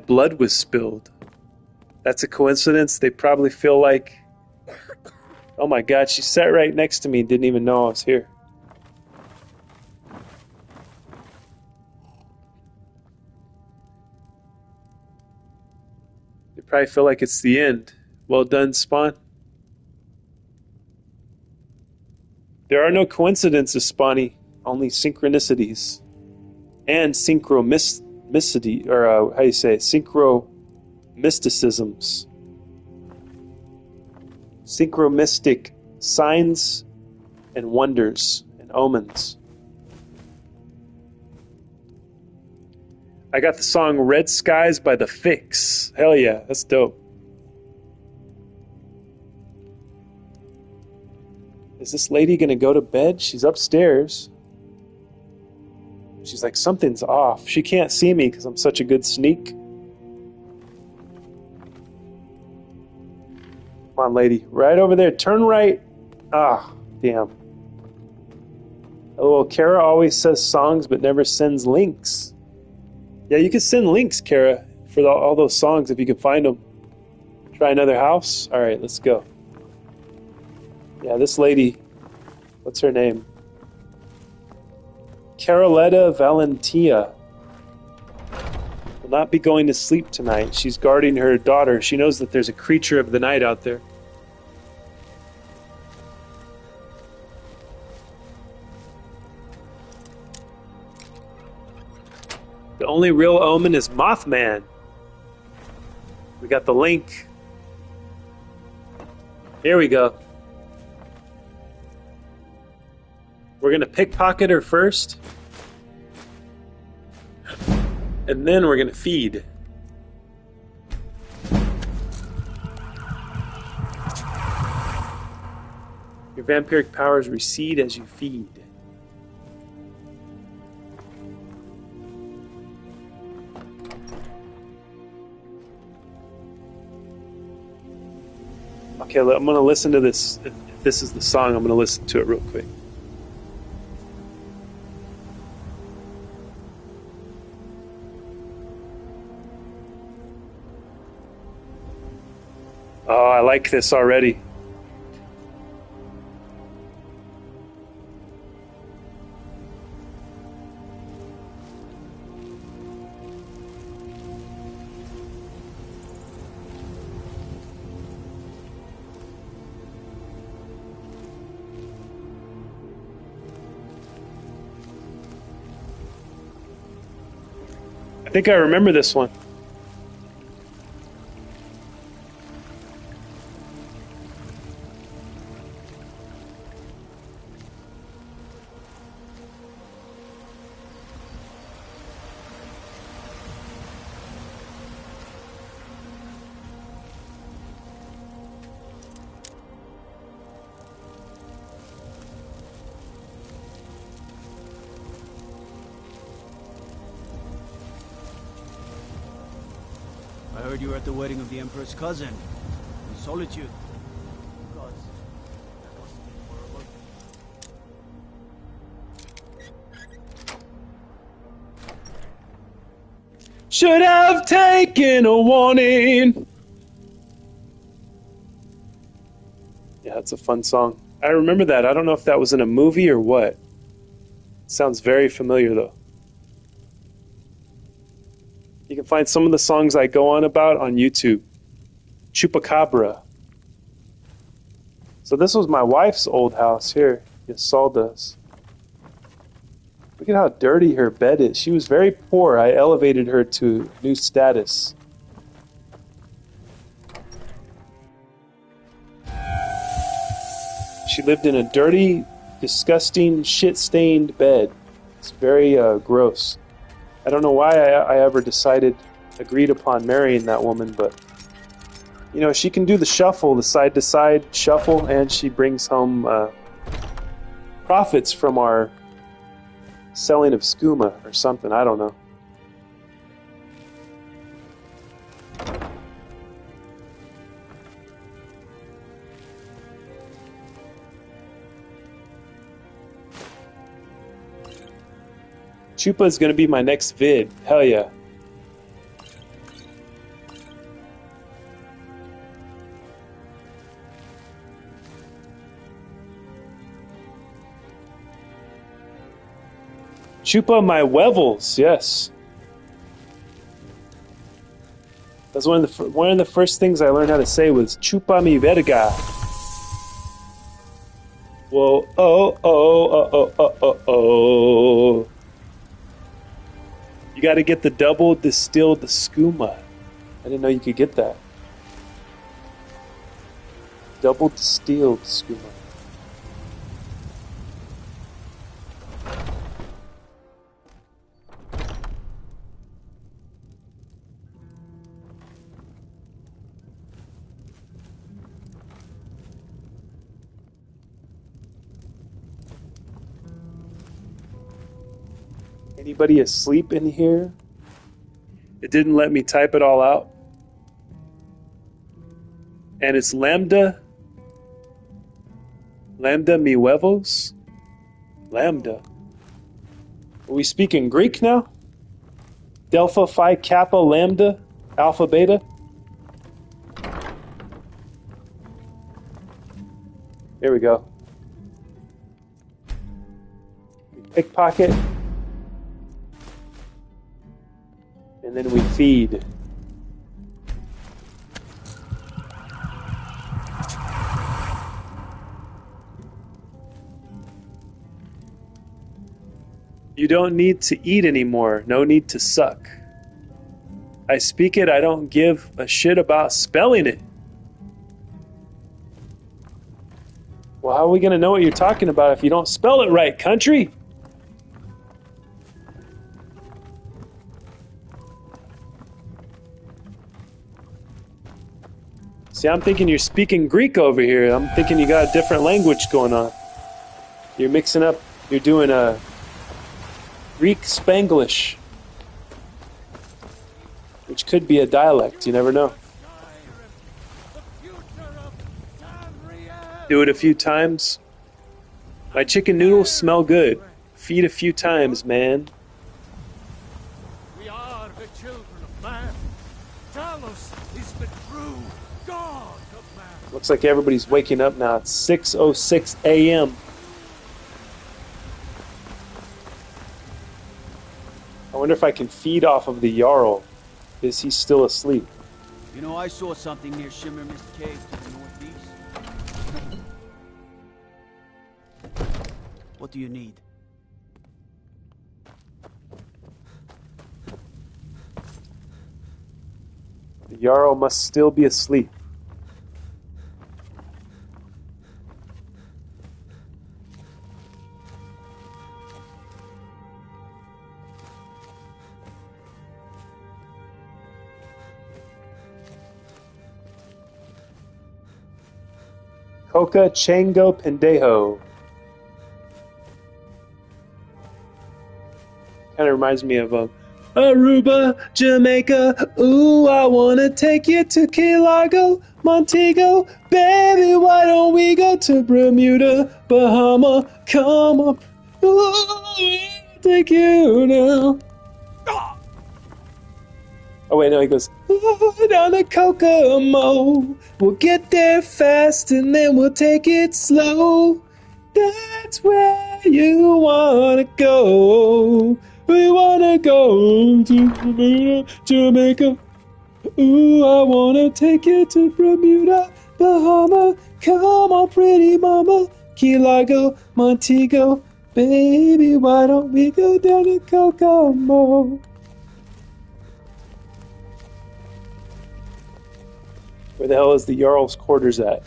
blood was spilled. That's a coincidence. They probably feel like, oh my God, she sat right next to me and didn't even know I was here. They probably feel like it's the end. Well done, Spawn. There are no coincidences, Spawny, only synchronicities. And synchromisticity, or how do you say it? Synchromysticisms. Synchromistic signs and wonders and omens. I got the song Red Skies by The Fix. Hell yeah, that's dope. Is this lady gonna go to bed? She's upstairs. She's like, something's off. She can't see me because I'm such a good sneak. Come on, lady. Right over there. Turn right. Ah, damn. Oh, Kara always says songs but never sends links. Yeah, you can send links, Kara, for all those songs if you can find them. Try another house? Alright, let's go. Yeah, this lady, what's her name? Caroletta Valentia will not be going to sleep tonight. She's guarding her daughter. She knows that there's a creature of the night out there. The only real omen is Mothman. We got the link. Here we go. We're going to pickpocket her first. And then we're going to feed. Your vampiric powers recede as you feed. Okay, I'm going to listen to this. If this is the song, I'm going to listen to it real quick. Oh, I like this already. I think I remember this one. I heard you were at the wedding of the Emperor's cousin, in Solitude. Gods, that must have been horrible. Should have taken a warning. Yeah, that's a fun song. I remember that. I don't know if that was in a movie or what. Sounds very familiar though. You can find some of the songs I go on about on YouTube. Chupacabra. So this was my wife's old house here. Isolda's. Look at how dirty her bed is. She was very poor. I elevated her to new status. She lived in a dirty, disgusting, shit-stained bed. It's very gross. I don't know why I ever agreed upon marrying that woman, but You know, she can do the shuffle, the side-to-side shuffle, and she brings home profits from our selling of skooma or something. I don't know. Chupa is going to be my next vid. Hell yeah. Chupa my wevels, yes. That's one of the first things I learned how to say was chupa mi verga. Whoa, oh. You got to get the double distilled skooma. I didn't know you could get that. Double distilled skooma. Anybody asleep in here? It didn't let me type it all out. And it's lambda. Lambda mi huevos? Lambda. Are we speaking Greek now? Delta Phi Kappa Lambda Alpha Beta? Here we go. Pickpocket. And then we feed. You don't need to eat anymore. No need to suck. I speak it. I don't give a shit about spelling it. Well, how are we going to know what you're talking about if you don't spell it right, country? See, I'm thinking you're speaking Greek over here. I'm thinking you got a different language going on. You're mixing up, you're doing a Greek Spanglish, which could be a dialect. You never know. Do it a few times. My chicken noodles smell good. Feed a few times, man. We are the children of man. Talos is the true God of man. Looks like everybody's waking up now. It's 6:06 a.m. I wonder if I can feed off of the Jarl. Is he still asleep? You know, I saw something near Shimmer Mist Cave to the northeast. What do you need? The Jarl must still be asleep. Coca Chango Pendejo. Kind of reminds me of Aruba, Jamaica. Ooh, I wanna take you to Key Largo, Montego. Baby, why don't we go to Bermuda, Bahama? Come on. Ooh, I'll take you now. Oh wait, no, he goes, down to Kokomo. We'll get there fast and then we'll take it slow. That's where you wanna go. We wanna go to Bermuda, Jamaica. Ooh, I wanna take you to Bermuda, Bahama. Come on, pretty mama. Key Largo, Montego. Baby, why don't we go down to Kokomo? Where the hell is the Jarl's quarters at?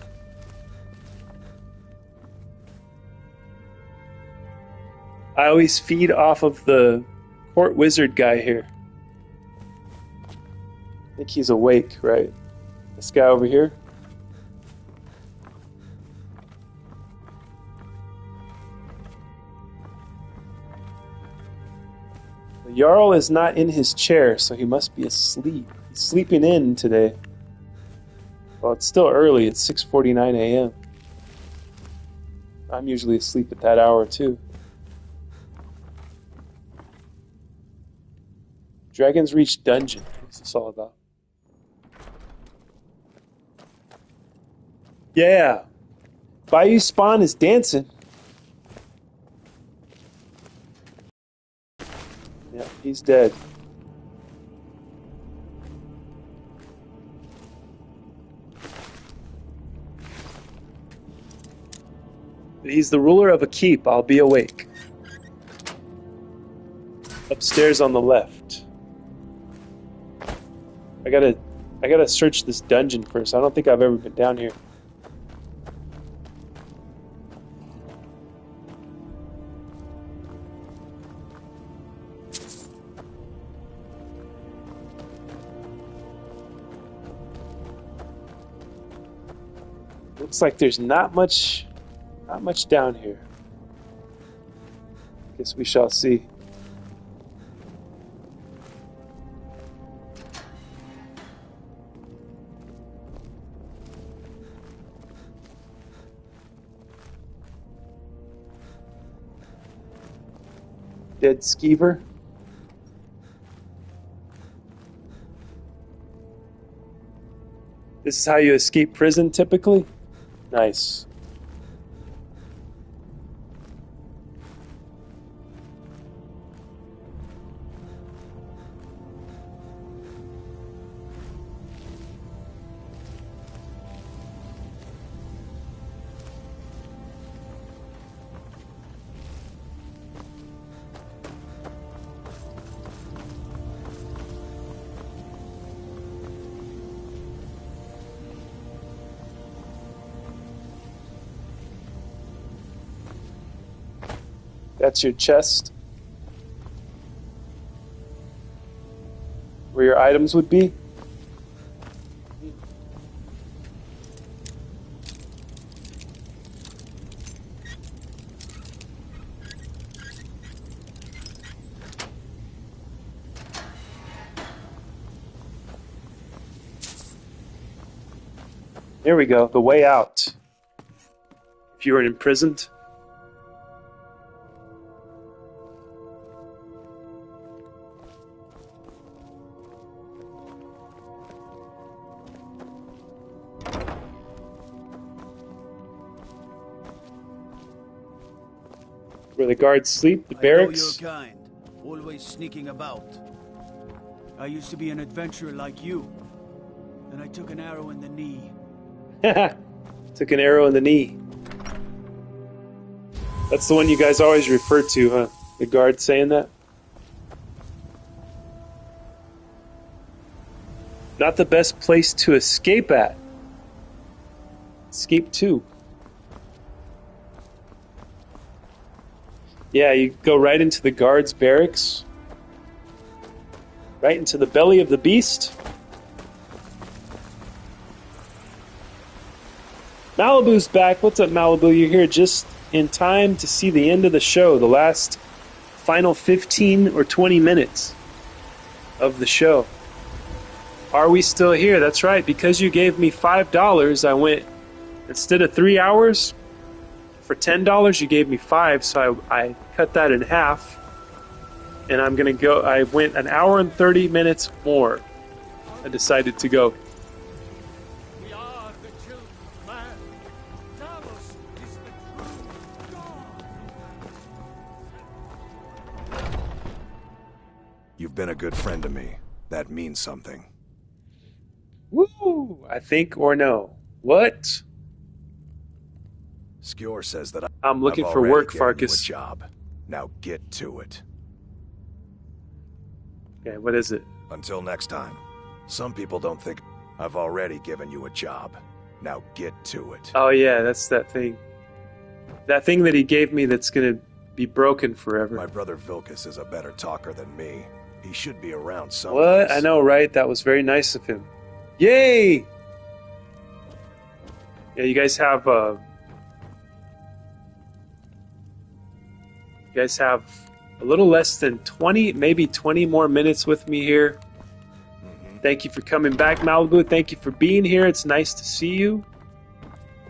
I always feed off of the court wizard guy here. I think he's awake, right? This guy over here. The Jarl is not in his chair, so he must be asleep. He's sleeping in today. Well, it's still early. It's 6:49 a.m. I'm usually asleep at that hour, too. Dragon's Reach Dungeon. What's this all about? Yeah. Bayou Spawn is dancing. Yeah, he's dead. He's the ruler of a keep. I'll be awake. Upstairs on the left. I gotta search this dungeon first. I don't think I've ever been down here. Looks like there's not much down here. Guess we shall see. Dead skeever. This is how you escape prison typically? Nice. That's your chest. Where your items would be. There we go, the way out. If you were imprisoned. Where the guards sleep, the barracks. I know you're kind, always sneaking about. I used to be an adventurer like you, and I took an arrow in the knee. Took an arrow in the knee. That's the one you guys always refer to, huh? The guard saying that? Not the best place to escape at. Escape to. Yeah, you go right into the guards' barracks. Right into the belly of the beast. Malibu's back. What's up, Malibu? You're here just in time to see the end of the show. The last final 15 or 20 minutes of the show. Are we still here? That's right. Because you gave me $5, I went, instead of 3 hours, for $10, you gave me 5, so I cut that in half. And I'm going to go, I went an hour and 30 minutes more. I decided to go. We are the children of man. Talos is the true God. You've been a good friend to me. That means something. Woo! I think or no. What? Skjor says that I'm looking I've for already work, given you Farkas. a job. Now get to it. Okay, what is it? Until next time. Some people don't think I've already given you a job. Now get to it. Oh yeah, that's that thing. That thing that he gave me that's gonna be broken forever. My brother Vilkas is a better talker than me. He should be around someplace. What? I know, right? That was very nice of him. Yay! Yeah, you guys have a little less than 20, maybe 20 more minutes with me here. Thank you for coming back, Malibu. Thank you for being here. It's nice to see you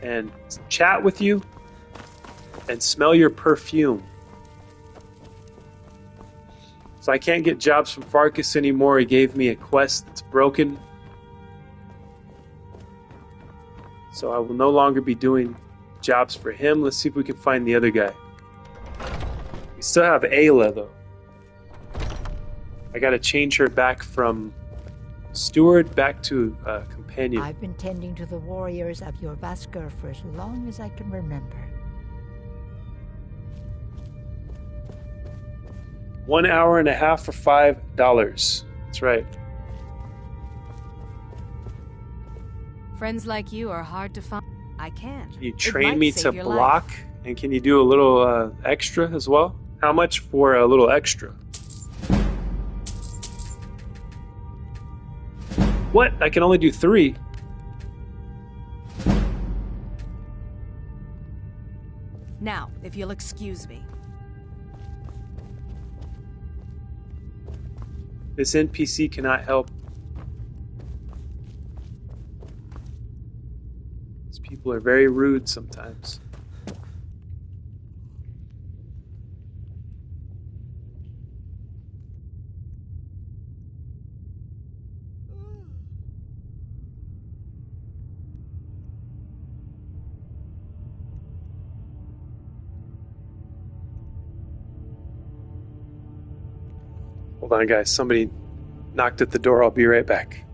and chat with you and smell your perfume. So I can't get jobs from Farkas anymore. He gave me a quest that's broken. So I will no longer be doing jobs for him. Let's see if we can find the other guy. We still have Ayla, though. I gotta change her back from steward back to companion. I've been tending to the warriors of your Vasker for as long as I can remember. 1 hour and a half for $5. That's right. Friends like you are hard to find. I can. Can you train me to block? Life. And can you do a little extra as well? How much for a little extra? What? I can only do 3. Now, if you'll excuse me. This NPC cannot help. These people are very rude sometimes. Hold on, guys. Somebody knocked at the door. I'll be right back.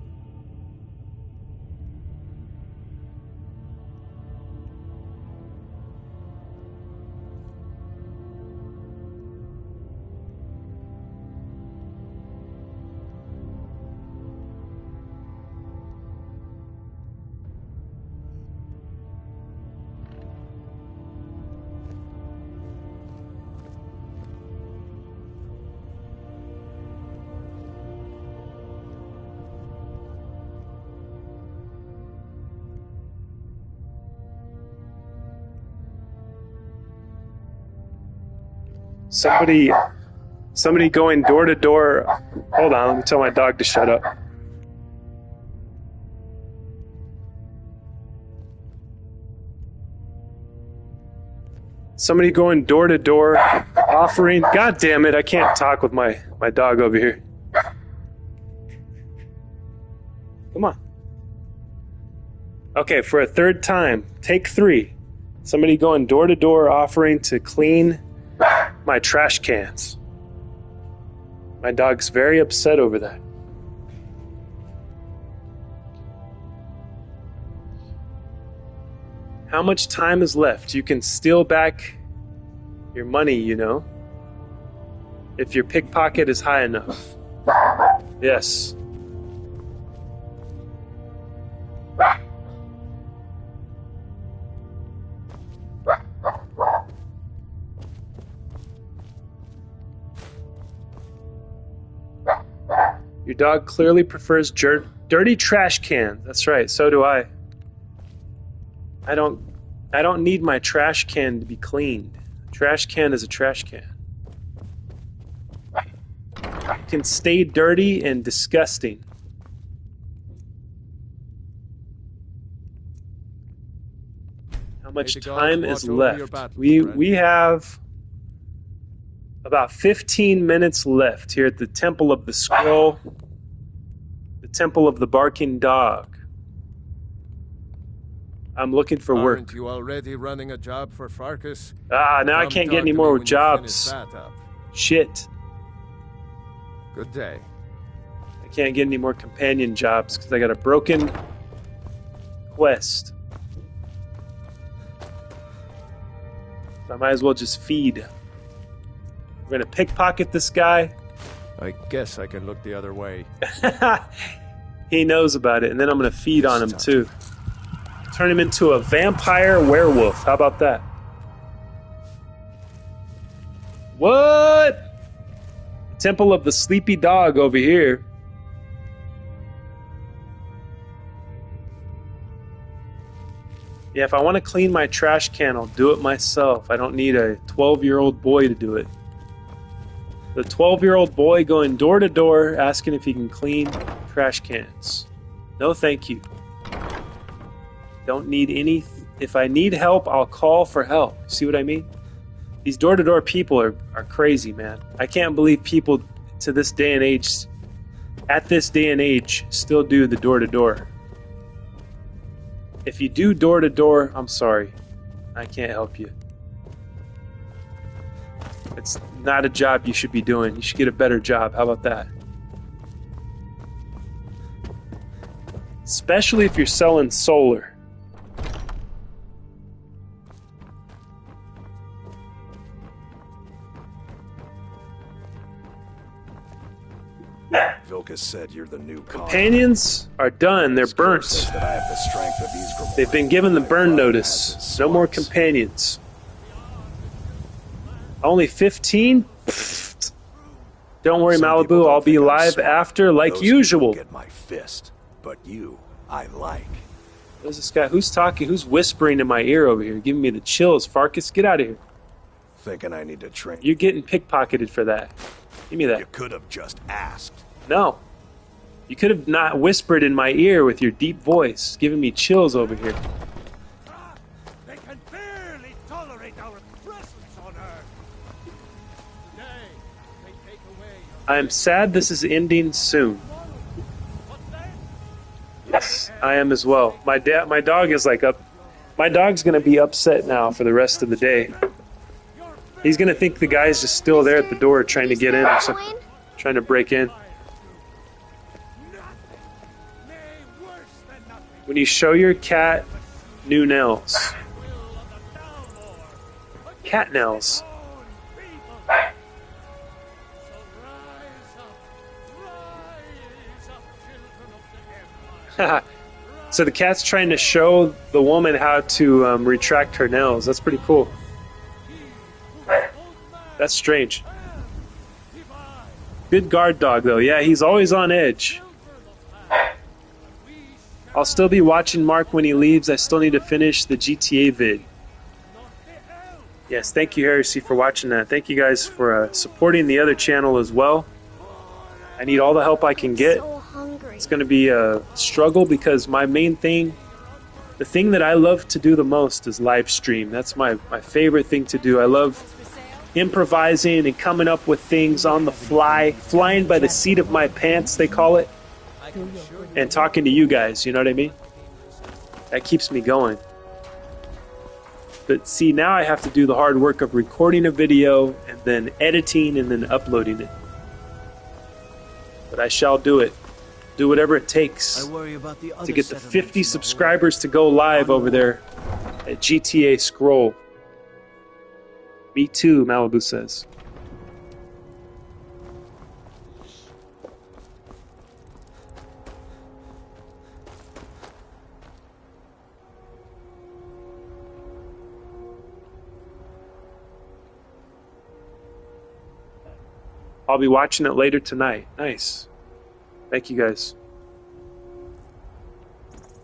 Somebody going door to door. Hold on, let me tell my dog to shut up. Somebody going door to door offering. God damn it, I can't talk with my dog over here. Come on. Okay, for a third time, take 3. Somebody going door to door offering to clean my trash cans. My dog's very upset over that. How much time is left? You can steal back your money, you know, if your pickpocket is high enough. Yes. Your dog clearly prefers dirty trash cans. That's right, so do I. I don't need my trash can to be cleaned. A trash can is a trash can. It can stay dirty and disgusting. How much time is left? We have about 15 minutes left here at the Temple of the Scroll, the Temple of the Barking Dog. I'm looking for work. Aren't you already running a job for Farkas? Now I can't get any more jobs. Shit. Good day. I can't get any more companion jobs because I got a broken quest. So I might as well just feed. We're gonna pickpocket this guy. I guess I can look the other way. He knows about it, and then I'm gonna feed on him too. Turn him into a vampire werewolf. How about that? What? Temple of the Sleepy Dog over here. Yeah, if I want to clean my trash can, I'll do it myself. I don't need a 12-year-old boy to do it. The 12-year-old boy going door to door asking if he can clean trash cans. No, thank you. Don't need any. If I need help, I'll call for help. See what I mean? These door-to-door people are crazy, man. I can't believe people to this day and age, at this day and age, still do the door-to-door. If you do door-to-door, I'm sorry. I can't help you. It's not a job you should be doing. You should get a better job. How about that? Especially if you're selling solar. Vilkas said you're the new companions are done. They're burnt. They've been given the burn notice. No more companions. Only 15? Pfft. Don't worry, Malibu. I'll be live after, like usual. Get my fist, but you, I like. Who's this guy? Who's talking? Who's whispering in my ear over here? Giving me the chills. Farkas, get out of here. Thinking I need to train. You're getting pickpocketed for that. Give me that. You could have just asked. No. You could have not whispered in my ear with your deep voice, giving me chills over here. They can barely tolerate our presence on Earth. Today, they take away I am sad this is ending soon. Yes, I am as well. My dog is like up. My dog's gonna be upset now for the rest of the day. He's gonna think the guy's just still there at the door trying to get in or something, trying to break in. When you show your cat new nails. Cat nails. So the cat's trying to show the woman how to retract her nails. That's pretty cool. That's strange. Good guard dog, though. Yeah, he's always on edge. I'll still be watching Mark when he leaves. I still need to finish the GTA vid. Yes, thank you, Heresy, for watching that. Thank you guys for supporting the other channel as well. I need all the help I can get. It's going to be a struggle because my main thing, the thing that I love to do the most is live stream. That's my favorite thing to do. I love improvising and coming up with things on the fly, flying by the seat of my pants, they call it, and talking to you guys, you know what I mean? That keeps me going. But see, now I have to do the hard work of recording a video and then editing and then uploading it. But I shall do it. Do whatever it takes to get the 50 subscribers to go live over there at GTA Scroll. Me too, Malibu says. I'll be watching it later tonight. Nice. Thank you guys.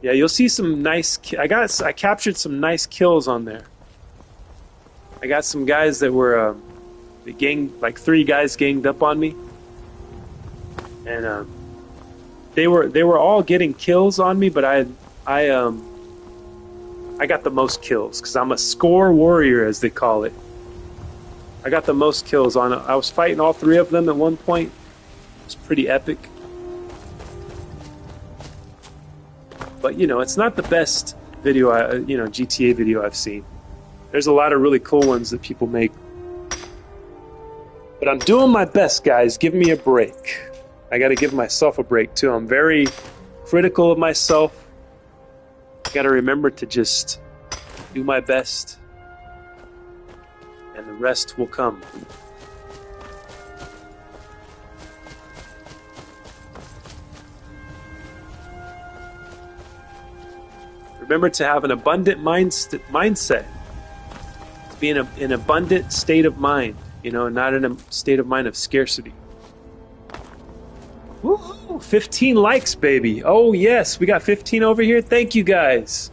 Yeah, you'll see some nice. I captured some nice kills on there. I got some guys that were like 3 guys ganged up on me, and they were all getting kills on me, but I got the most kills because I'm a score warrior, as they call it. I got the most kills on it. I was fighting all 3 of them at one point. It was pretty epic. But you know, it's not the best video, GTA video I've seen. There's a lot of really cool ones that people make. But I'm doing my best, guys. Give me a break. I got to give myself a break too. I'm very critical of myself. Got to remember to just do my best, and the rest will come. Remember to have an abundant mindset. To be in an abundant state of mind, not in a state of mind of scarcity. Woohoo! 15 likes, baby. Oh, yes. We got 15 over here. Thank you, guys.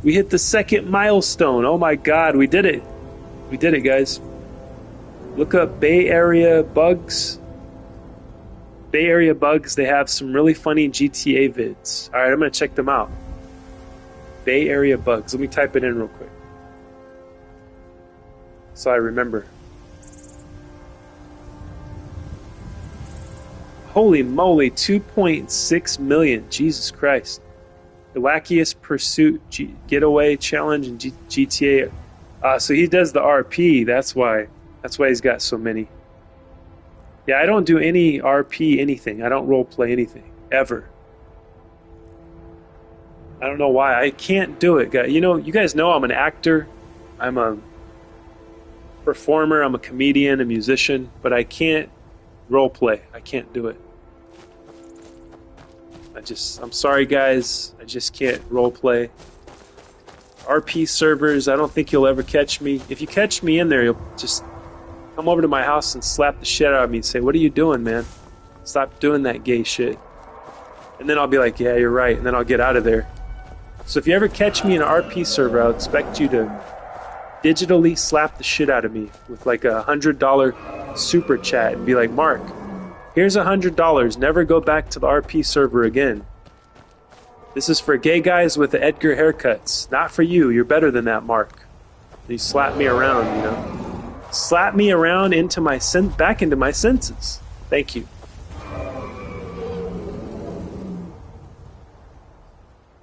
We hit the second milestone. Oh my god, we did it. We did it, guys. Look up Bay Area Bugs. Bay Area Bugs, they have some really funny GTA vids. Alright, I'm going to check them out. Bay Area Bugs. Let me type it in real quick, so I remember. Holy moly, 2.6 million. Jesus Christ. The wackiest pursuit getaway challenge in GTA. So he does the RP. That's why he's got so many. Yeah, I don't do any RP anything. I don't roleplay anything ever. I don't know why. I can't do it, guys. You know, you guys know I'm an actor. I'm a performer. I'm a comedian, a musician, but I can't roleplay. I can't do it. I'm sorry, guys. I just can't roleplay. RP servers, I don't think you'll ever catch me. If you catch me in there, you'll just come over to my house and slap the shit out of me and say, "What are you doing, man? Stop doing that gay shit." And then I'll be like, "Yeah, you're right." And then I'll get out of there. So if you ever catch me in an RP server, I'll expect you to digitally slap the shit out of me with like a $100 super chat and be like, "Mark, here's $100. Never go back to the RP server again. This is for gay guys with the Edgar haircuts. Not for you. You're better than that, Mark." And you slap me around, you know. Slap me around back into my senses. Thank you.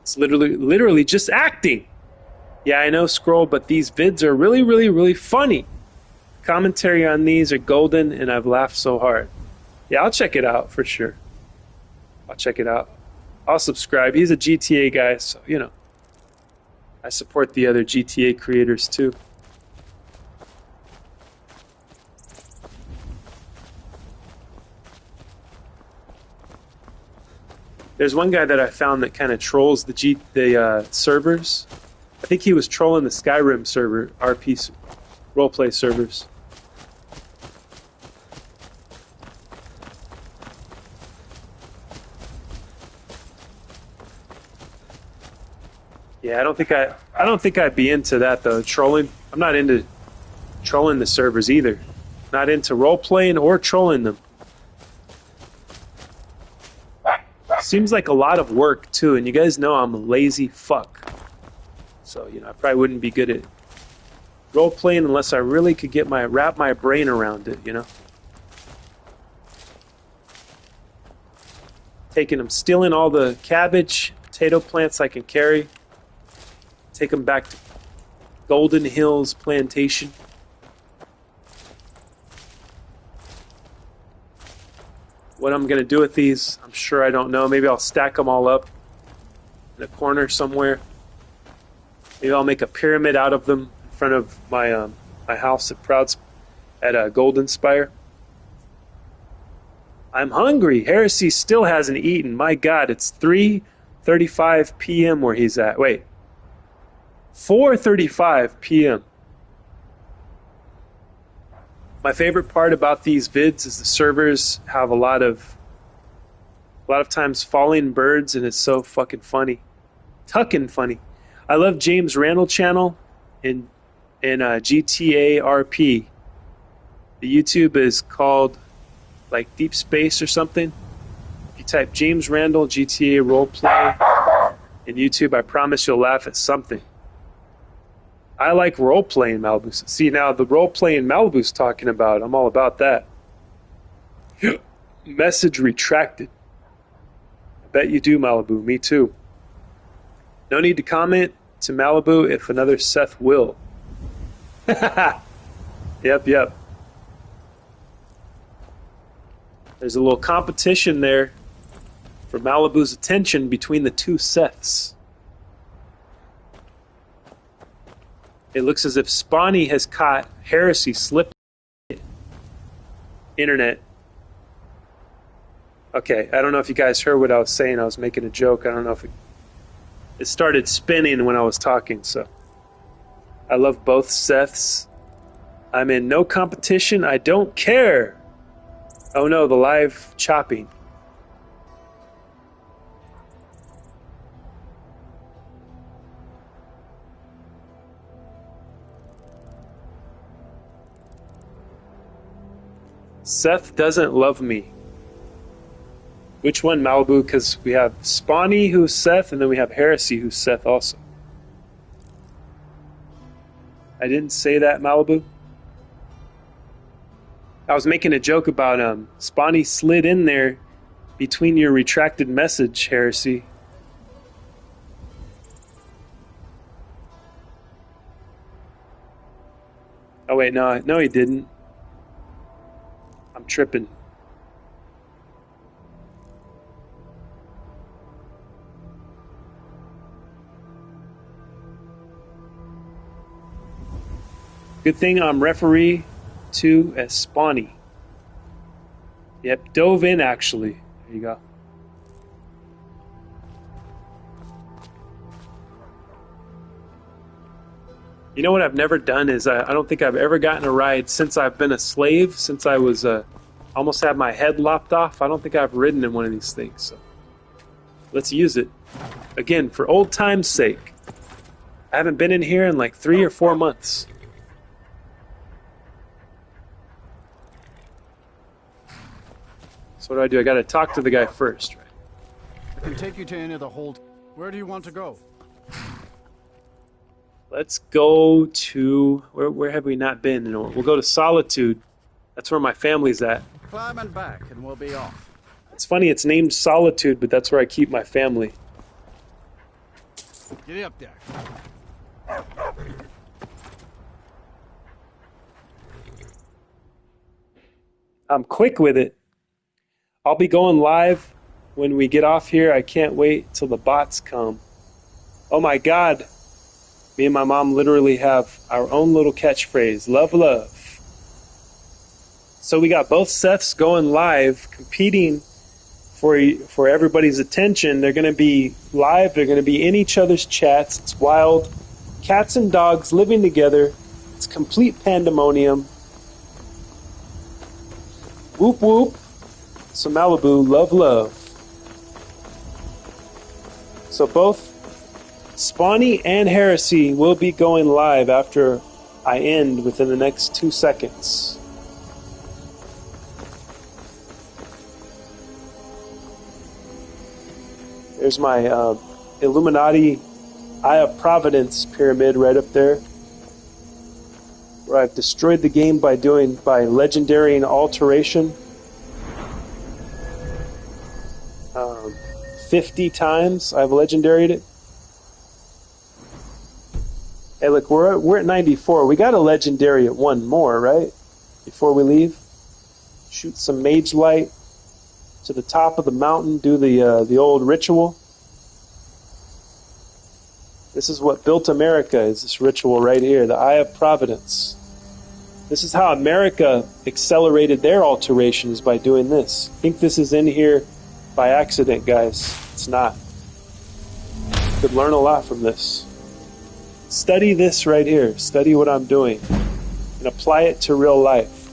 It's literally just acting. Yeah, I know, Scroll, but these vids are really, really, really funny. Commentary on these are golden, and I've laughed so hard. Yeah, I'll check it out for sure. I'll check it out. I'll subscribe. He's a GTA guy, so, you know, I support the other GTA creators too. There's one guy that I found that kind of trolls the servers. I think he was trolling the Skyrim server, RP roleplay servers. Yeah, I don't think I'd be into that though. Trolling. I'm not into trolling the servers either. Not into role playing or trolling them. Seems like a lot of work too, and you guys know I'm a lazy fuck. So, you know, I probably wouldn't be good at role playing unless I really could wrap my brain around it, you know. Stealing all the cabbage, potato plants I can carry. Take them back to Golden Hills Plantation. What I'm going to do with these, I'm sure I don't know. Maybe I'll stack them all up in a corner somewhere. Maybe I'll make a pyramid out of them in front of my my house at Golden Spire. I'm hungry. Heresy still hasn't eaten. My God, it's 3:35 p.m. where he's at. Wait. 4:35 p.m. My favorite part about these vids is the servers have a lot of times falling birds, and it's so fucking funny. Tucking funny. I love James Randall channel in GTA RP. The YouTube is called like Deep Space or something. If you type James Randall GTA roleplay in YouTube, I promise you'll laugh at something. I like role-playing Malibu. See, now the role-playing Malibu's talking about, I'm all about that. Message retracted. I bet you do, Malibu. Me too. No need to comment to Malibu if another Seth will. Yep. There's a little competition there for Malibu's attention between the two Seths. It looks as if Spawny has caught Heresy slipping. Internet. Okay, I don't know if you guys heard what I was saying. I was making a joke. I don't know if it started spinning when I was talking, so. I love both Seths. I'm in no competition. I don't care. Oh no, the live chopping. Seth doesn't love me. Which one, Malibu? Because we have Spawny, who's Seth, and then we have Heresy, who's Seth also. I didn't say that, Malibu. I was making a joke about Spawny slid in there between your retracted message, Heresy. Oh wait, no, he didn't. I'm tripping. Good thing I'm referee 2 as Spawny. Yep, dove in actually. There you go. You know what I've never done is I don't think I've ever gotten a ride since I've been a slave, since I was almost had my head lopped off. I don't think I've ridden in one of these things. So let's use it. Again, for old time's sake. I haven't been in here in like 3 or 4 months. So what do? I gotta talk to the guy first, right? I can take you to any of the hold. Where do you want to go? Let's go to... Where have we not been? We'll go to Solitude. That's where my family's at. Climb and back, and we'll be off. It's funny, it's named Solitude, but that's where I keep my family. Get up there. I'm quick with it. I'll be going live when we get off here. I can't wait till the bots come. Oh my God. Me and my mom literally have our own little catchphrase. Love, love. So we got both Seths going live, competing for everybody's attention. They're going to be live. They're going to be in each other's chats. It's wild. Cats and dogs living together. It's complete pandemonium. Whoop, whoop. So Malibu, love, love. So both Spawny and Heresy will be going live after I end within the next 2 seconds. There's my Illuminati Eye of Providence pyramid right up there, where I've destroyed the game by legendary and alteration 50 times. I've legendaried it. Hey, look, we're at 94. We got a legendary at 1 more, right? Before we leave, shoot some mage light to the top of the mountain. Do the old ritual. This is what built America. Is this ritual right here? The Eye of Providence. This is how America accelerated their alterations, by doing this. I think this is in here by accident, guys. It's not. You could learn a lot from this. Study this right here. Study what I'm doing and apply it to real life.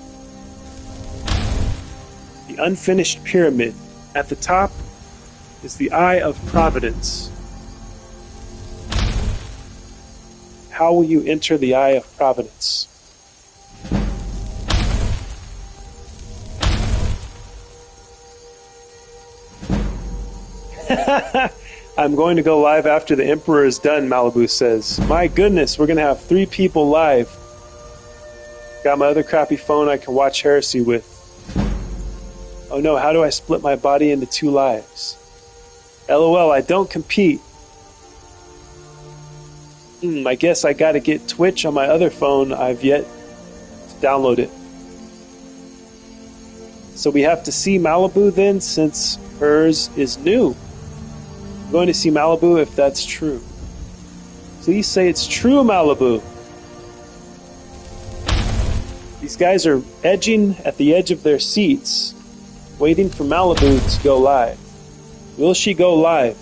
The unfinished pyramid. At the top is the Eye of Providence. How will you enter the Eye of Providence? I'm going to go live after the Emperor is done, Malibu says. My goodness, we're going to have 3 people live. Got my other crappy phone I can watch Heresy with. Oh no, how do I split my body into 2 lives? LOL, I don't compete. I guess I gotta get Twitch on my other phone. I've yet to download it. So we have to see Malibu then, since hers is new. I'm going to see Malibu if that's true. Please say it's true, Malibu. These guys are edging at the edge of their seats, waiting for Malibu to go live. Will she go live?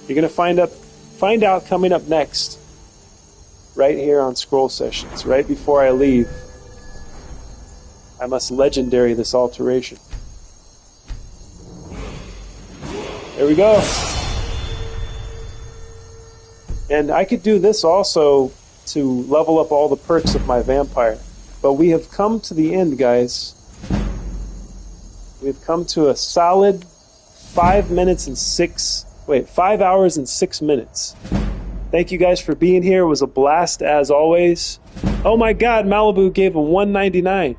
You're going to find out coming up next, right here on Scroll Sessions, right before I leave. I must legendary this alteration. There we go. And I could do this also to level up all the perks of my vampire. But we have come to the end, guys. We've come to a solid 5 hours and 6 minutes. Thank you guys for being here. It was a blast as always. Oh my God, Malibu gave a $1.99.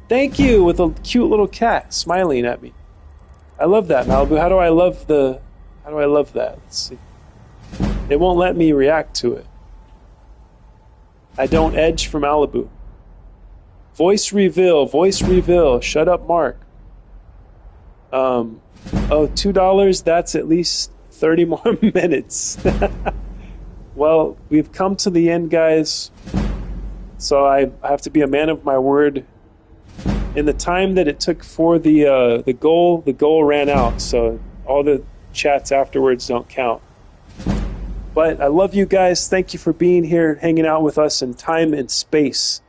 Thank you, with a cute little cat smiling at me. I love that, Malibu. How do I love that? Let's see. It won't let me react to it. I don't edge for Malibu. Voice reveal. Shut up, Mark. $2, that's at least 30 more minutes. Well, we've come to the end, guys. So I have to be a man of my word. In the time that it took for the goal ran out. So all the chats afterwards don't count. But I love you guys. Thank you for being here, hanging out with us in time and space.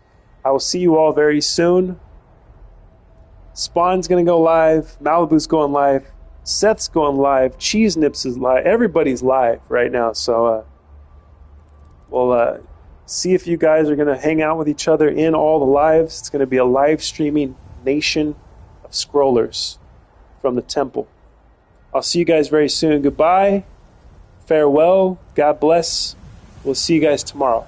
I will see you all very soon. Spawn's going to go live. Malibu's going live. Seth's going live. Cheese Nips is live. Everybody's live right now. So we'll see if you guys are going to hang out with each other in all the lives. It's going to be a live streaming nation of scrollers from the temple. I'll see you guys very soon. Goodbye. Farewell. God bless. We'll see you guys tomorrow.